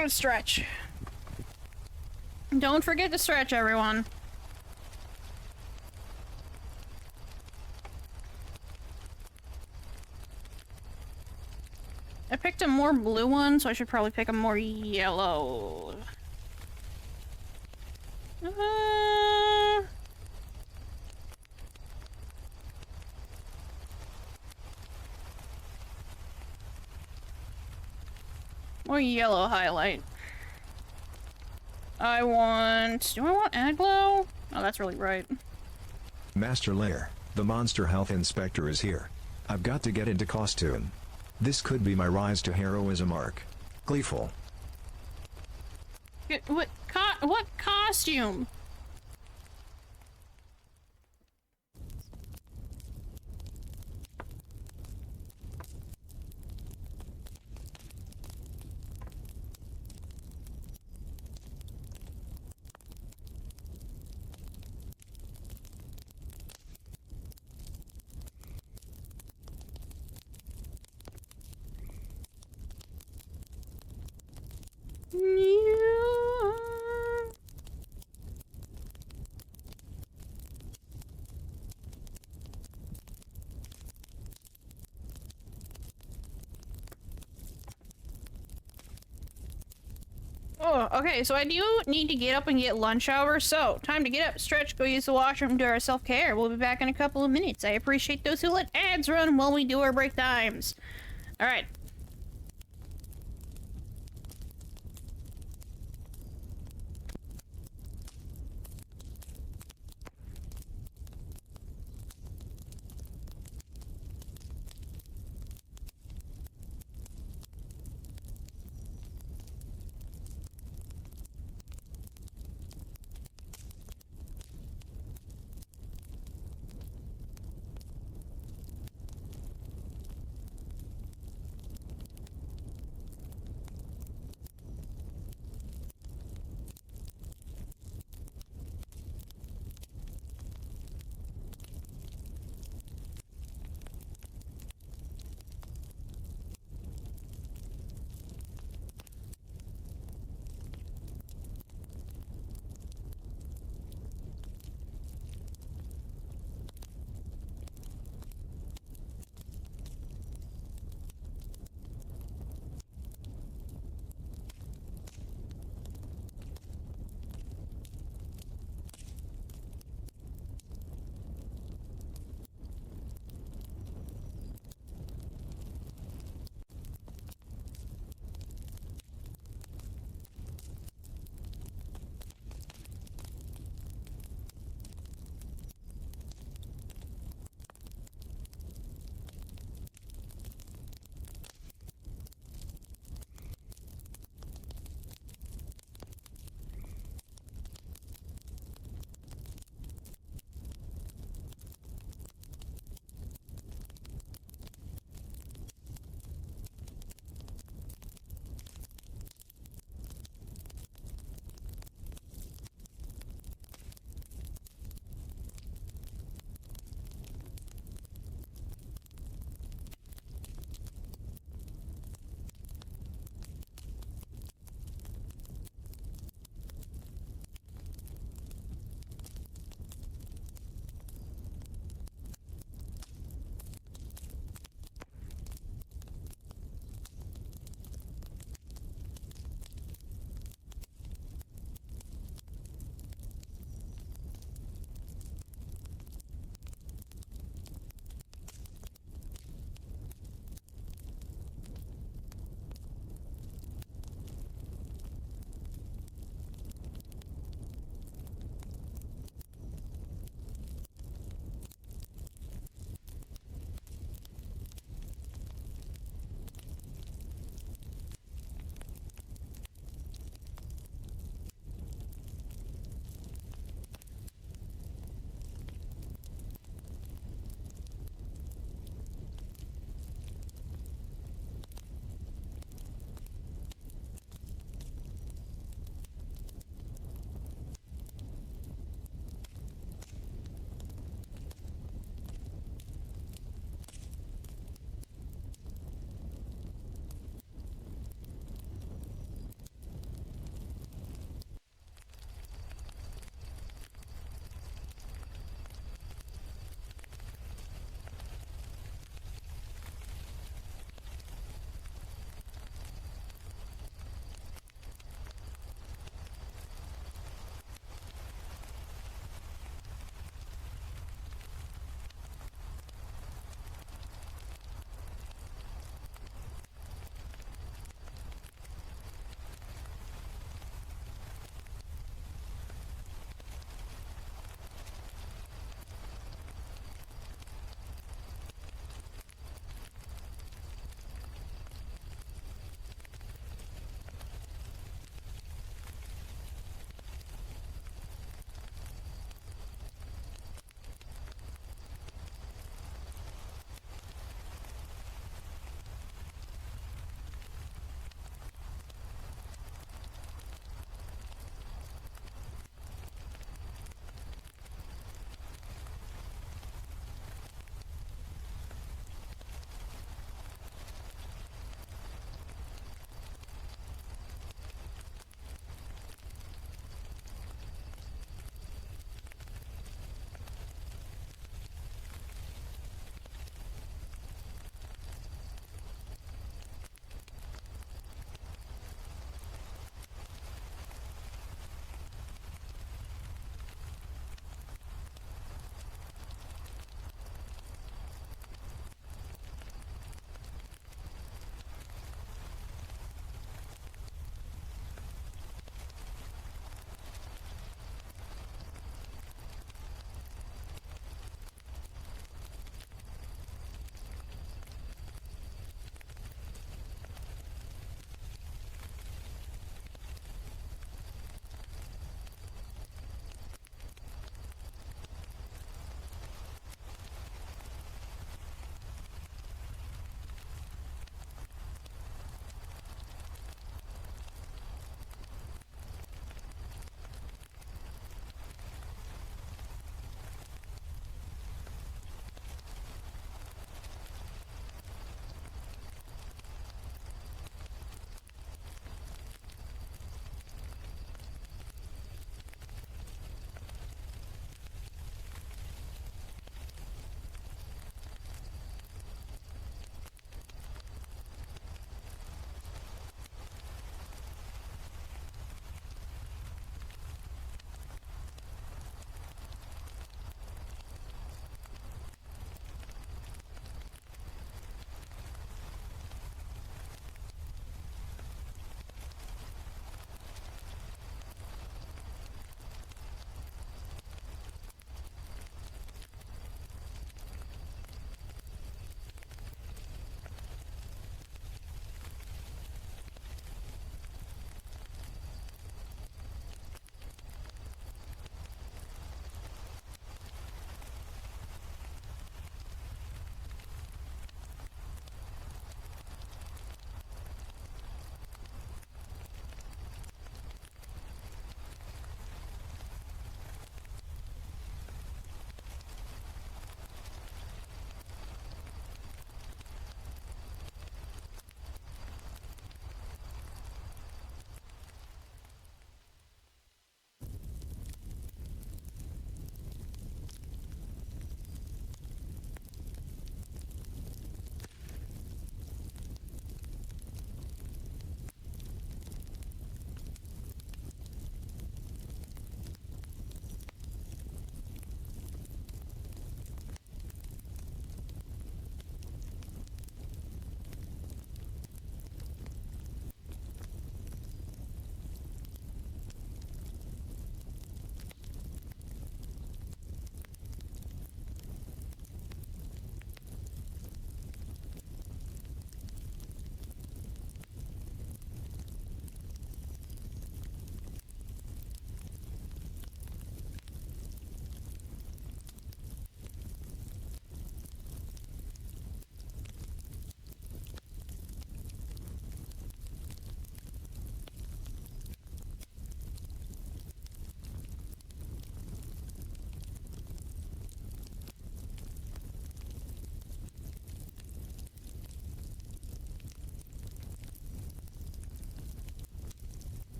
gotta stretch. Don't forget to stretch, everyone. I picked a more blue one, so I should probably pick a more yellow. More yellow highlight. Do I want Aglow? Oh, that's really bright. Master Lair, the Monster Health Inspector is here. I've got to get into costume. This could be my rise to heroism arc. Gleeful. What costume? Oh, okay, so I do need to get up and get lunch hour, so time to get up, stretch, go use the washroom, do our self-care. We'll be back in a couple of minutes. I appreciate those who let ads run while we do our break times. Alright.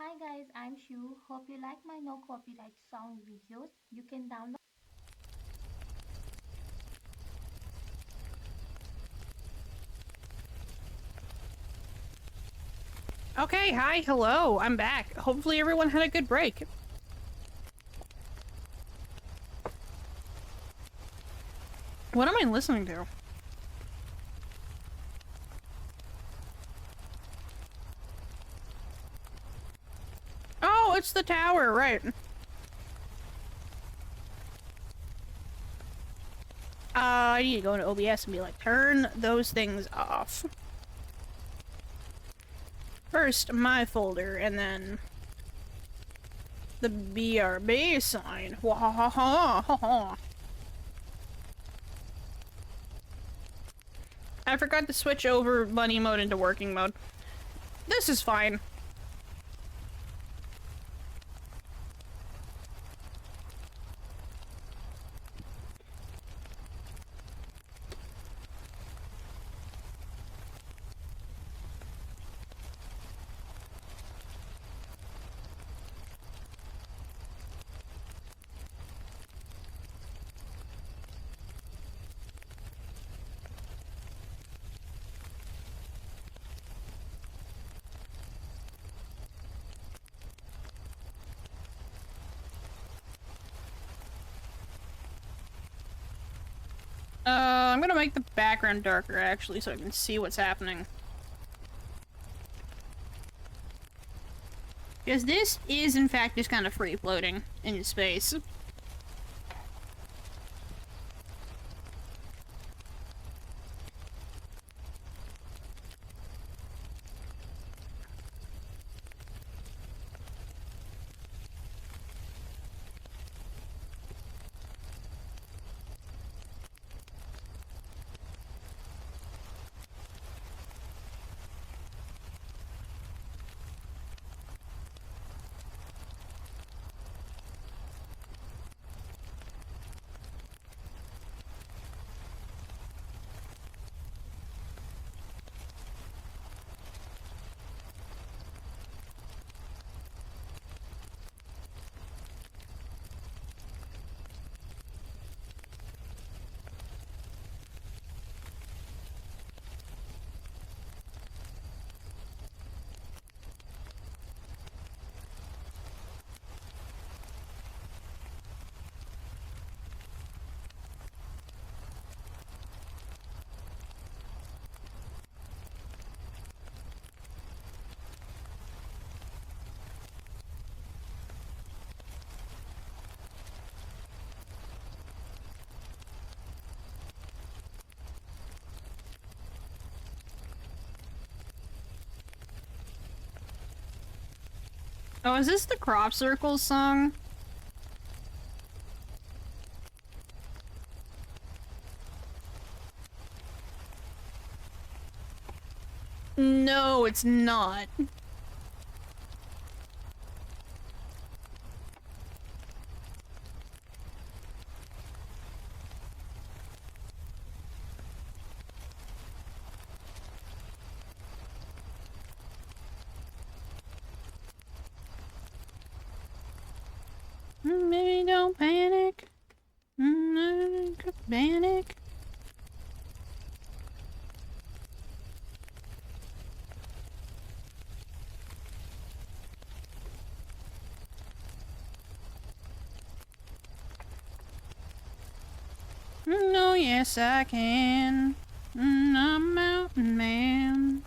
Hi guys, I'm Shu. Hope you like my no copyright sound videos. You can download. Okay, hi, hello, I'm back. Hopefully everyone had a good break. What am I listening to? Oh, it's the tower, right. I need to go into OBS and be like, turn those things off. First, my folder, and then the BRB sign. Wahahaha. I forgot to switch over bunny mode into working mode. This is fine. I'm gonna make the background darker, actually, so I can see what's happening. Because this is, in fact, just kind of free-floating in space. Oh, is this the Crop Circles song? No, it's not. Maybe don't panic. Panic. No, yes, I can. I'm a mountain man.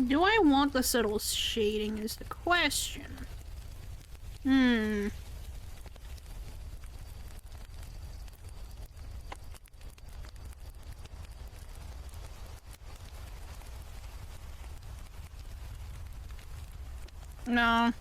Do I want the subtle shading is the question. Hmm. No.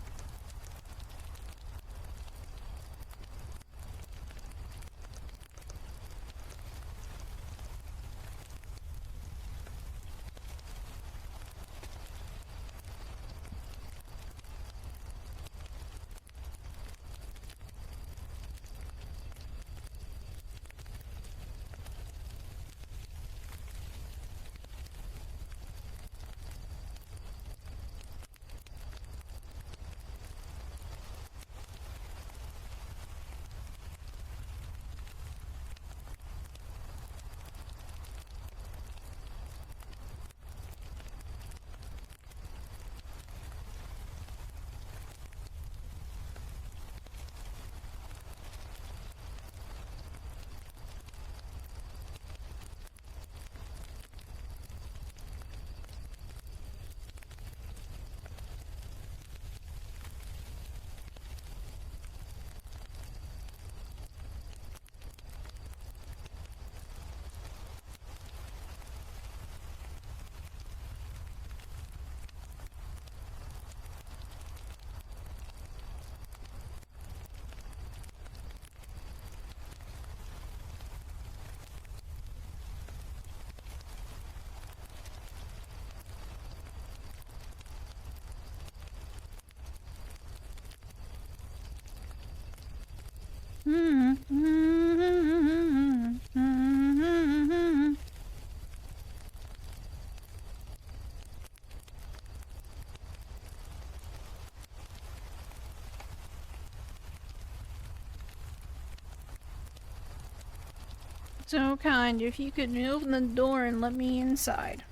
So kind, if you could open the door and let me inside.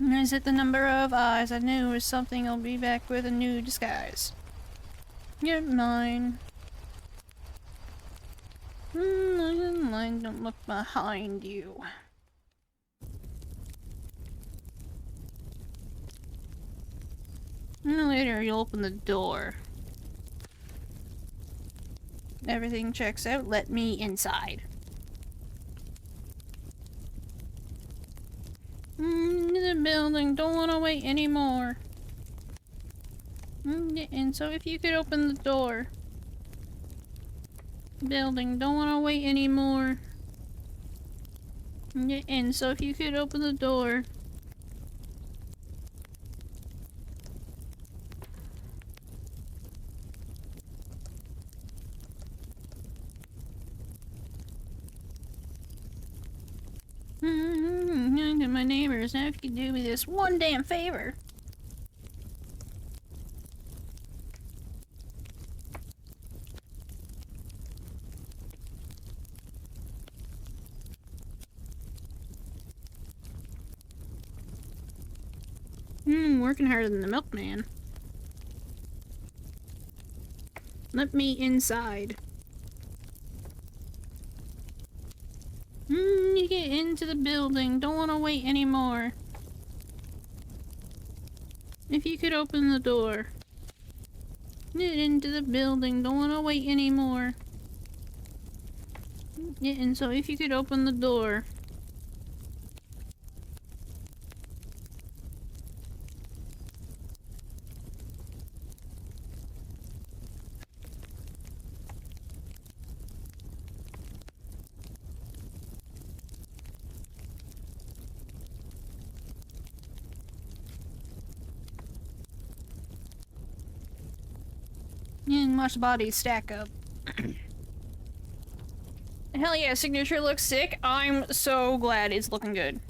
Is it the number of eyes I knew or something? I'll be back with a new disguise. You're mine. Don't look behind you. And later you'll open the door. Everything checks out, let me inside. The building, don't wanna wait anymore. And so if you could open the door. Building, don't wanna wait anymore. And so if you could open the door. My neighbors, now if you could do me this one damn favor. Working harder than the milkman. Let me inside. You get into the building. Don't want to wait anymore. If you could open the door. Get into the building. Don't want to wait anymore. And so if you could open the door. And watch the bodies stack up. Hell yeah, signature looks sick. I'm so glad it's looking good.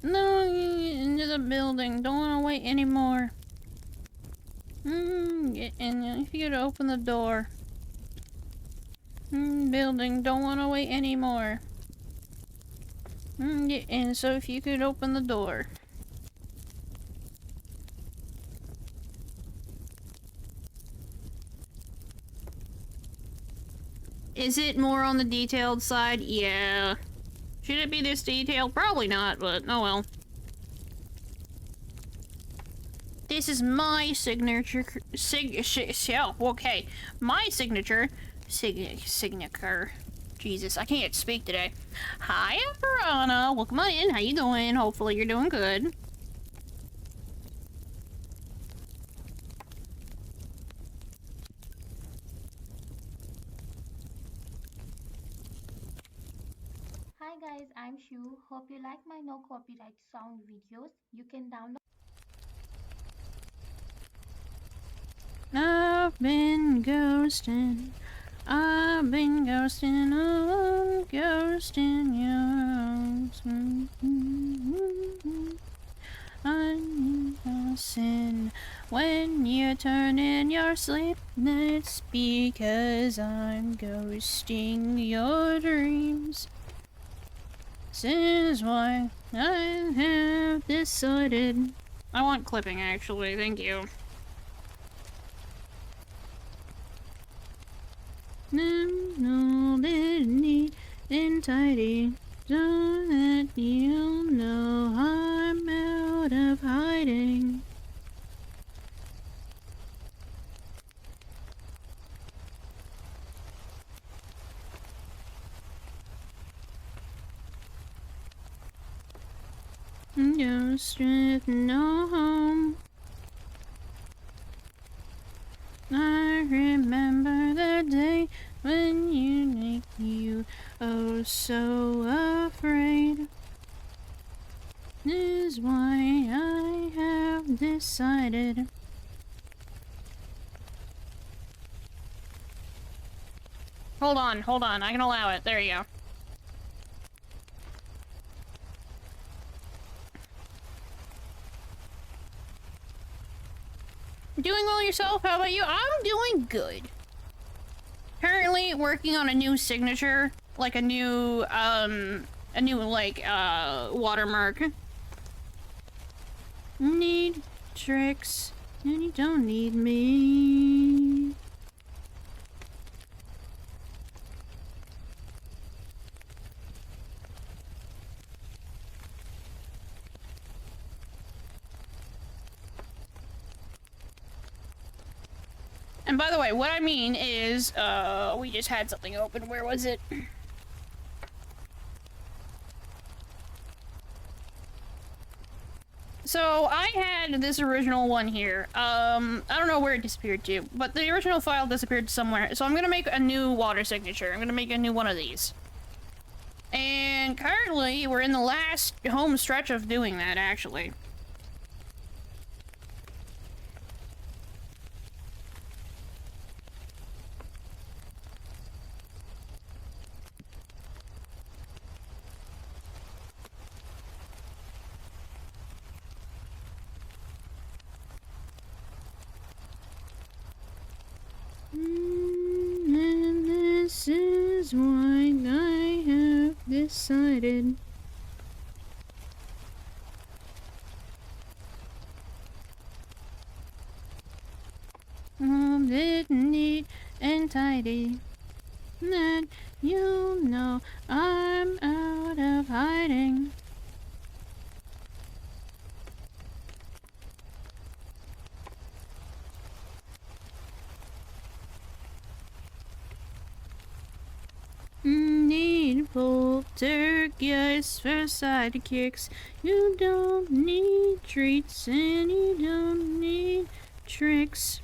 No, into the building. Don't want to wait anymore. And if you could open the door. Building. Don't want to wait anymore. And so if you could open the door. Is it more on the detailed side? Yeah. Should it be this detailed? Probably not, but oh well. This is my signature. Okay. My signature. Signature. Jesus, I can't speak today. Hi, Piranha. Welcome on in. How you doing? Hopefully you're doing good. Hi guys, I'm Shu. Hope you like my no copyright sound videos. You can download. I've been ghosting. I've been ghosting. I'm ghosting you. I'm ghosting. When you turn in your sleep, it's because I'm ghosting your dreams. This is why I have decided. I want clipping, actually. Thank you. No, neat and tidy, so that you'll know I'm out of hiding. Just with no home. I remember the day when you make you oh so afraid. This is why I have decided. Hold on, I can allow it. There you go. Doing well yourself? How about you? I'm doing good. Currently working on a new signature, like a new watermark. Need tricks, and you don't need me. And by the way, what I mean is, we just had something open. Where was it? So, I had this original one here. I don't know where it disappeared to, but the original file disappeared somewhere. So I'm gonna make a new water signature. I'm gonna make a new one of these. And currently, we're in the last home stretch of doing that, actually. And this is why I have decided. Bit neat and tidy, that you'll know I'm out of hiding. Need poltergeist for sidekicks. You don't need treats and you don't need tricks.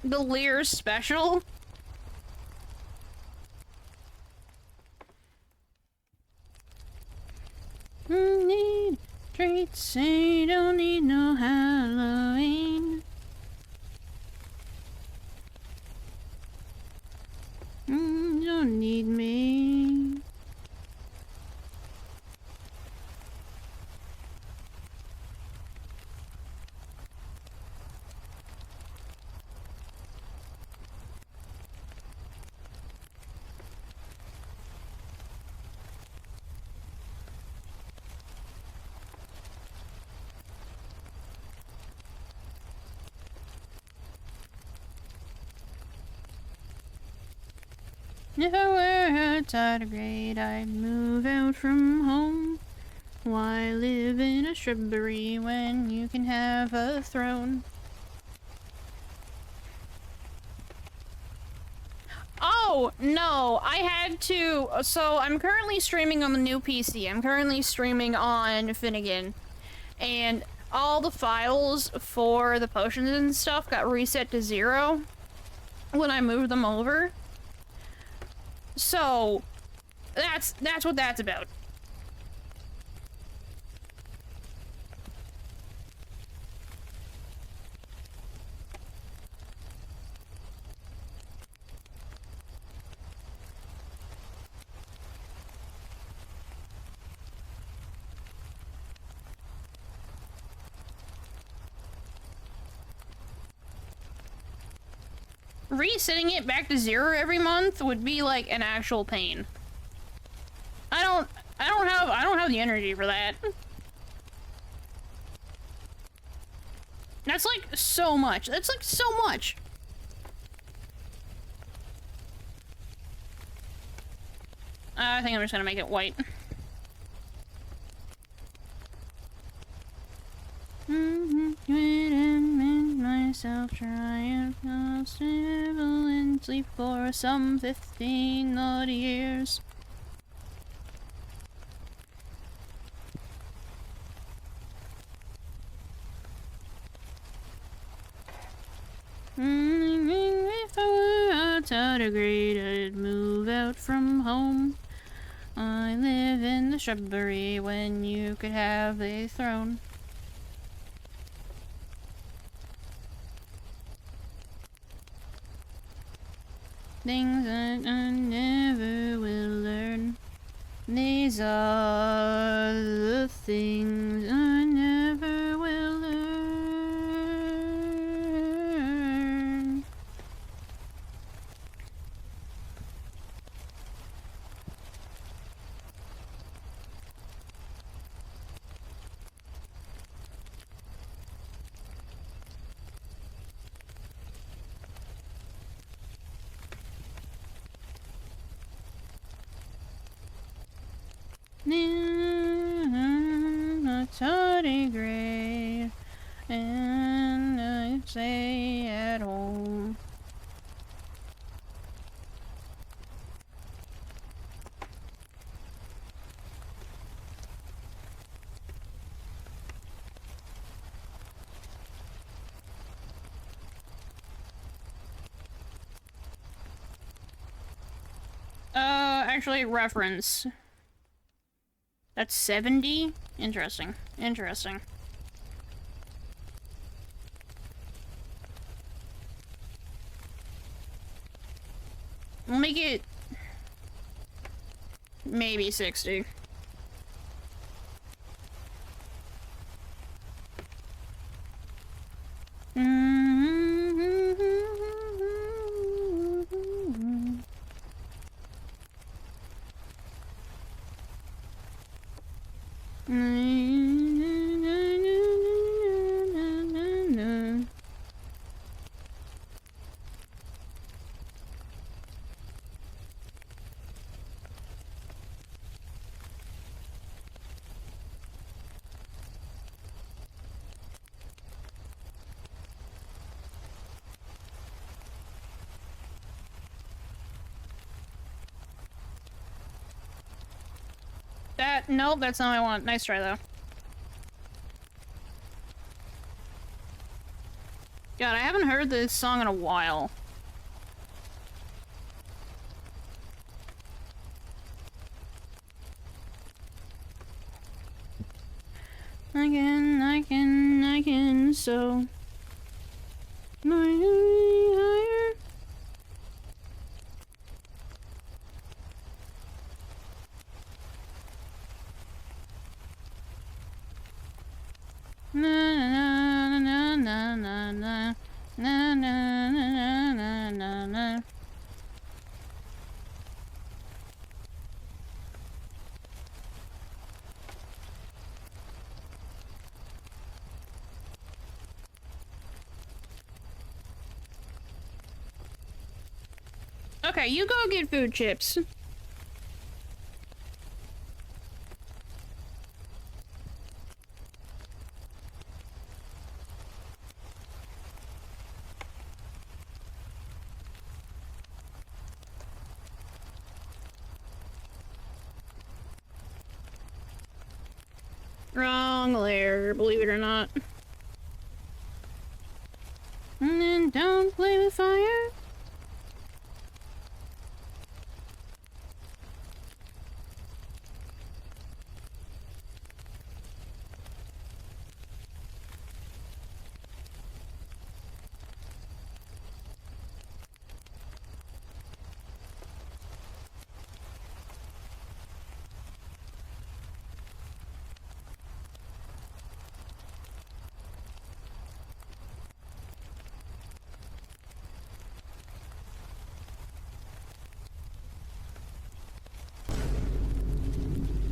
The Lear special? Need treats and you don't need no Halloween. You don't need me. If I were a tardigrade, I'd move out from home. Why live in a shrubbery when you can have a throne? Oh, no, I had to. So I'm currently streaming on the new PC. I'm currently streaming on Finnegan. And all the files for the potions and stuff got reset to 0 when I moved them over. So that's what that's about. Resetting it back to 0 every month would be like an actual pain. I don't have the energy for that. That's like so much. That's like so much. I think I'm just gonna make it white. Myself trying to stable and sleep for some 15 odd years. If I were a tardigrade, I'd move out from home. I live in the shrubbery when you could have a throne. Things that I never will learn. These are the things I never will learn. A tardigrade, and I stay at home. Actually, reference. That's 70? Interesting. Interesting. We'll make it... maybe 60. Nope, that's not what I want. Nice try, though. God, I haven't heard this song in a while. I can, so... higher. Na na na na na na na na na na na na. Okay, you go get food chips. Wrong layer, believe it or not. And then don't play with fire.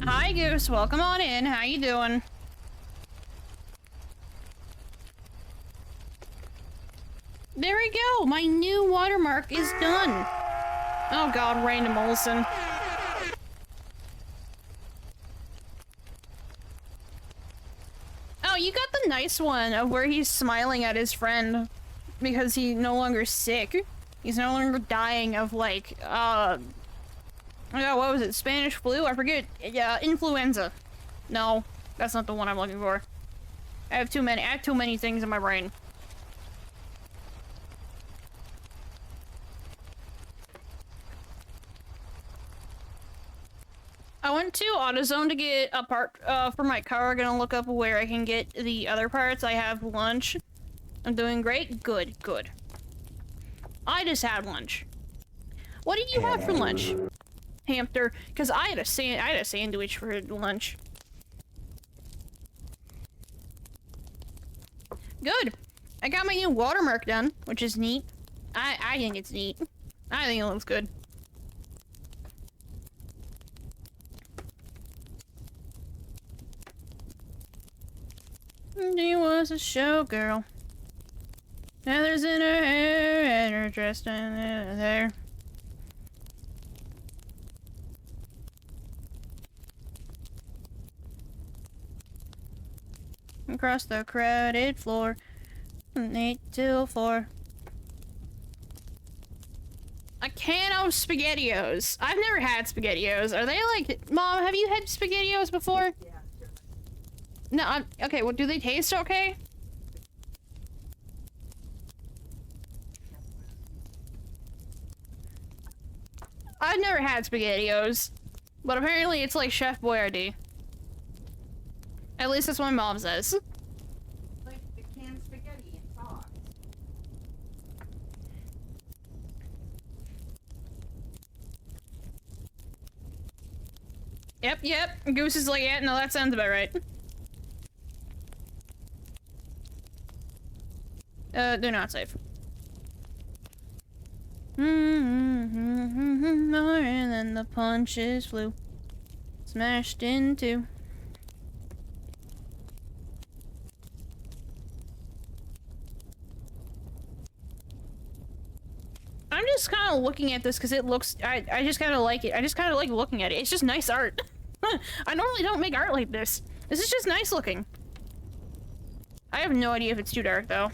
Hi, Goose. Welcome on in. How you doing? There we go. My new watermark is done. Oh God, random Olsen. Oh, you got the nice one of where he's smiling at his friend because he's no longer sick. He's no longer dying of like, yeah, what was it? Spanish flu? I forget. Yeah, influenza. No, that's not the one I'm looking for. I have too many things in my brain. I went to AutoZone to get a part for my car. Gonna look up where I can get the other parts. I have lunch. I'm doing great. Good, good. I just had lunch. What did you have for lunch? Hamster, because I had a sandwich for lunch. Good. I got my new watermark done, which is neat. I think it's neat. I think it looks good. She was a showgirl. Feathers in her hair and her dress in there. Across the crowded floor, from 8 till 4. A can of SpaghettiOs. I've never had SpaghettiOs. Are they like... Mom, have you had SpaghettiOs before? Yeah, sure. No, okay, well, do they taste okay? I've never had SpaghettiOs, but apparently it's like Chef Boyardee. At least that's what my mom says. Like the canned spaghetti and sauce. Yep. Goose is like, yeah, no, that sounds about right. They're not safe. And then the punches flew. Smashed into. I'm just kind of looking at this because it looks... I just kind of like it. I just kind of like looking at it. It's just nice art. I normally don't make art like this. This is just nice looking. I have no idea if it's too dark, though.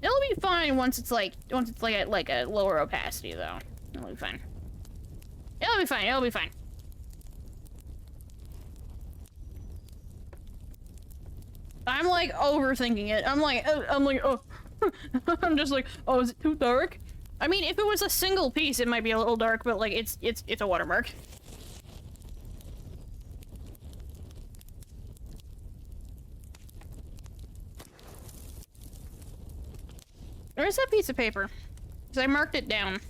It'll be fine once it's like at like a lower opacity, though. It'll be fine. It'll be fine. It'll be fine. I'm like overthinking it. I'm like, oh. I'm just like, oh, is it too dark? I mean, if it was a single piece, it might be a little dark, but like, it's a watermark. Where's that piece of paper? Because I marked it down.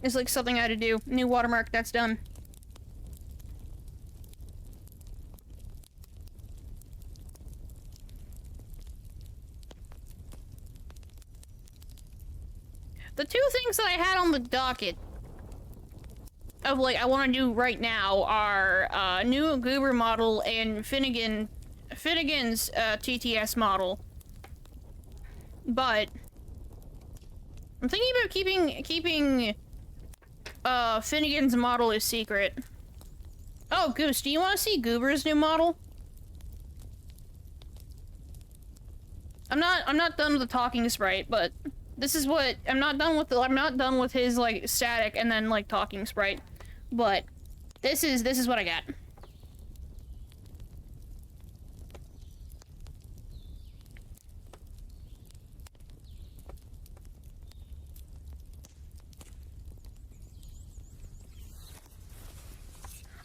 It's like something I had to do. New watermark, that's done. The two things that I had on the docket of like I want to do right now are new Goober model and Finnegan's TTS model. But I'm thinking about keeping Finnegan's model a secret. Oh, Goose, do you want to see Goober's new model? I'm not done with the talking sprite, but this is what I'm not done with his like static and then like talking sprite. But this is what I got.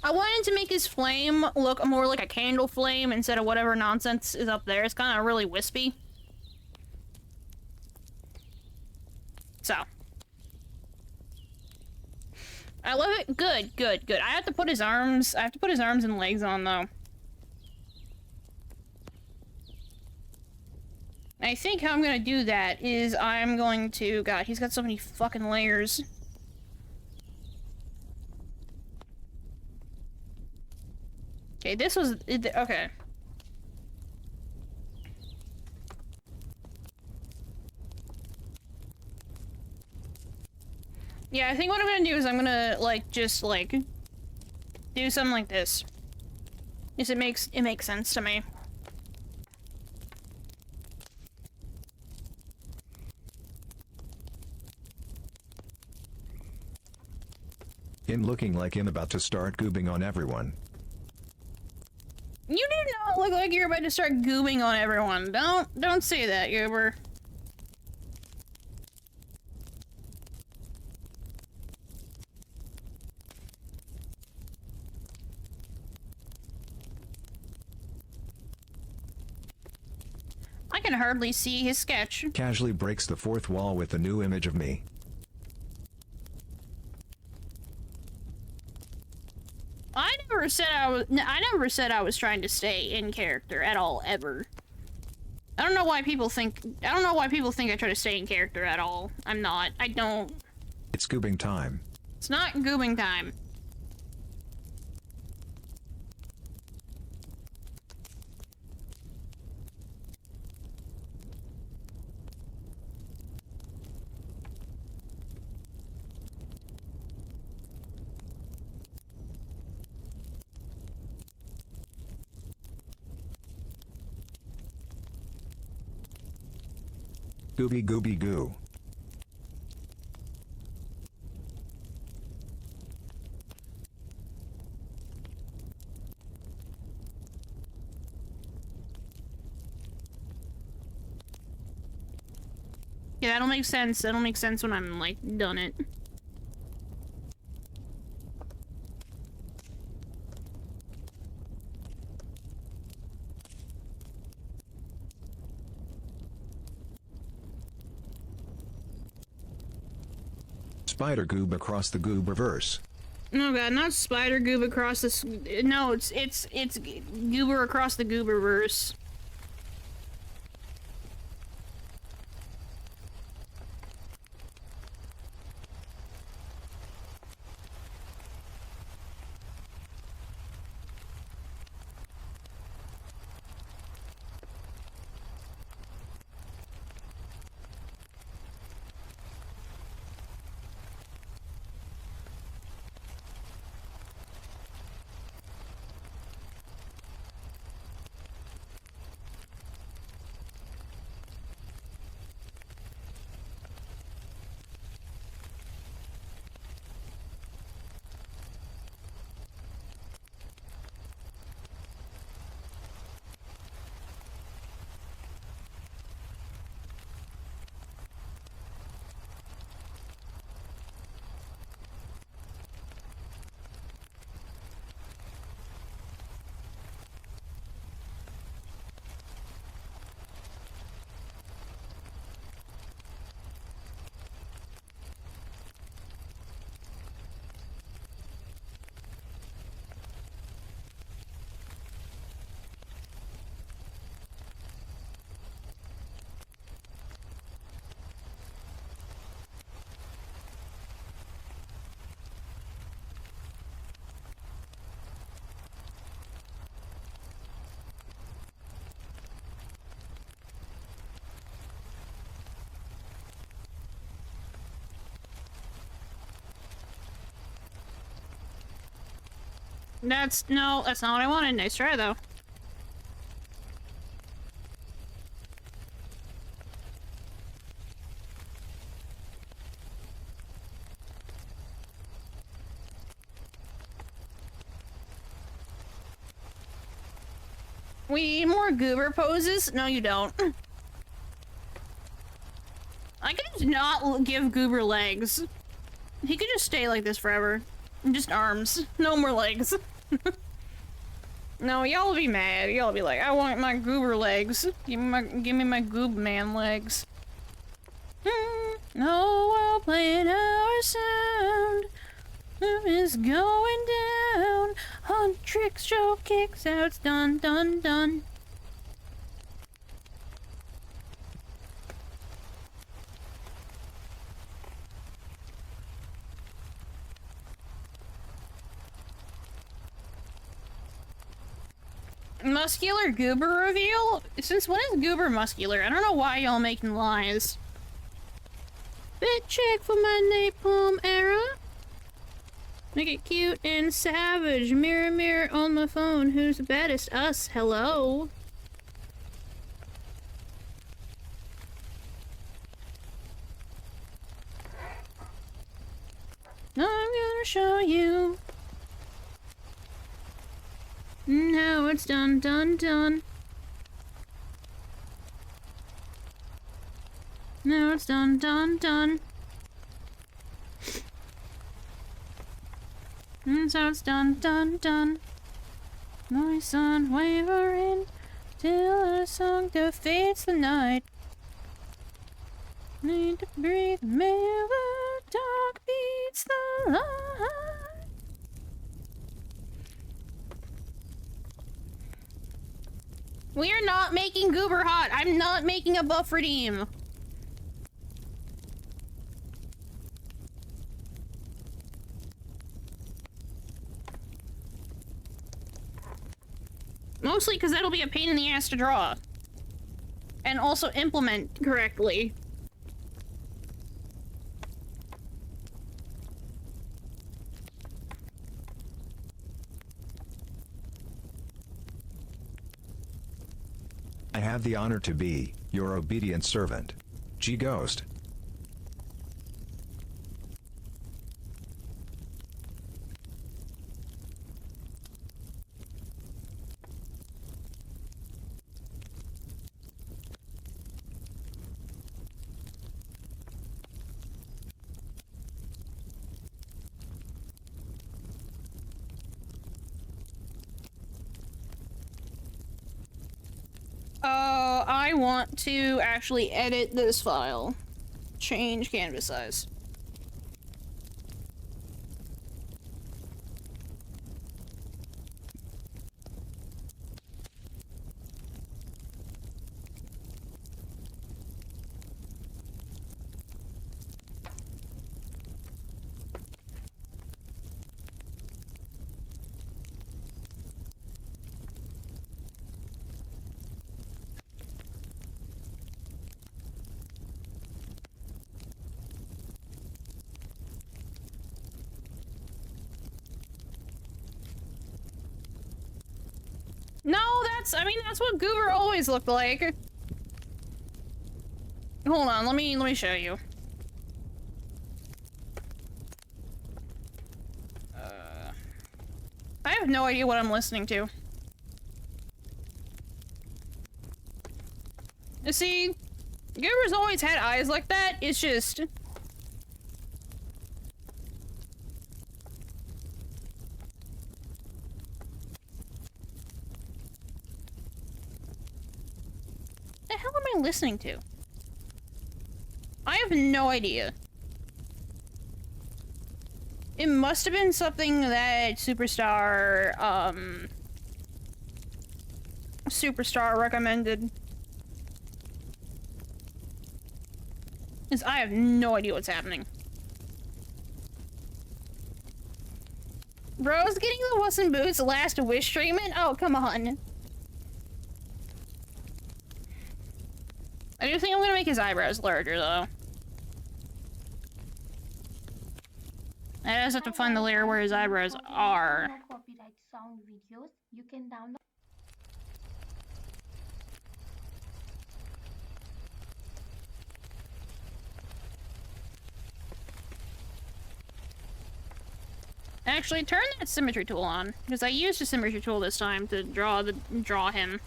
I wanted to make his flame look more like a candle flame instead of whatever nonsense is up there. It's kind of really wispy. So. I love it. Good, good, good. I have to put his arms and legs on, though. I think how I'm gonna do that is I'm going to... God, he's got so many fucking layers. Okay, this was... Okay. Yeah, I think what I'm gonna do is I'm gonna, like, just, like... do something like this. Yes, it makes sense to me. Him looking like him about to start goobing on everyone. You do not look like you're about to start goobing on everyone. Don't say that, Goober. I can hardly see his sketch. Casually breaks the fourth wall with the new image of me. I never said I was trying to stay in character at all, ever. I don't know why people think I try to stay in character at all. I'm not. I don't. It's goobing time. It's not goobing time. Gooby gooby goo. Yeah, that'll make sense. That'll make sense when I'm, like, done it. Spider goob across the goob reverse. Oh god, not spider goob across this. No, it's goober across the gooberverse. No, that's not what I wanted. Nice try, though. We need more goober poses? No, you don't. I could just not give Goober legs. He could just stay like this forever. Just arms. No more legs. No, y'all will be mad. Y'all will be like, I want my Goober legs. Give me my Goob man legs. No, while playing our sound is going down. On tricks, show kicks out. Dun dun dun. Muscular Goober reveal? Since when is Goober muscular? I don't know why y'all making lies. Bit check for my napalm era. Make it cute and savage. Mirror, mirror on my phone. Who's the baddest? Us. Hello. I'm gonna show you. Now it's done, done, done. Now it's done, done, done. So it's done, done, done. My sun wavering till the song defeats the night. Need to breathe, may the dark beats the light. We are not making Goober hot. I'm not making a buff redeem. Mostly because that'll be a pain in the ass to draw. And also implement correctly. I have the honor to be your obedient servant, G Ghost. I want to actually edit this file. Change canvas size. No, I mean, that's what Goober always looked like. Hold on, let me show you. I have no idea what I'm listening to. You see, Goober's always had eyes like that, it's just... The hell am I listening to? I have no idea. It must have been something that Superstar recommended. Because I have no idea what's happening. Bro's getting the Wuss and Boots last wish treatment? Oh, come on. I do think I'm gonna make his eyebrows larger, though. I just have to find the Hi guys, layer where I'm his Shreya. eyebrows Hope you like my are. no copyright sound videos. You can download. Actually, turn that symmetry tool on, because I used a symmetry tool this time to draw him.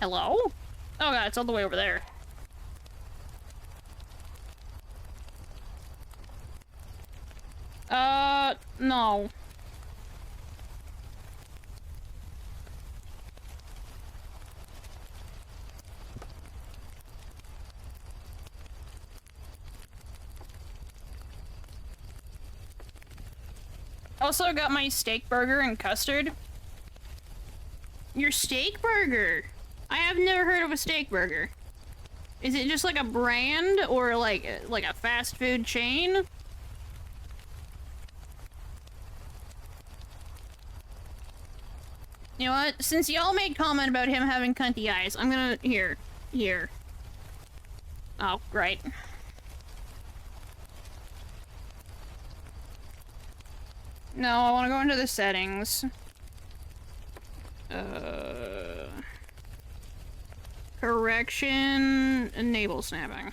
Hello? Oh god, it's all the way over there. No. Also got my steak burger and custard. Your steak burger? I have never heard of a steak burger. Is it just like a brand or like a fast food chain? You know what? Since y'all made comment about him having cunty eyes, I'm gonna here. Oh, right. No, I want to go into the settings. Correction, enable snapping.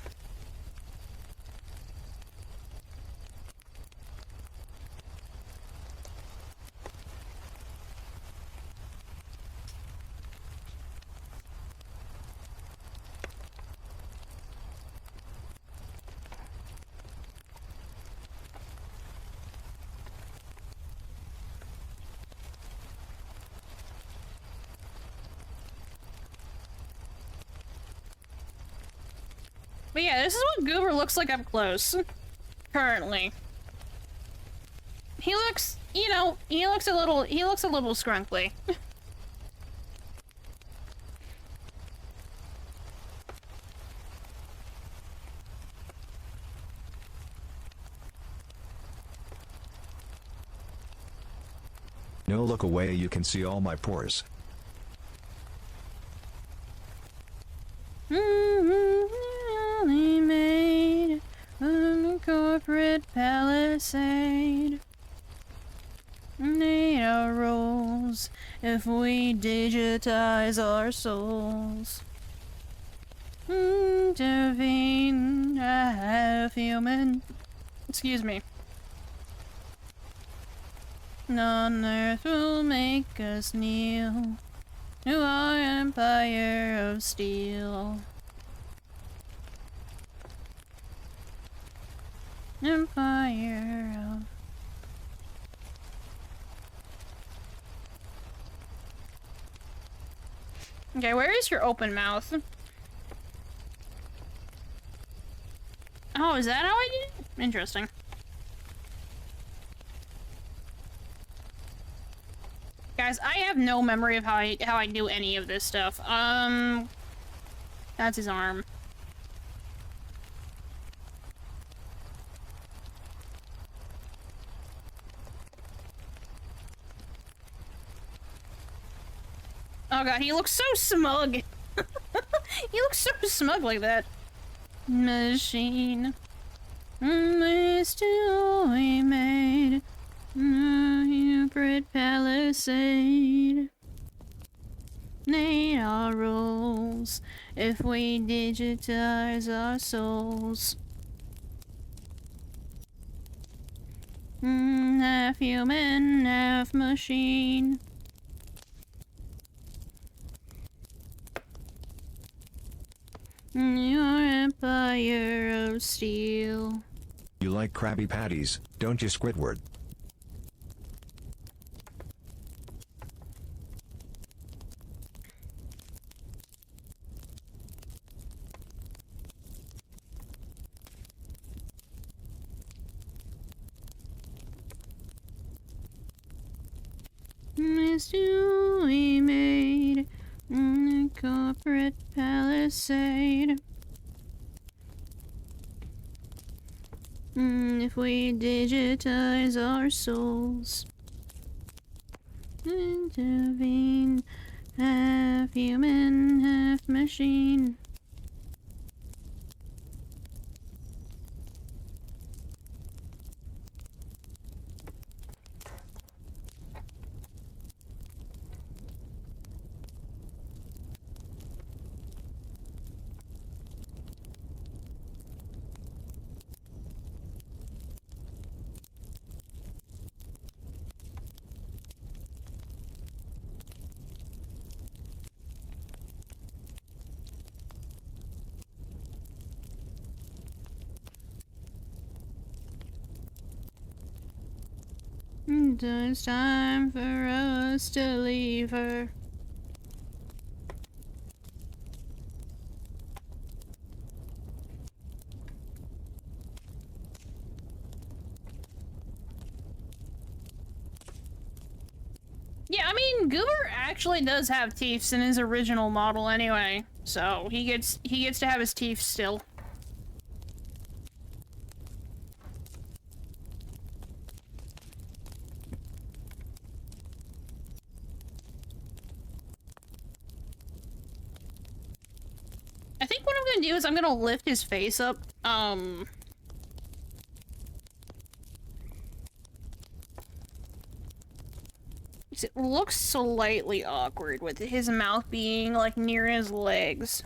But yeah, this is what Goober looks like up close. Currently. He looks, you know, he looks a little scrunkly. No, look away, you can see all my pores. Only made on a corporate palisade. Need our roles if we digitize our souls. Intervene, a half human. Excuse me. None on earth will make us kneel to our empire of steel. Empire of... Okay, where is your open mouth? Oh, is that how I did it? Interesting. Guys, I have no memory of how I do any of this stuff. That's his arm. Oh god, he looks so smug. He looks so smug like that. Machine. Still we made a hybrid palisade. Need our roles if we digitize our souls. Half human, half machine. Your empire of steel. You like Krabby Patties, don't you, Squidward? Still we made a corporate palisade. If we digitize our souls. Intervene, half human, half machine. It's time for us to leave her. Yeah, I mean, Goober actually does have teeth in his original model anyway, so he gets to have his teeth still. I think what I'm gonna do is I'm gonna lift his face up, it looks slightly awkward with his mouth being, like, near his legs.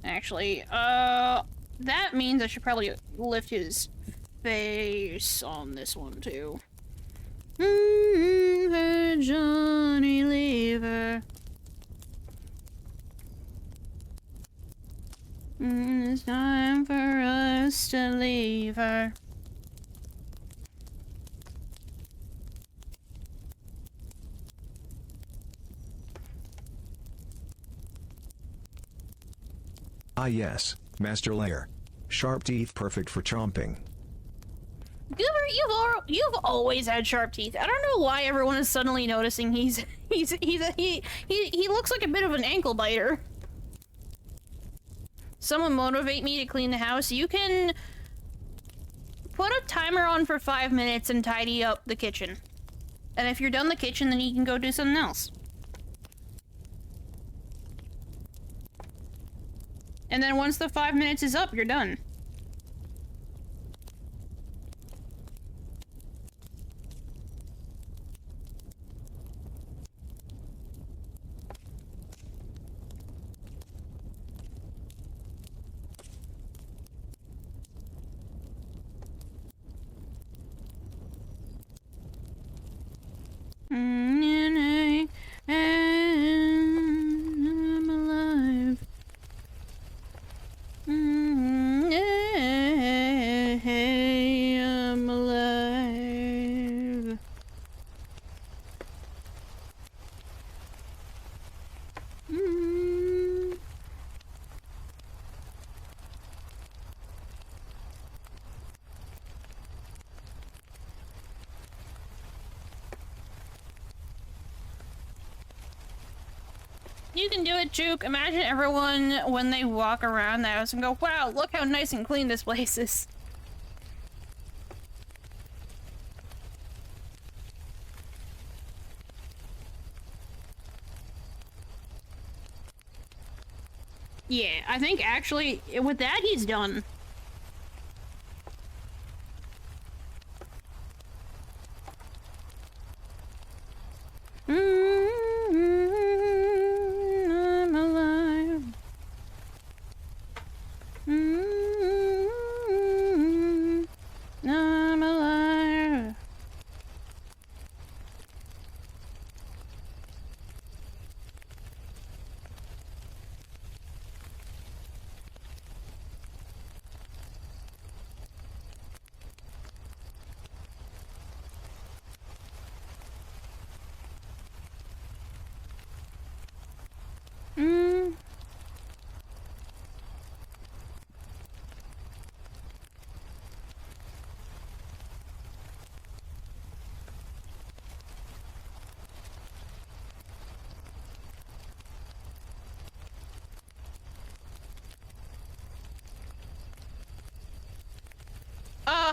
Actually, that means I should probably lift his face on this one, too. Johnny Lever. It's time for us to leave her. Ah yes, Master Lair. Sharp teeth perfect for chomping. Goober, you've always had sharp teeth. I don't know why everyone is suddenly noticing he looks like a bit of an ankle biter. Someone motivate me to clean the house. You can put a timer on for 5 minutes and tidy up the kitchen. And if you're done the kitchen, then you can go do something else. And then once the 5 minutes is up, you're done. I'm alive. Hey, I'm alive. You can do it, Juke. Imagine everyone, when they walk around the house and go, wow, look how nice and clean this place is. Yeah, I think actually, with that, he's done. I'm alive. I'm alive.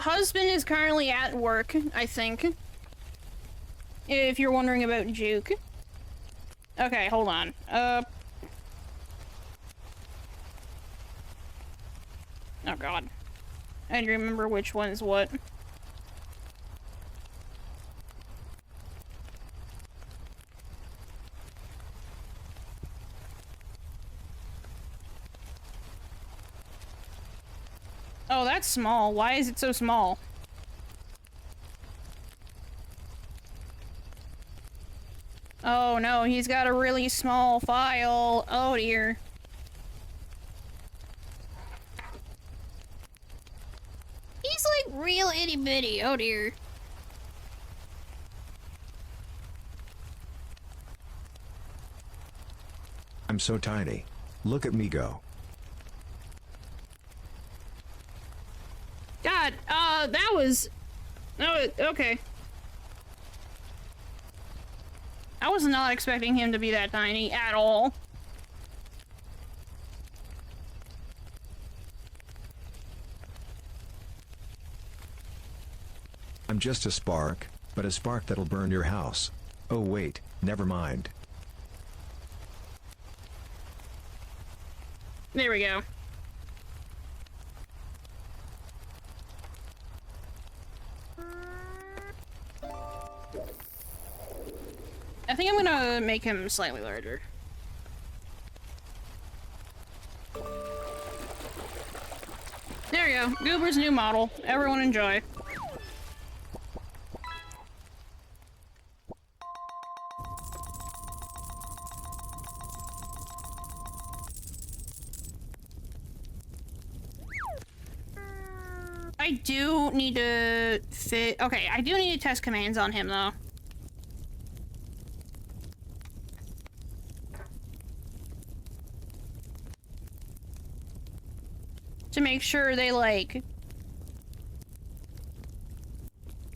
Husband is currently at work, I think. If you're wondering about Juke. Okay, hold on. Oh god. I don't remember which one is what. Oh, that's small. Why is it so small? Oh no, he's got a really small file. Oh dear. He's like real itty bitty. Oh dear. I'm so tiny. Look at me go. God, that was... Oh, okay. I was not expecting him to be that tiny at all. I'm just a spark, but a spark that'll burn your house. Oh wait, never mind. There we go. I think I'm gonna make him slightly larger. There we go. Goober's new model. Everyone enjoy. I do need to fit... Okay, I do need to test commands on him, though. To make sure they, like...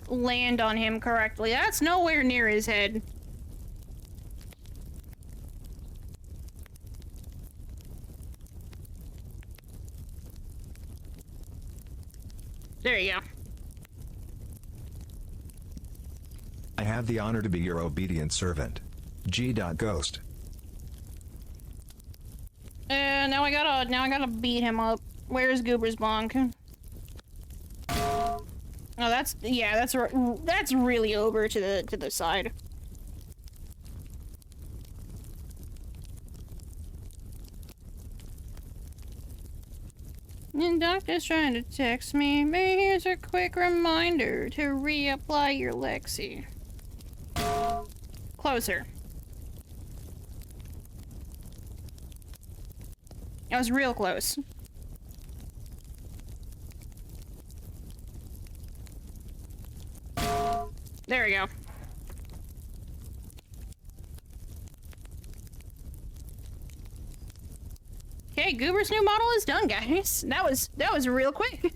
land on him correctly. That's nowhere near his head. There you go. I have the honor to be your obedient servant. G.Ghost. Now I gotta beat him up. Where's Goober's bonk? Oh, that's really over to the side. And doctor's trying to text me. But here's a quick reminder to reapply your Lexi. Closer. I was real close. There we go. Okay, Goober's new model is done, guys. That was real quick.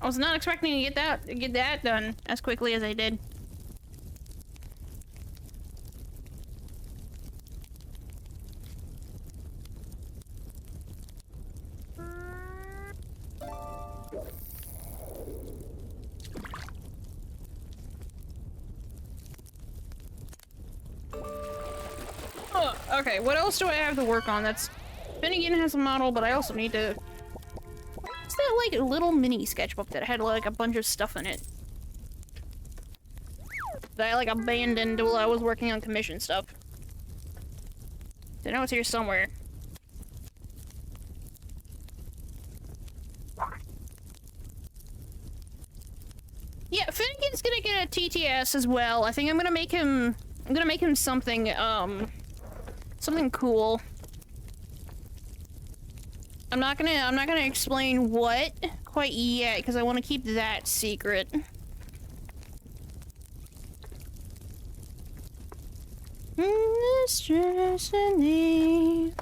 I was not expecting to get that done as quickly as I did. Oh, okay, what else do I have to work on? That's... Finnegan has a model, but I also need to... What's that, like, little mini sketchbook that had, like, a bunch of stuff in it? That I, like, abandoned while I was working on commission stuff. I know it's here somewhere. Yeah, Finnegan's gonna get a TTS as well. I think I'm gonna make him something, something cool. I'm not gonna explain what quite yet, because I want to keep that secret. Stress and the...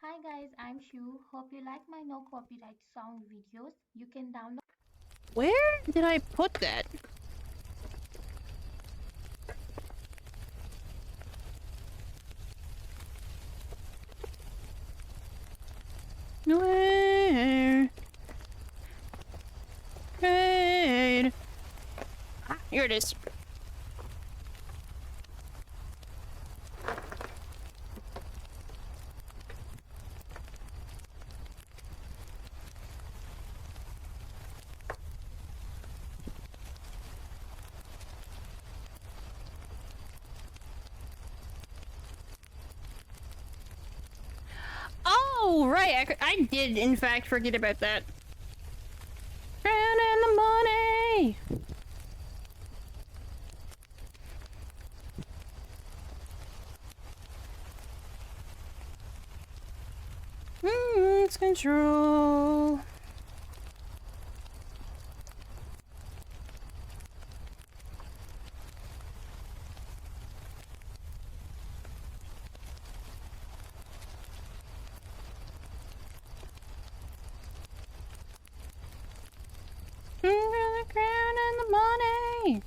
Hi guys, I'm Shu. Hope you like my no copyright sound videos. You can download. Where did I put that? Where? Right. Ah, here it is. Oh, right. I did, in fact, forget about that. Crown and the money! It's control. The crown and the money.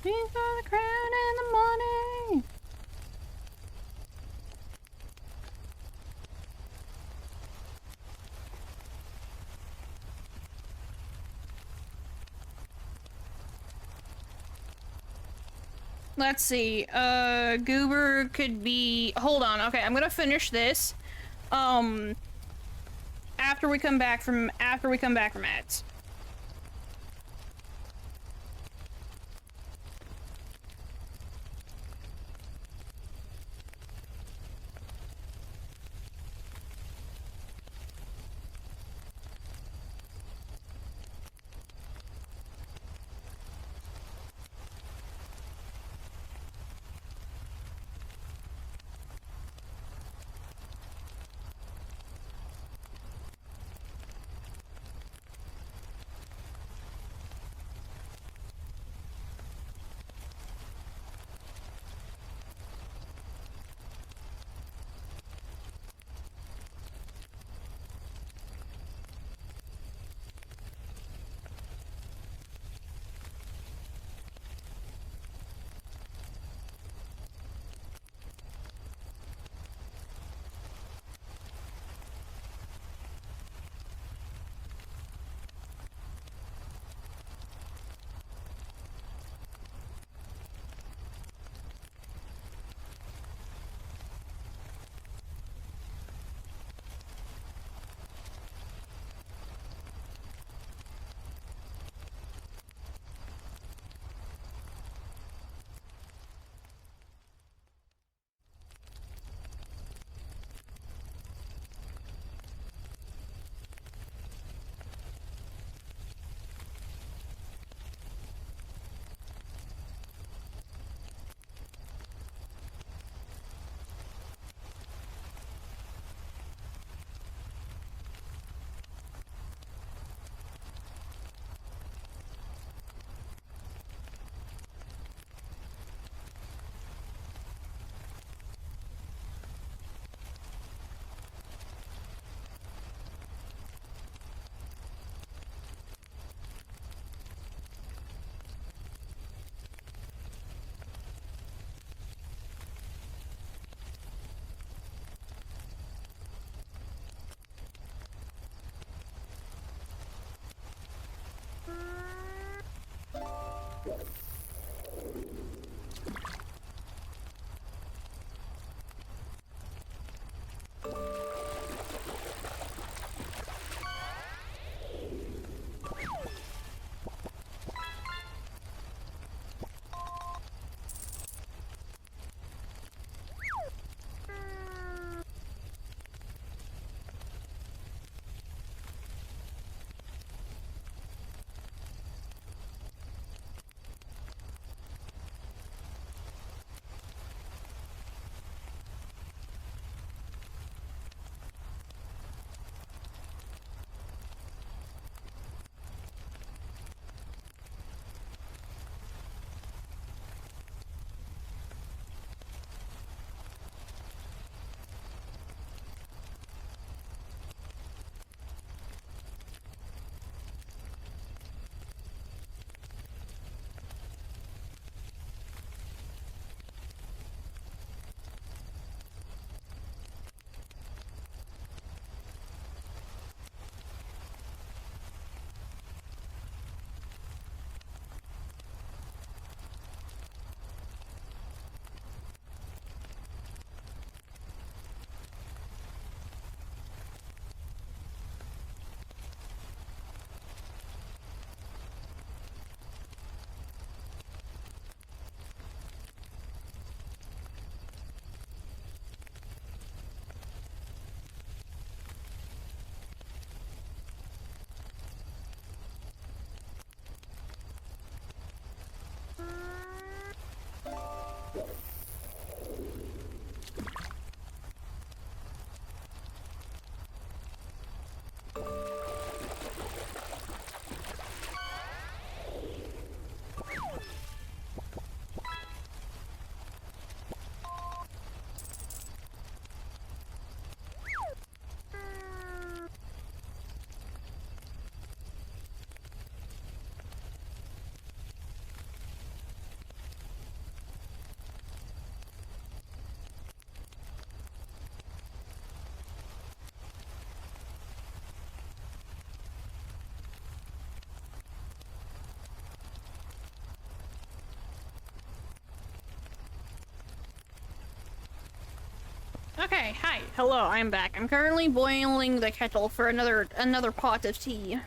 He's got the crown and the money. Let's see. Goober could be. Hold on. Okay, I'm gonna finish this. After we come back from ads. Okay, hi, hello, I'm back. I'm currently boiling the kettle for another pot of tea.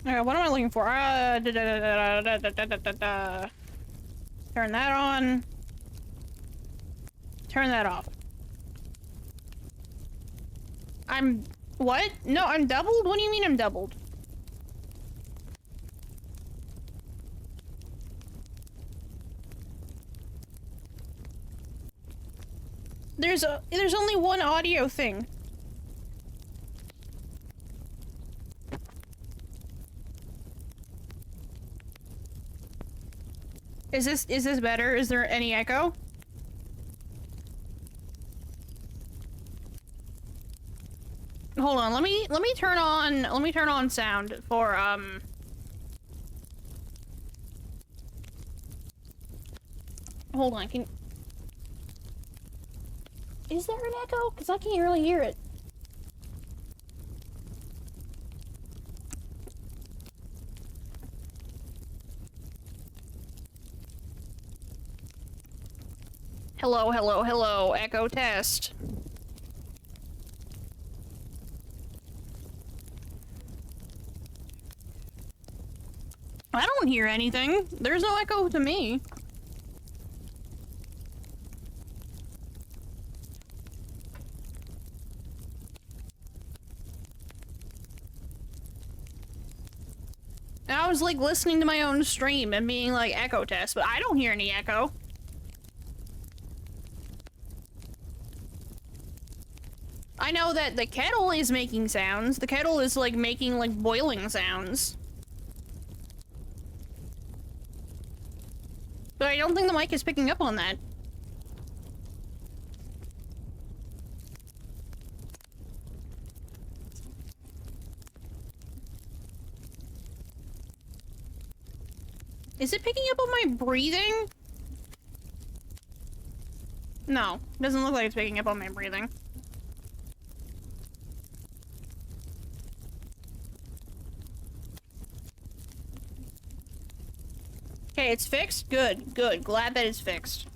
Alright, what am I looking for? Turn that on. Turn that off. I'm... What? No, I'm doubled? What do you mean I'm doubled? There's only one audio thing. Is this better? Is there any echo? Hold on, let me turn on sound for hold on, is there an echo? Cause I can't really hear it. Hello, hello, hello, echo test. I don't hear anything. There's no echo to me. I was like listening to my own stream and being like echo test, but I don't hear any echo. I know that the kettle is making sounds. The kettle is like making like boiling sounds. But I don't think the mic is picking up on that. Is it picking up on my breathing? No, doesn't look like it's picking up on my breathing. Okay, it's fixed? Good, good. Glad that it's fixed.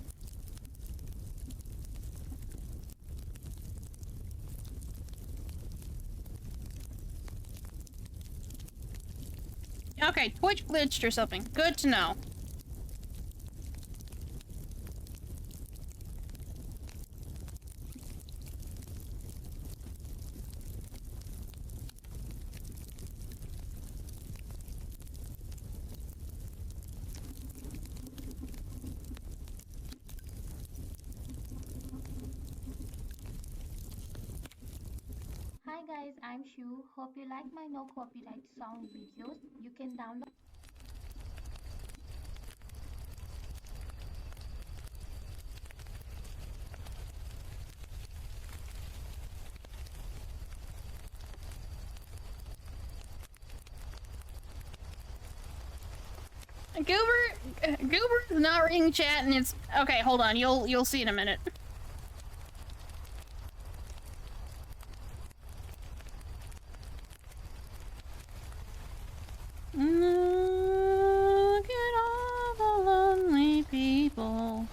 Okay, Twitch glitched or something. Good to know. Hi guys, I'm Shu. Hope you like my no copyright sound videos. You can download. Goober's not reading chat and it's... Okay, hold on. You'll see in a minute. Look at all the lonely people.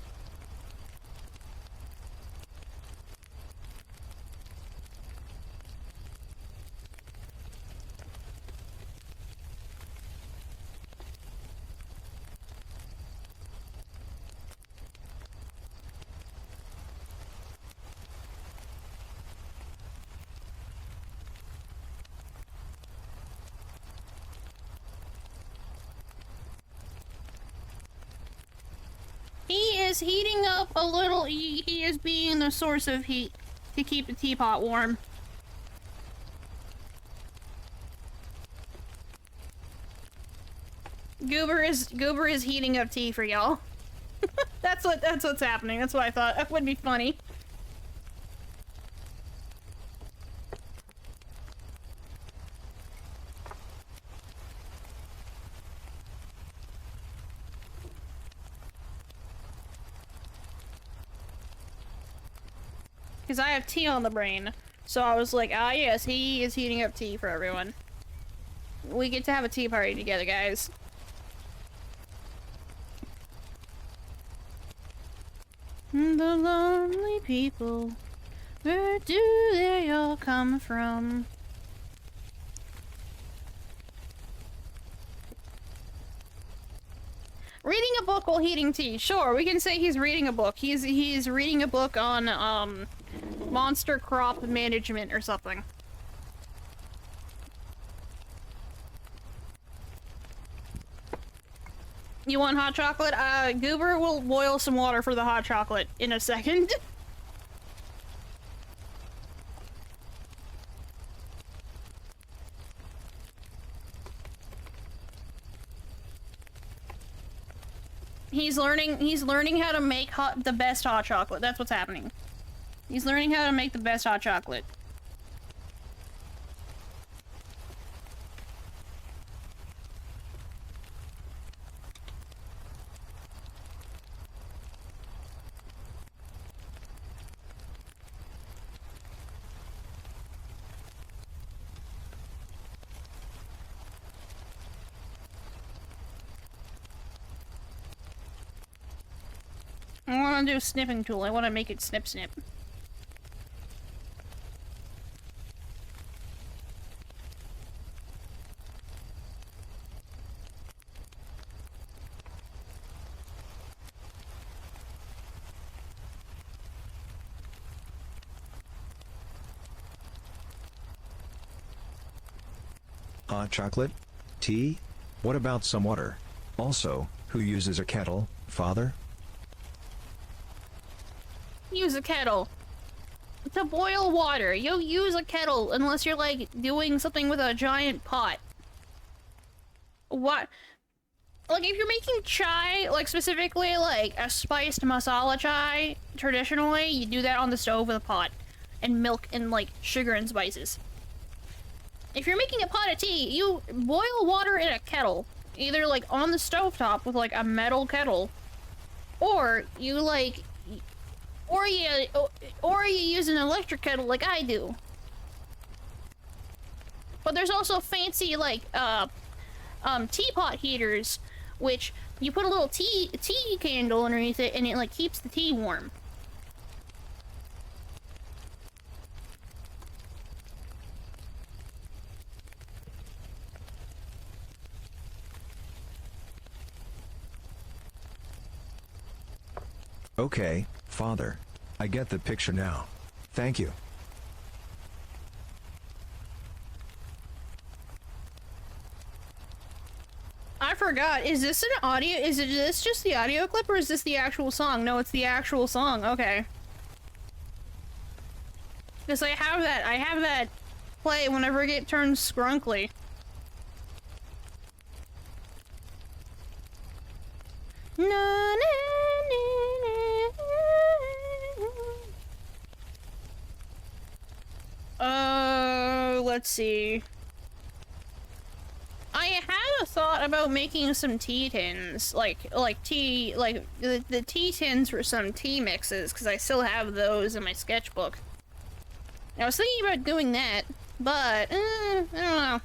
He is heating up a little. He is being the source of heat to keep the teapot warm. Goober is heating up tea for y'all. That's what's happening. That's what I thought. That would be funny. Because I have tea on the brain. So I was like, ah yes, he is heating up tea for everyone. We get to have a tea party together, guys. The lonely people, where do they all come from? Reading a book while heating tea. Sure, we can say he's reading a book. He's reading a book on monster crop management or something. You want hot chocolate? Goober will boil some water for the hot chocolate in a second. He's learning how to make the best hot chocolate. That's what's happening. He's learning how to make the best hot chocolate. I want to do a snipping tool. I want to make it snip snip. Hot chocolate? Tea? What about some water? Also, who uses a kettle, father? Use a kettle to boil water. You'll use a kettle unless you're like doing something with a giant pot. What? Like if you're making chai, like specifically like a spiced masala chai, traditionally you do that on the stove with a pot and milk and like sugar and spices. If you're making a pot of tea, you boil water in a kettle, either like on the stovetop with like a metal kettle, or you like or you use an electric kettle like I do. But there's also fancy like teapot heaters, which you put a little tea candle underneath it and it like keeps the tea warm. Okay, father. I get the picture now. Thank you. I forgot. Is this an audio? Is this just the audio clip or is this the actual song? No, it's the actual song. Okay. Because I have that play whenever it turns scrunkly. Na, na, let's see. I had a thought about making some tea tins, like tea, like the tea tins for some tea mixes, because I still have those in my sketchbook. I was thinking about doing that, but I don't know.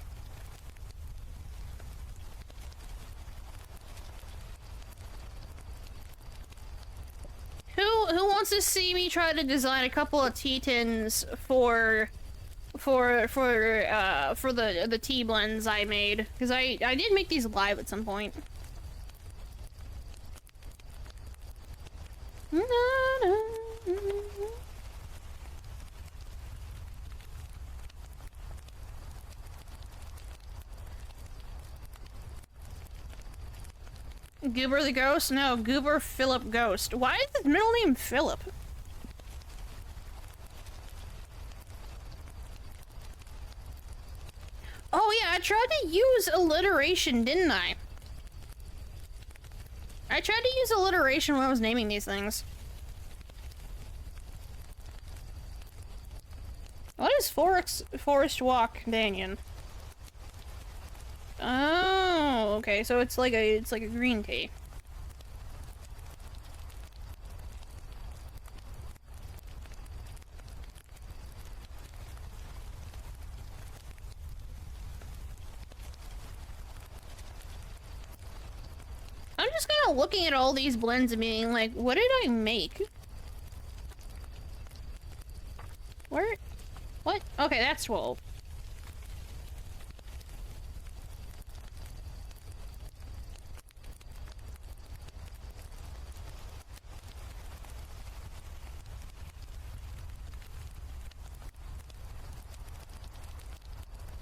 Who wants to see me try to design a couple of tea tins for the tea blends I made? Because I did make these live at some point. Goober the Ghost? No, Goober Philip Ghost. Why is his middle name Philip? Oh yeah, I tried to use alliteration, didn't I? I tried to use alliteration when I was naming these things. What is Forest Walk Canyon? Oh, okay, so it's like a green tea. I'm just kind of looking at all these blends and being like, what did I make? Where? What? Okay, that's 12.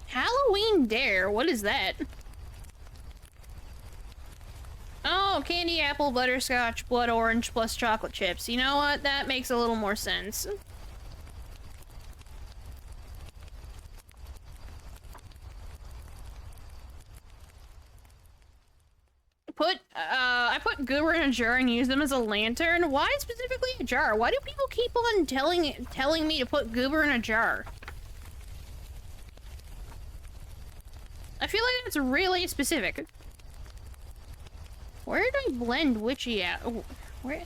Halloween Dare? What is that? Oh, candy apple, butterscotch, blood orange, plus chocolate chips. You know what? That makes a little more sense. I put goober in a jar and use them as a lantern. Why specifically a jar? Why do people keep on telling me to put goober in a jar? I feel like that's really specific. Where did I blend witchy at? Oh, where?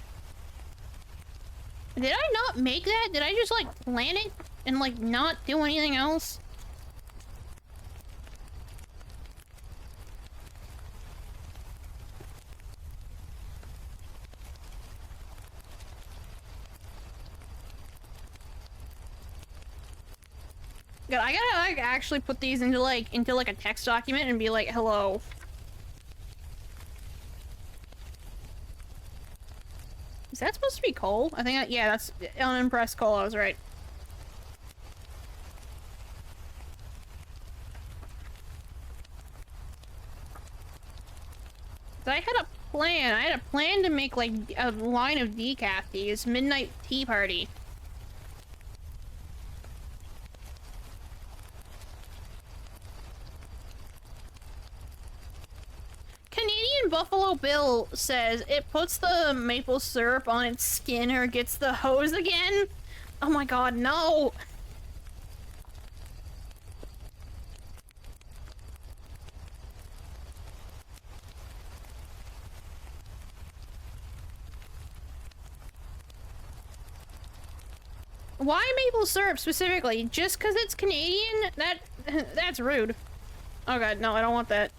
Did I not make that? Did I just, like, plan it and, like, not do anything else? God, I gotta, like, actually put these into, like, a text document and be like, hello. Is that supposed to be coal? I think, yeah, that's unimpressed coal, I was right. So I had a plan to make, like, a line of decaf teas, Midnight Tea Party. Canadian Buffalo Bill says it puts the maple syrup on its skin or gets the hose again. Oh my god, no! Why maple syrup specifically? Just because it's Canadian? That's rude. Oh god, no, I don't want that.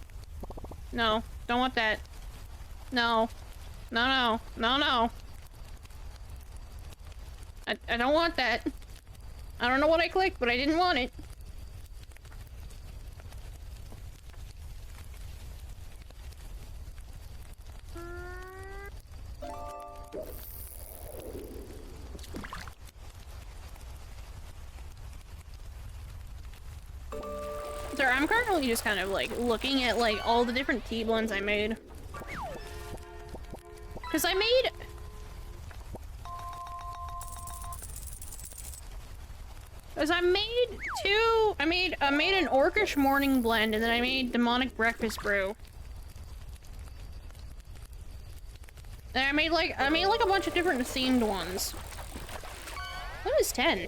No, don't want that. No. No, no. No, no. I don't want that. I don't know what I clicked, but I didn't want it. Sorry, I'm currently just kind of like looking at like all the different tea blends I made. Cause I made I made an Orcish morning blend and then I made demonic breakfast brew. And I made like a bunch of different themed ones. What is 10?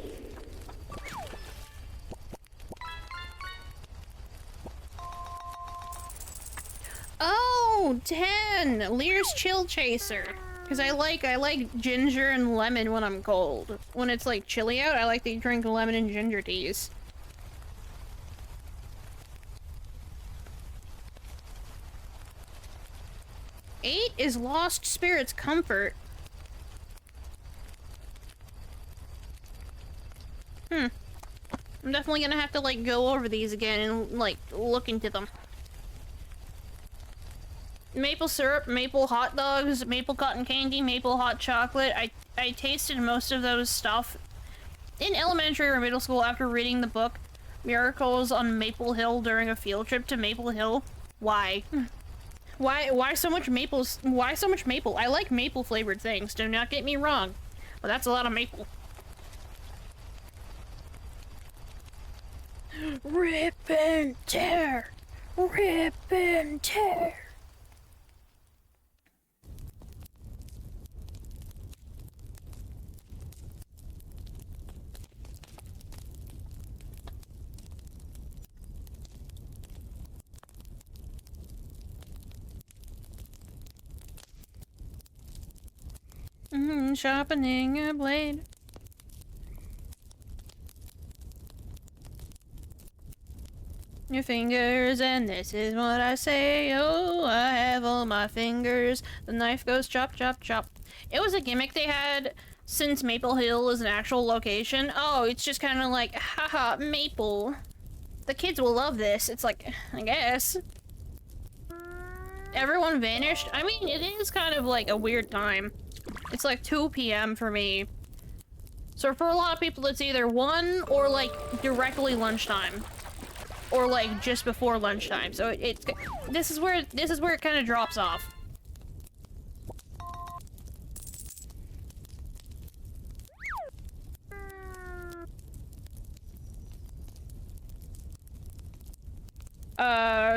Oh, 10! Lear's Chill Chaser. Because I like ginger and lemon when I'm cold. When it's like chilly out, I like to drink lemon and ginger teas. Eight is Lost Spirits Comfort. I'm definitely gonna have to like go over these again and like look into them. Maple syrup, maple hot dogs, maple cotton candy, maple hot chocolate. I tasted most of those stuff in elementary or middle school after reading the book Miracles on Maple Hill during a field trip to Maple Hill. Why? Why so much maples? Why so much maple? I like maple flavored things, do not get me wrong. But that's a lot of maple. Rip and tear! Rip and tear! Sharpening a blade. Your fingers, and this is what I say. Oh, I have all my fingers. The knife goes chop, chop, chop. It was a gimmick they had since Maple Hill is an actual location. Oh, it's just kind of like, haha, Maple. The kids will love this. It's like, I guess. Everyone vanished. I mean, it is kind of like a weird time. It's like 2 p.m. for me. So for a lot of people, it's either 1 or like directly lunchtime. Or like just before lunchtime. So this is where it kind of drops off.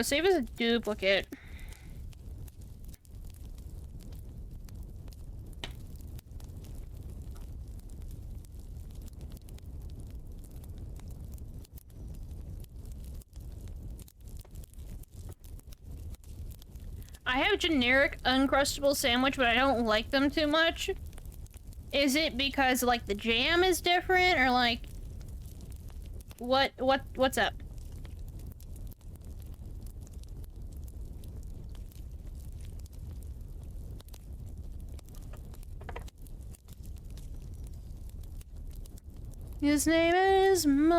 Save as a duplicate. I have generic Uncrustable sandwich, but I don't like them too much. Is it because like the jam is different, or like what's up? His name is Mud.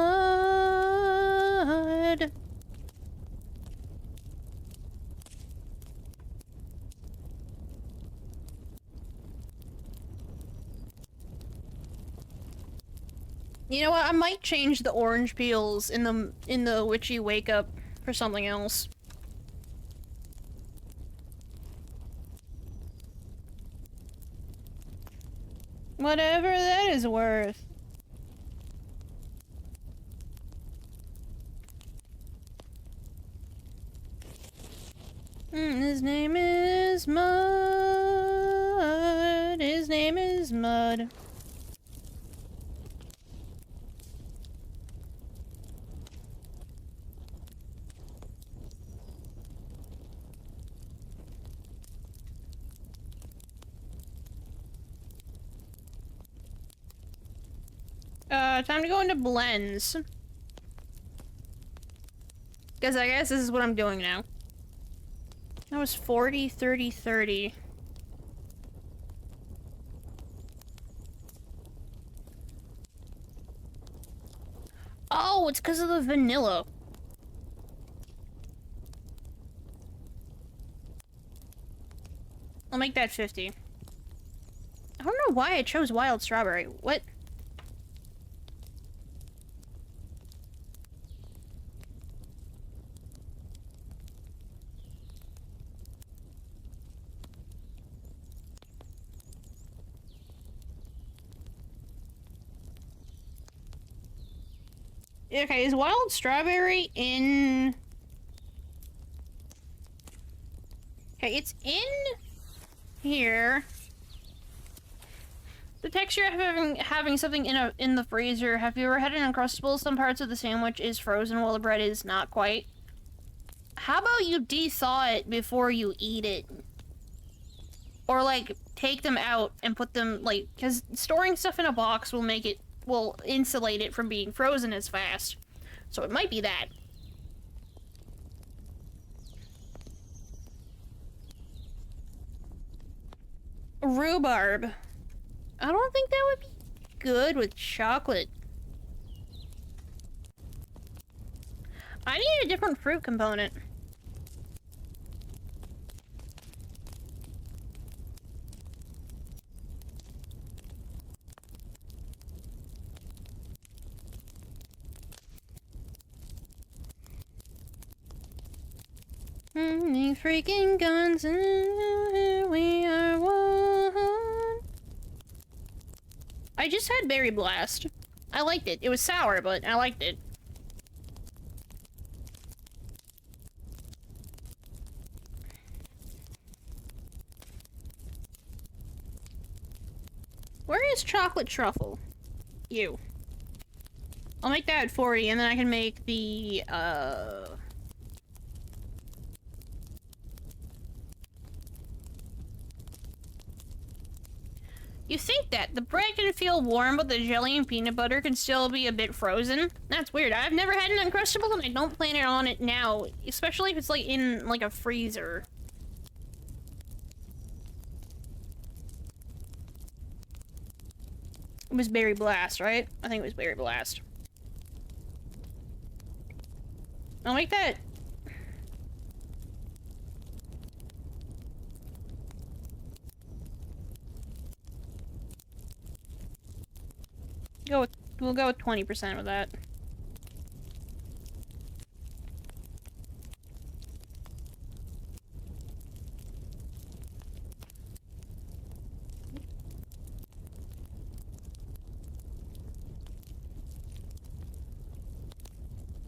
You know what? I might change the orange peels in the witchy wake up for something else. Whatever that is worth. His name is Mud. His name is Mud. Time to go into blends. Because I guess this is what I'm doing now. That was 40, 30, 30. Oh, it's because of the vanilla. I'll make that 50. I don't know why I chose wild strawberry. What? Okay, is wild strawberry in... Okay, it's in here. The texture of having something in the freezer. Have you ever had an Uncrustable? Some parts of the sandwich is frozen while the bread is not quite. How about you de-thaw it before you eat it? Or like take them out and put them like, because storing stuff in a box will insulate it from being frozen as fast. So it might be that. Rhubarb. I don't think that would be good with chocolate. I need a different fruit component. These freaking guns, and we are one. I just had Berry Blast. I liked it. It was sour, but I liked it. Where is chocolate truffle? You. I'll make that at 40, and then I can make the, You think that the bread can feel warm, but the jelly and peanut butter can still be a bit frozen? That's weird. I've never had an Uncrustable, and I don't plan it on it now, especially if it's like in like a freezer. It was Berry Blast, right? I think it was Berry Blast. I'll make that. We'll go with 20% with that.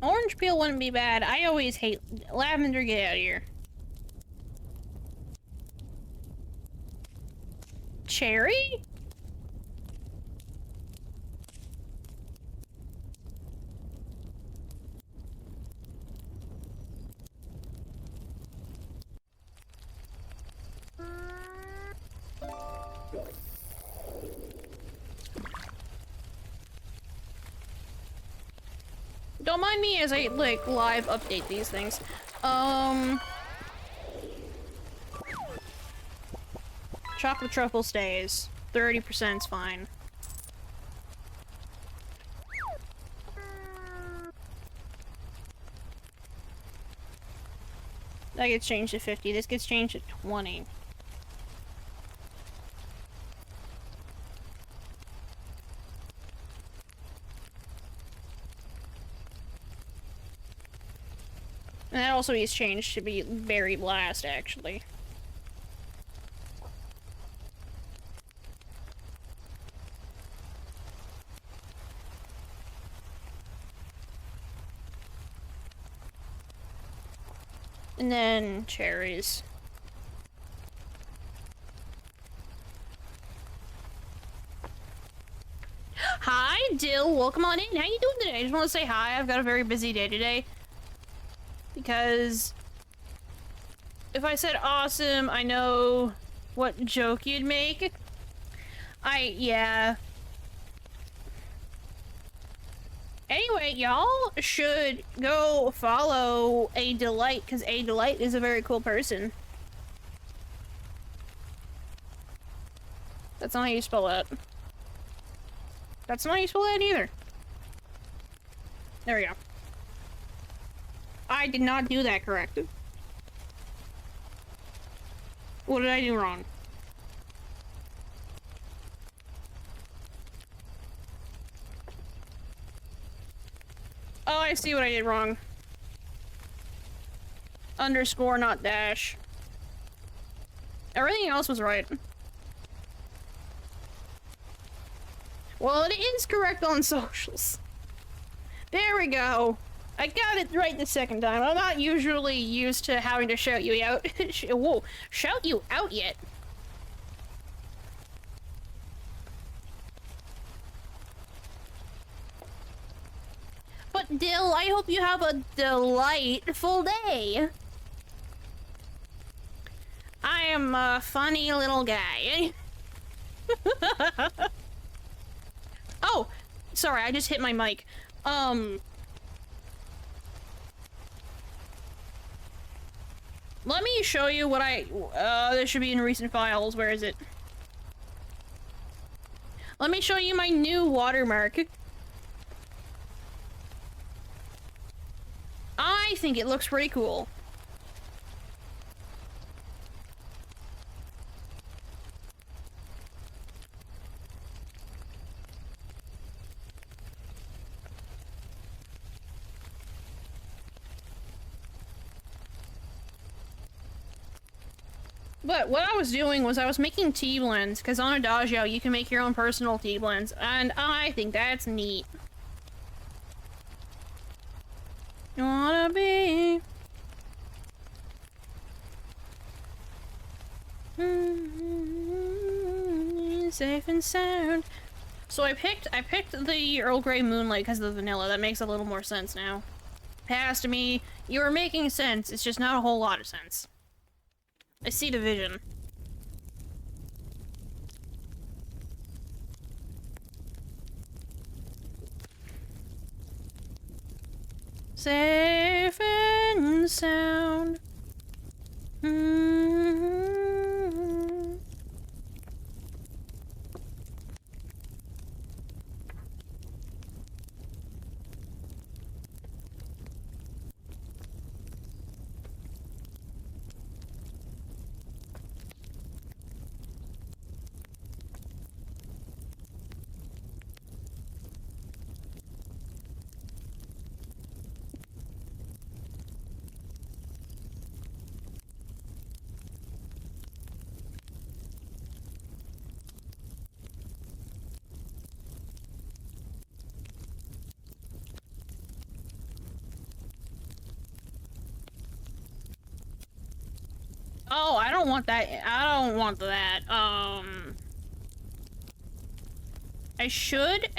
Orange peel wouldn't be bad. I always hate lavender. Get out of here. Cherry? Don't mind me as I, like, live update these things. Chocolate truffle stays. 30% is fine. That gets changed to 50. This gets changed to 20. And that also gets changed to be Berry Blast, actually. And then cherries. Hi, Dill. Welcome on in. How you doing today? I just want to say hi. I've got a very busy day today. Because if I said awesome, I know what joke you'd make. Yeah. Anyway, y'all should go follow A Delight, because A Delight is a very cool person. That's not how you spell that. That's not how you spell that either. There we go. I did not do that correct. What did I do wrong? Oh, I see what I did wrong. Underscore, not dash. Everything else was right. Well, it is correct on socials. There we go. I got it right the second time. I'm not usually used to having to shout you out. Whoa, shout you out yet? But Dill, I hope you have a delightful day. I am a funny little guy. Oh, sorry, I just hit my mic. Let me show you what this should be in recent files. Where is it? Let me show you my new watermark. I think it looks pretty cool. But what I was doing was I was making tea blends, because on Adagio you can make your own personal tea blends, and I think that's neat. You wanna be safe and sound. So I picked the Earl Grey Moonlight because of the vanilla. That makes a little more sense now. Past me, you were making sense. It's just not a whole lot of sense. I see the vision. Safe and sound. Oh, I don't want that. I don't want that. I should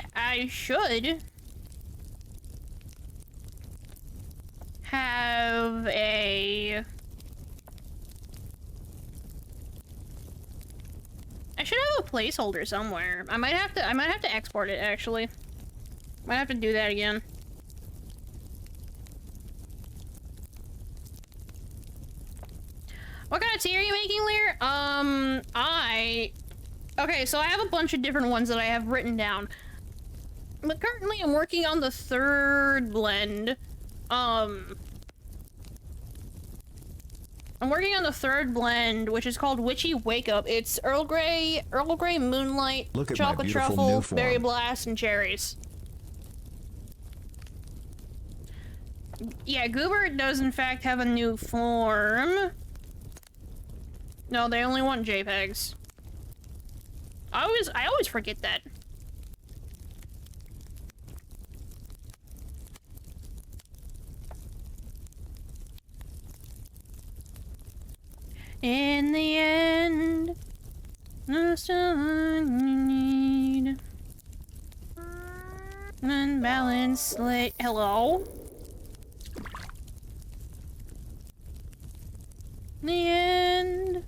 have a... I should have a placeholder somewhere. I might have to export it, actually. Might have to do that again. What kind of tea are you making, Lear? Okay, so I have a bunch of different ones that I have written down. But currently I'm working on the third blend. I'm working on the third blend, which is called Witchy Wake Up. It's Earl Grey Moonlight, Look at my Chocolate beautiful Truffle, new form. Berry Blast, and Cherries. Yeah, Goober does in fact have a new form. No, they only want JPEGs. I always forget that. In the end, that's all you need. Unbalanced slate. Hello? The end.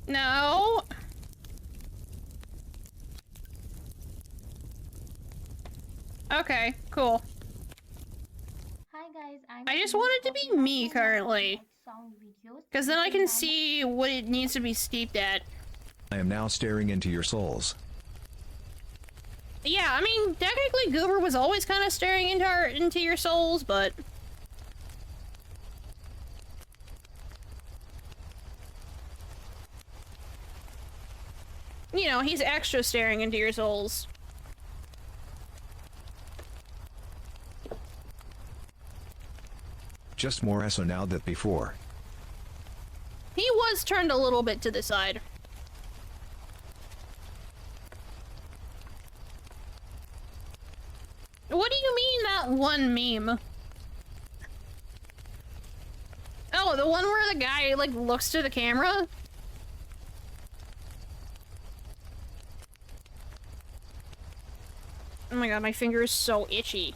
No. Okay, cool. Hi guys, I just want it to be me currently, because then I can see what it needs to be steeped at. I am now staring into your souls. Yeah, I mean, technically Goober was always kind of staring into your souls, but... You know, he's extra staring into your souls. Just more so now than before. He was turned a little bit to the side. What do you mean, that one meme? Oh, the one where the guy, like, looks to the camera? Oh my god, my finger is so itchy.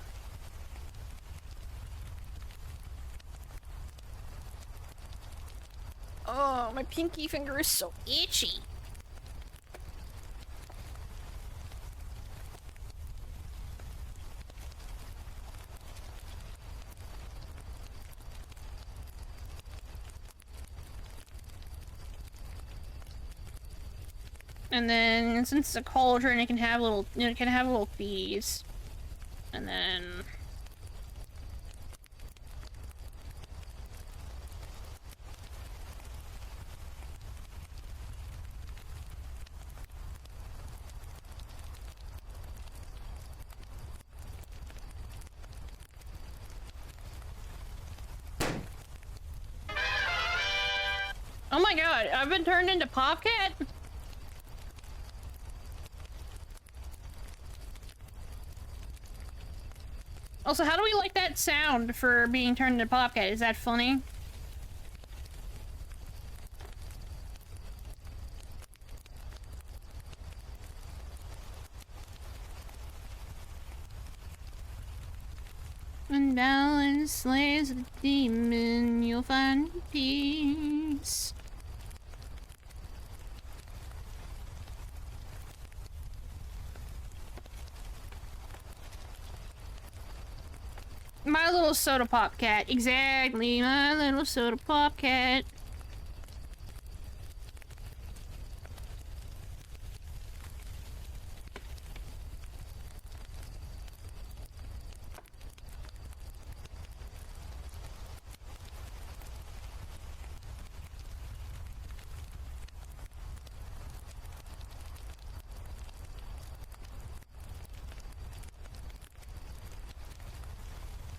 Oh, my pinky finger is so itchy. And then, since it's a cauldron, it can have little bees. And then... Oh my god, I've been turned into Popcat? Also, how do we like that sound for being turned into Popcat? Is that funny? balance slays the demon, you'll find peace. My little soda pop cat. Exactly, my little soda pop cat.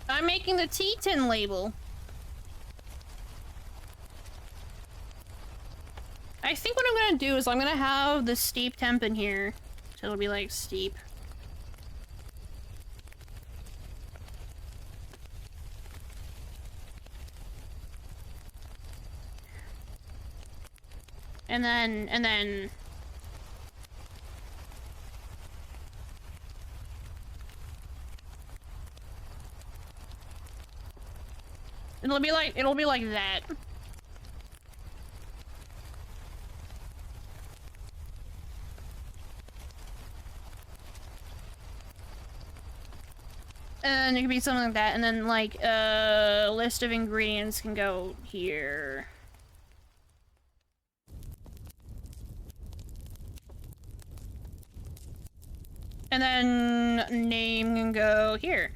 I'm making the T10 label. I think what I'm gonna do is I'm gonna have the steep temp in here. So it'll be like steep. And then... It'll be like that. And it could be something like that, and then like list of ingredients can go here. And then name can go here.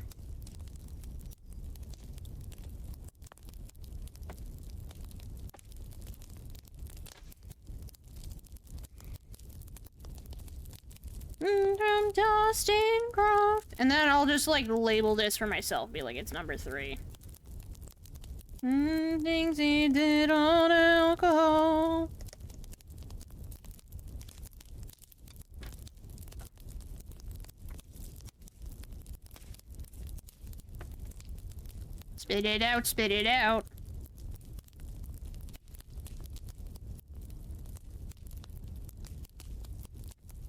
From Dustin Croft. And then I'll just like label this for myself. Be like, it's number 3. Things he did on alcohol. Spit it out, spit it out.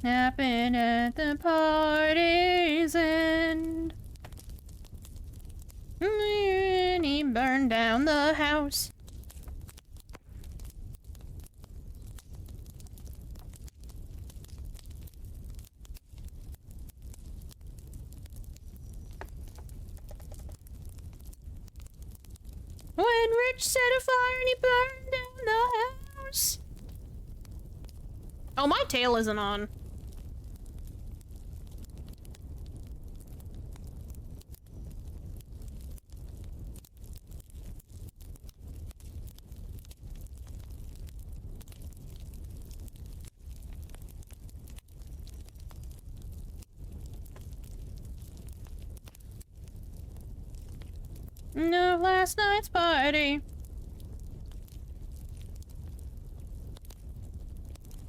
Happened at the party's end. And he burned down the house. When Rich set a fire and he burned down the house. Oh, my tail isn't on. No, last night's party.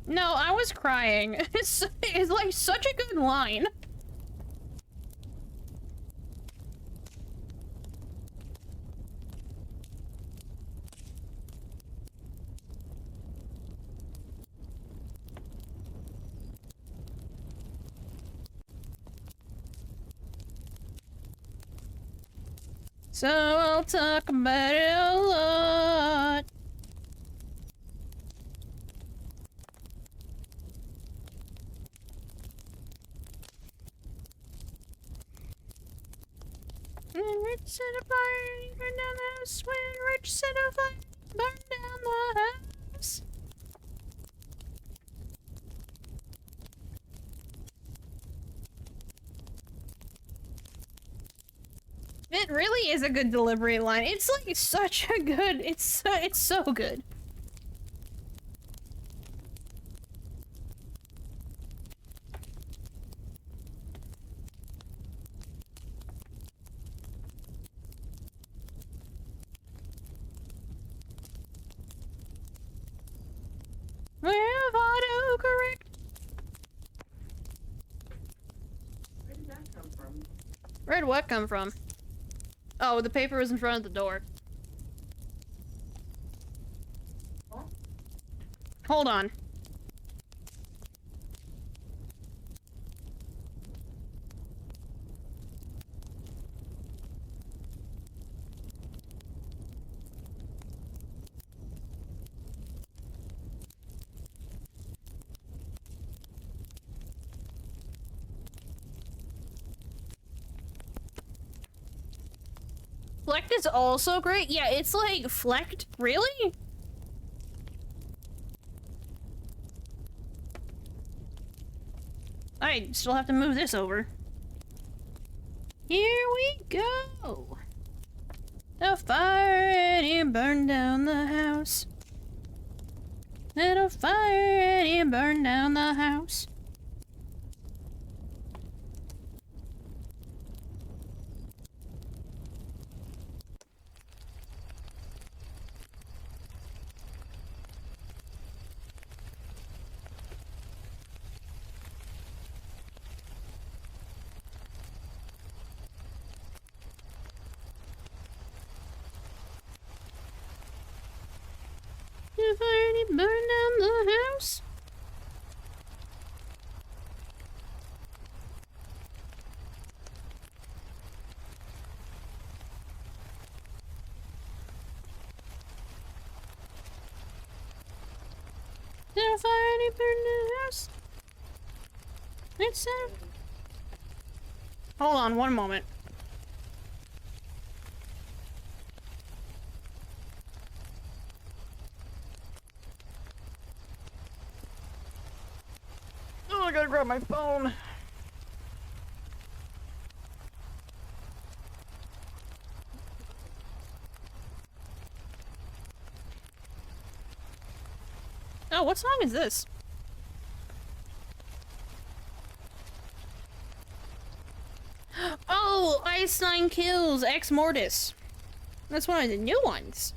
No, I was crying. It's like such a good line. So I'll talk about it a lot. When Rich set a fire, he burned down the house. When Rich set a fire, he burned down the house. It really is a good delivery line. It's like such a good. It's so good. We have autocorrect. Where did that come from? Where'd what come from? Oh, the paper was in front of the door. What? Hold on. Flecked is also great. Yeah, it's like Flecked. Really? I still have to move this over. Here we go. The fire and it burned down the house. Little fire and it burned down the house. The fire and it burned down the house. The fire and it burned down the house. It's Hold on one moment. Oh, I gotta grab my phone. Oh, what song is this? Oh, Einstein Kills Ex Mortis. That's one of the new ones.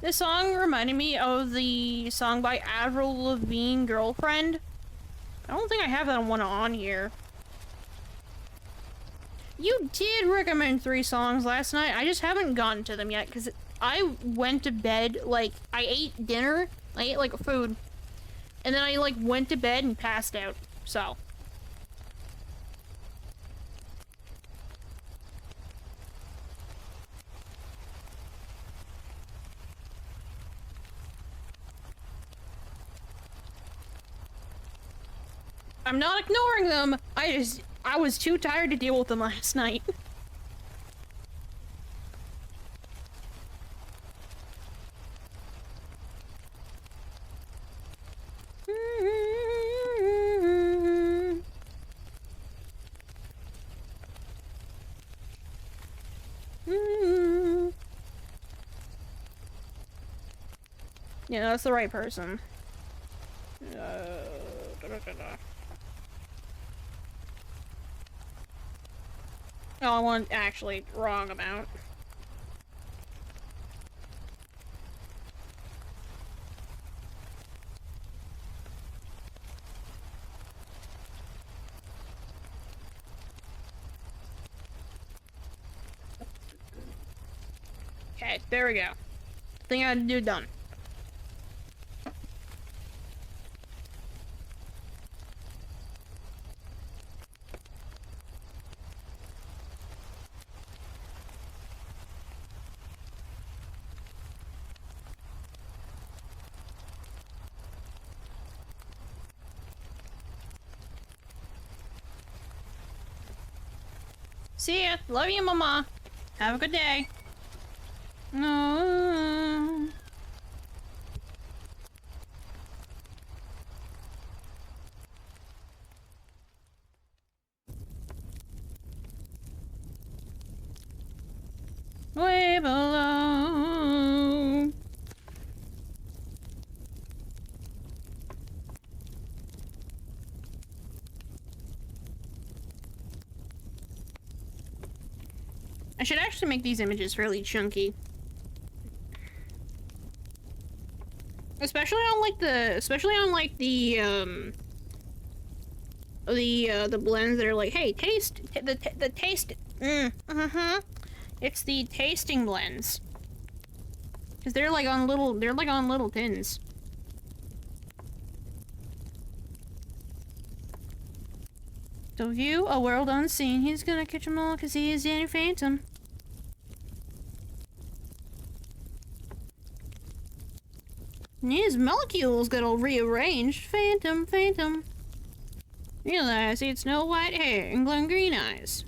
This song reminded me of the song by Avril Lavigne, Girlfriend. I don't think I have that one on here. You did recommend 3 songs last night. I just haven't gotten to them yet because I went to bed, like, I ate dinner. I ate, like, food. And then I, like, went to bed and passed out. So. I'm not ignoring them. I was too tired to deal with them last night. Yeah, that's the right person. Oh, I want actually wrong amount. Okay, there we go. Thing I had to do done. See ya. Love you, Mama. Have a good day. No. Way below. I should actually make these images fairly chunky. Especially on like the blends that are like, hey, taste the taste. It's the tasting blends. Cause they're like on little tins. To view a world unseen. He's gonna catch them all because he is Danny Phantom. And his molecules got all rearranged. Phantom, Phantom. Realize it's Snow White hair and glowing green eyes.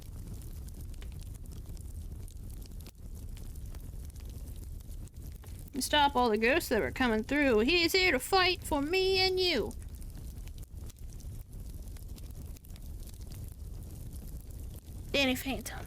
And stop all the ghosts that were coming through. He's here to fight for me and you. Danny Phantom.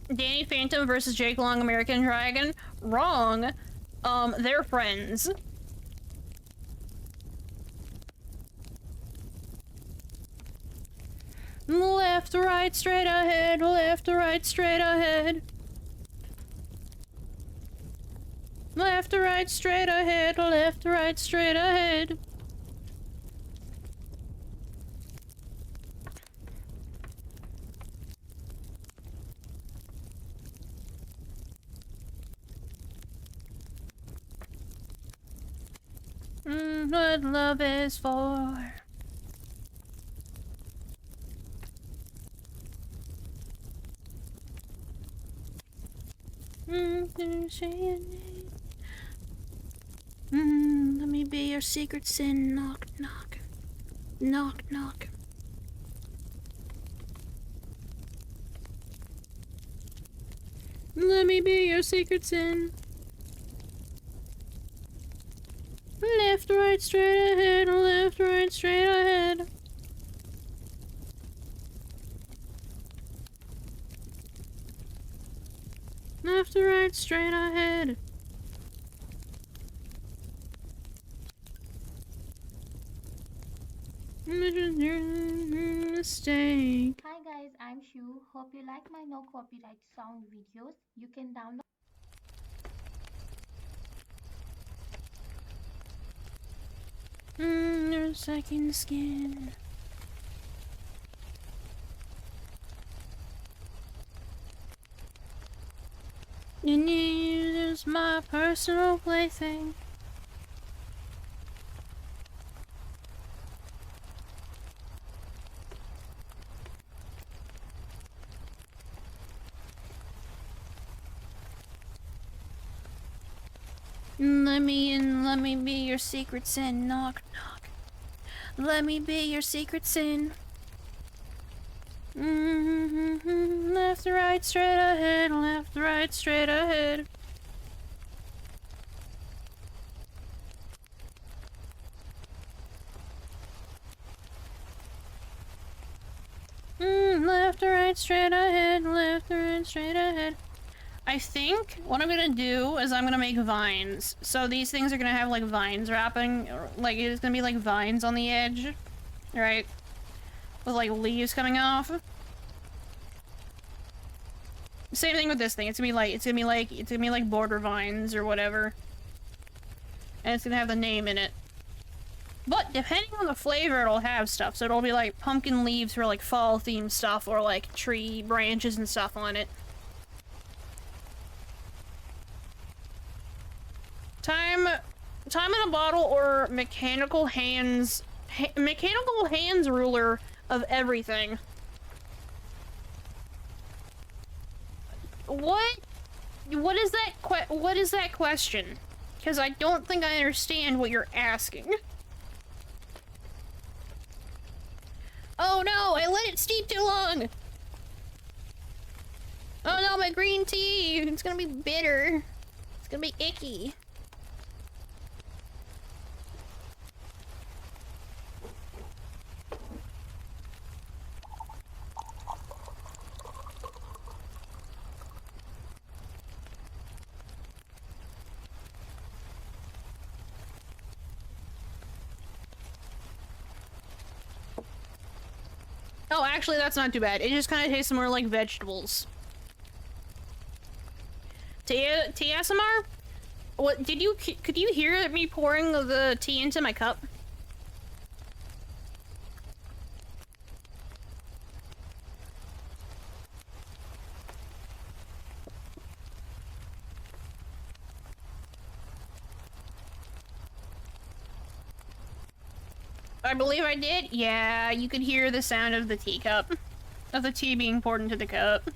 Danny Phantom versus Jake Long American Dragon. Wrong. They're friends. Left, right, straight ahead. Left, right, straight ahead. Left, right, straight ahead. Left, right, straight ahead. What love is for. Let me be your secret sin. Knock, knock. Knock, knock. Let me be your secret sin. Left, right, straight ahead. Left, right, straight ahead. Left, right, straight ahead. Mistake. Hi guys, I'm Shu. Hope you like my no copyright sound videos. You can download Your second skin. And you is my personal plaything. Let me in, let me be your secret sin. Knock, knock. Let me be your secret sin. Left, right, straight ahead. Left, right, straight ahead. Left, right, straight ahead. Left, right, straight ahead. I think what I'm gonna do is I'm gonna make vines. So these things are gonna have like vines wrapping, like it's gonna be like vines on the edge, right? With like leaves coming off. Same thing with this thing. It's gonna be like border vines or whatever. And it's gonna have the name in it. But depending on the flavor, it'll have stuff. So it'll be like pumpkin leaves for like fall themed stuff, or like tree branches and stuff on it. Time in a bottle or mechanical hands ruler of everything. What is that question? Because I don't think I understand what you're asking. Oh no, I let it steep too long. Oh no, my green tea, it's gonna be bitter. It's gonna be icky. Oh, actually, that's not too bad. It just kind of tastes more like vegetables. TSMR? What, could you hear me pouring the tea into my cup? I believe I did. Yeah, you could hear the sound of the teacup. Of the tea being poured into the cup.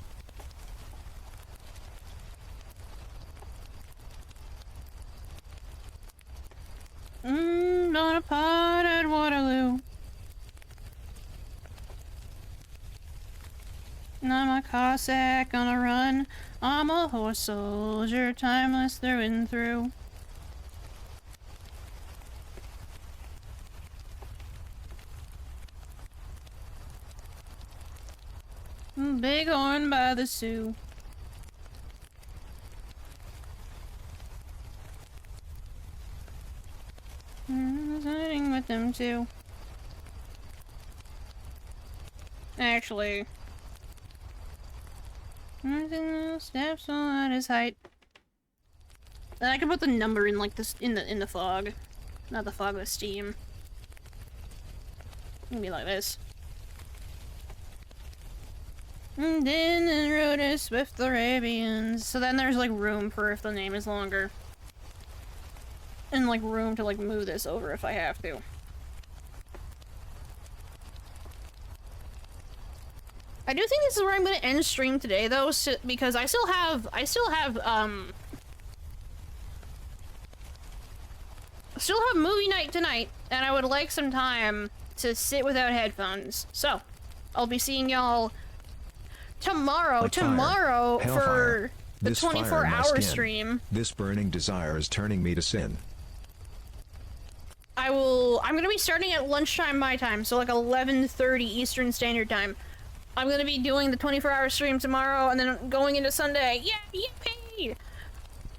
Bonaparte at Waterloo. I'm a Cossack on a run. I'm a horse soldier, timeless through and through. Bighorn by the Sioux. Signing with them too. Actually, steps on his height. Then I can put the number in like this in the fog, not the fog with steam. It'll be like this. And then rode a swift Arabians. So then there's like room for if the name is longer. And like room to like move this over if I have to. I do think this is where I'm gonna end stream today though, because I still have movie night tonight, and I would like some time to sit without headphones. So, I'll be seeing y'all tomorrow for the 24-hour stream. This burning desire is turning me to sin. I'm gonna be starting at lunchtime my time, so like 11:30 Eastern Standard Time. I'm gonna be doing the 24-hour stream tomorrow, and then going into Sunday. Yeah, yippee!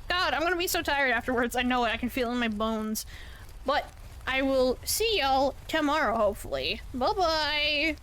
God, I'm gonna be so tired afterwards. I know it. I can feel it in my bones. But I will see y'all tomorrow, hopefully. Bye-bye!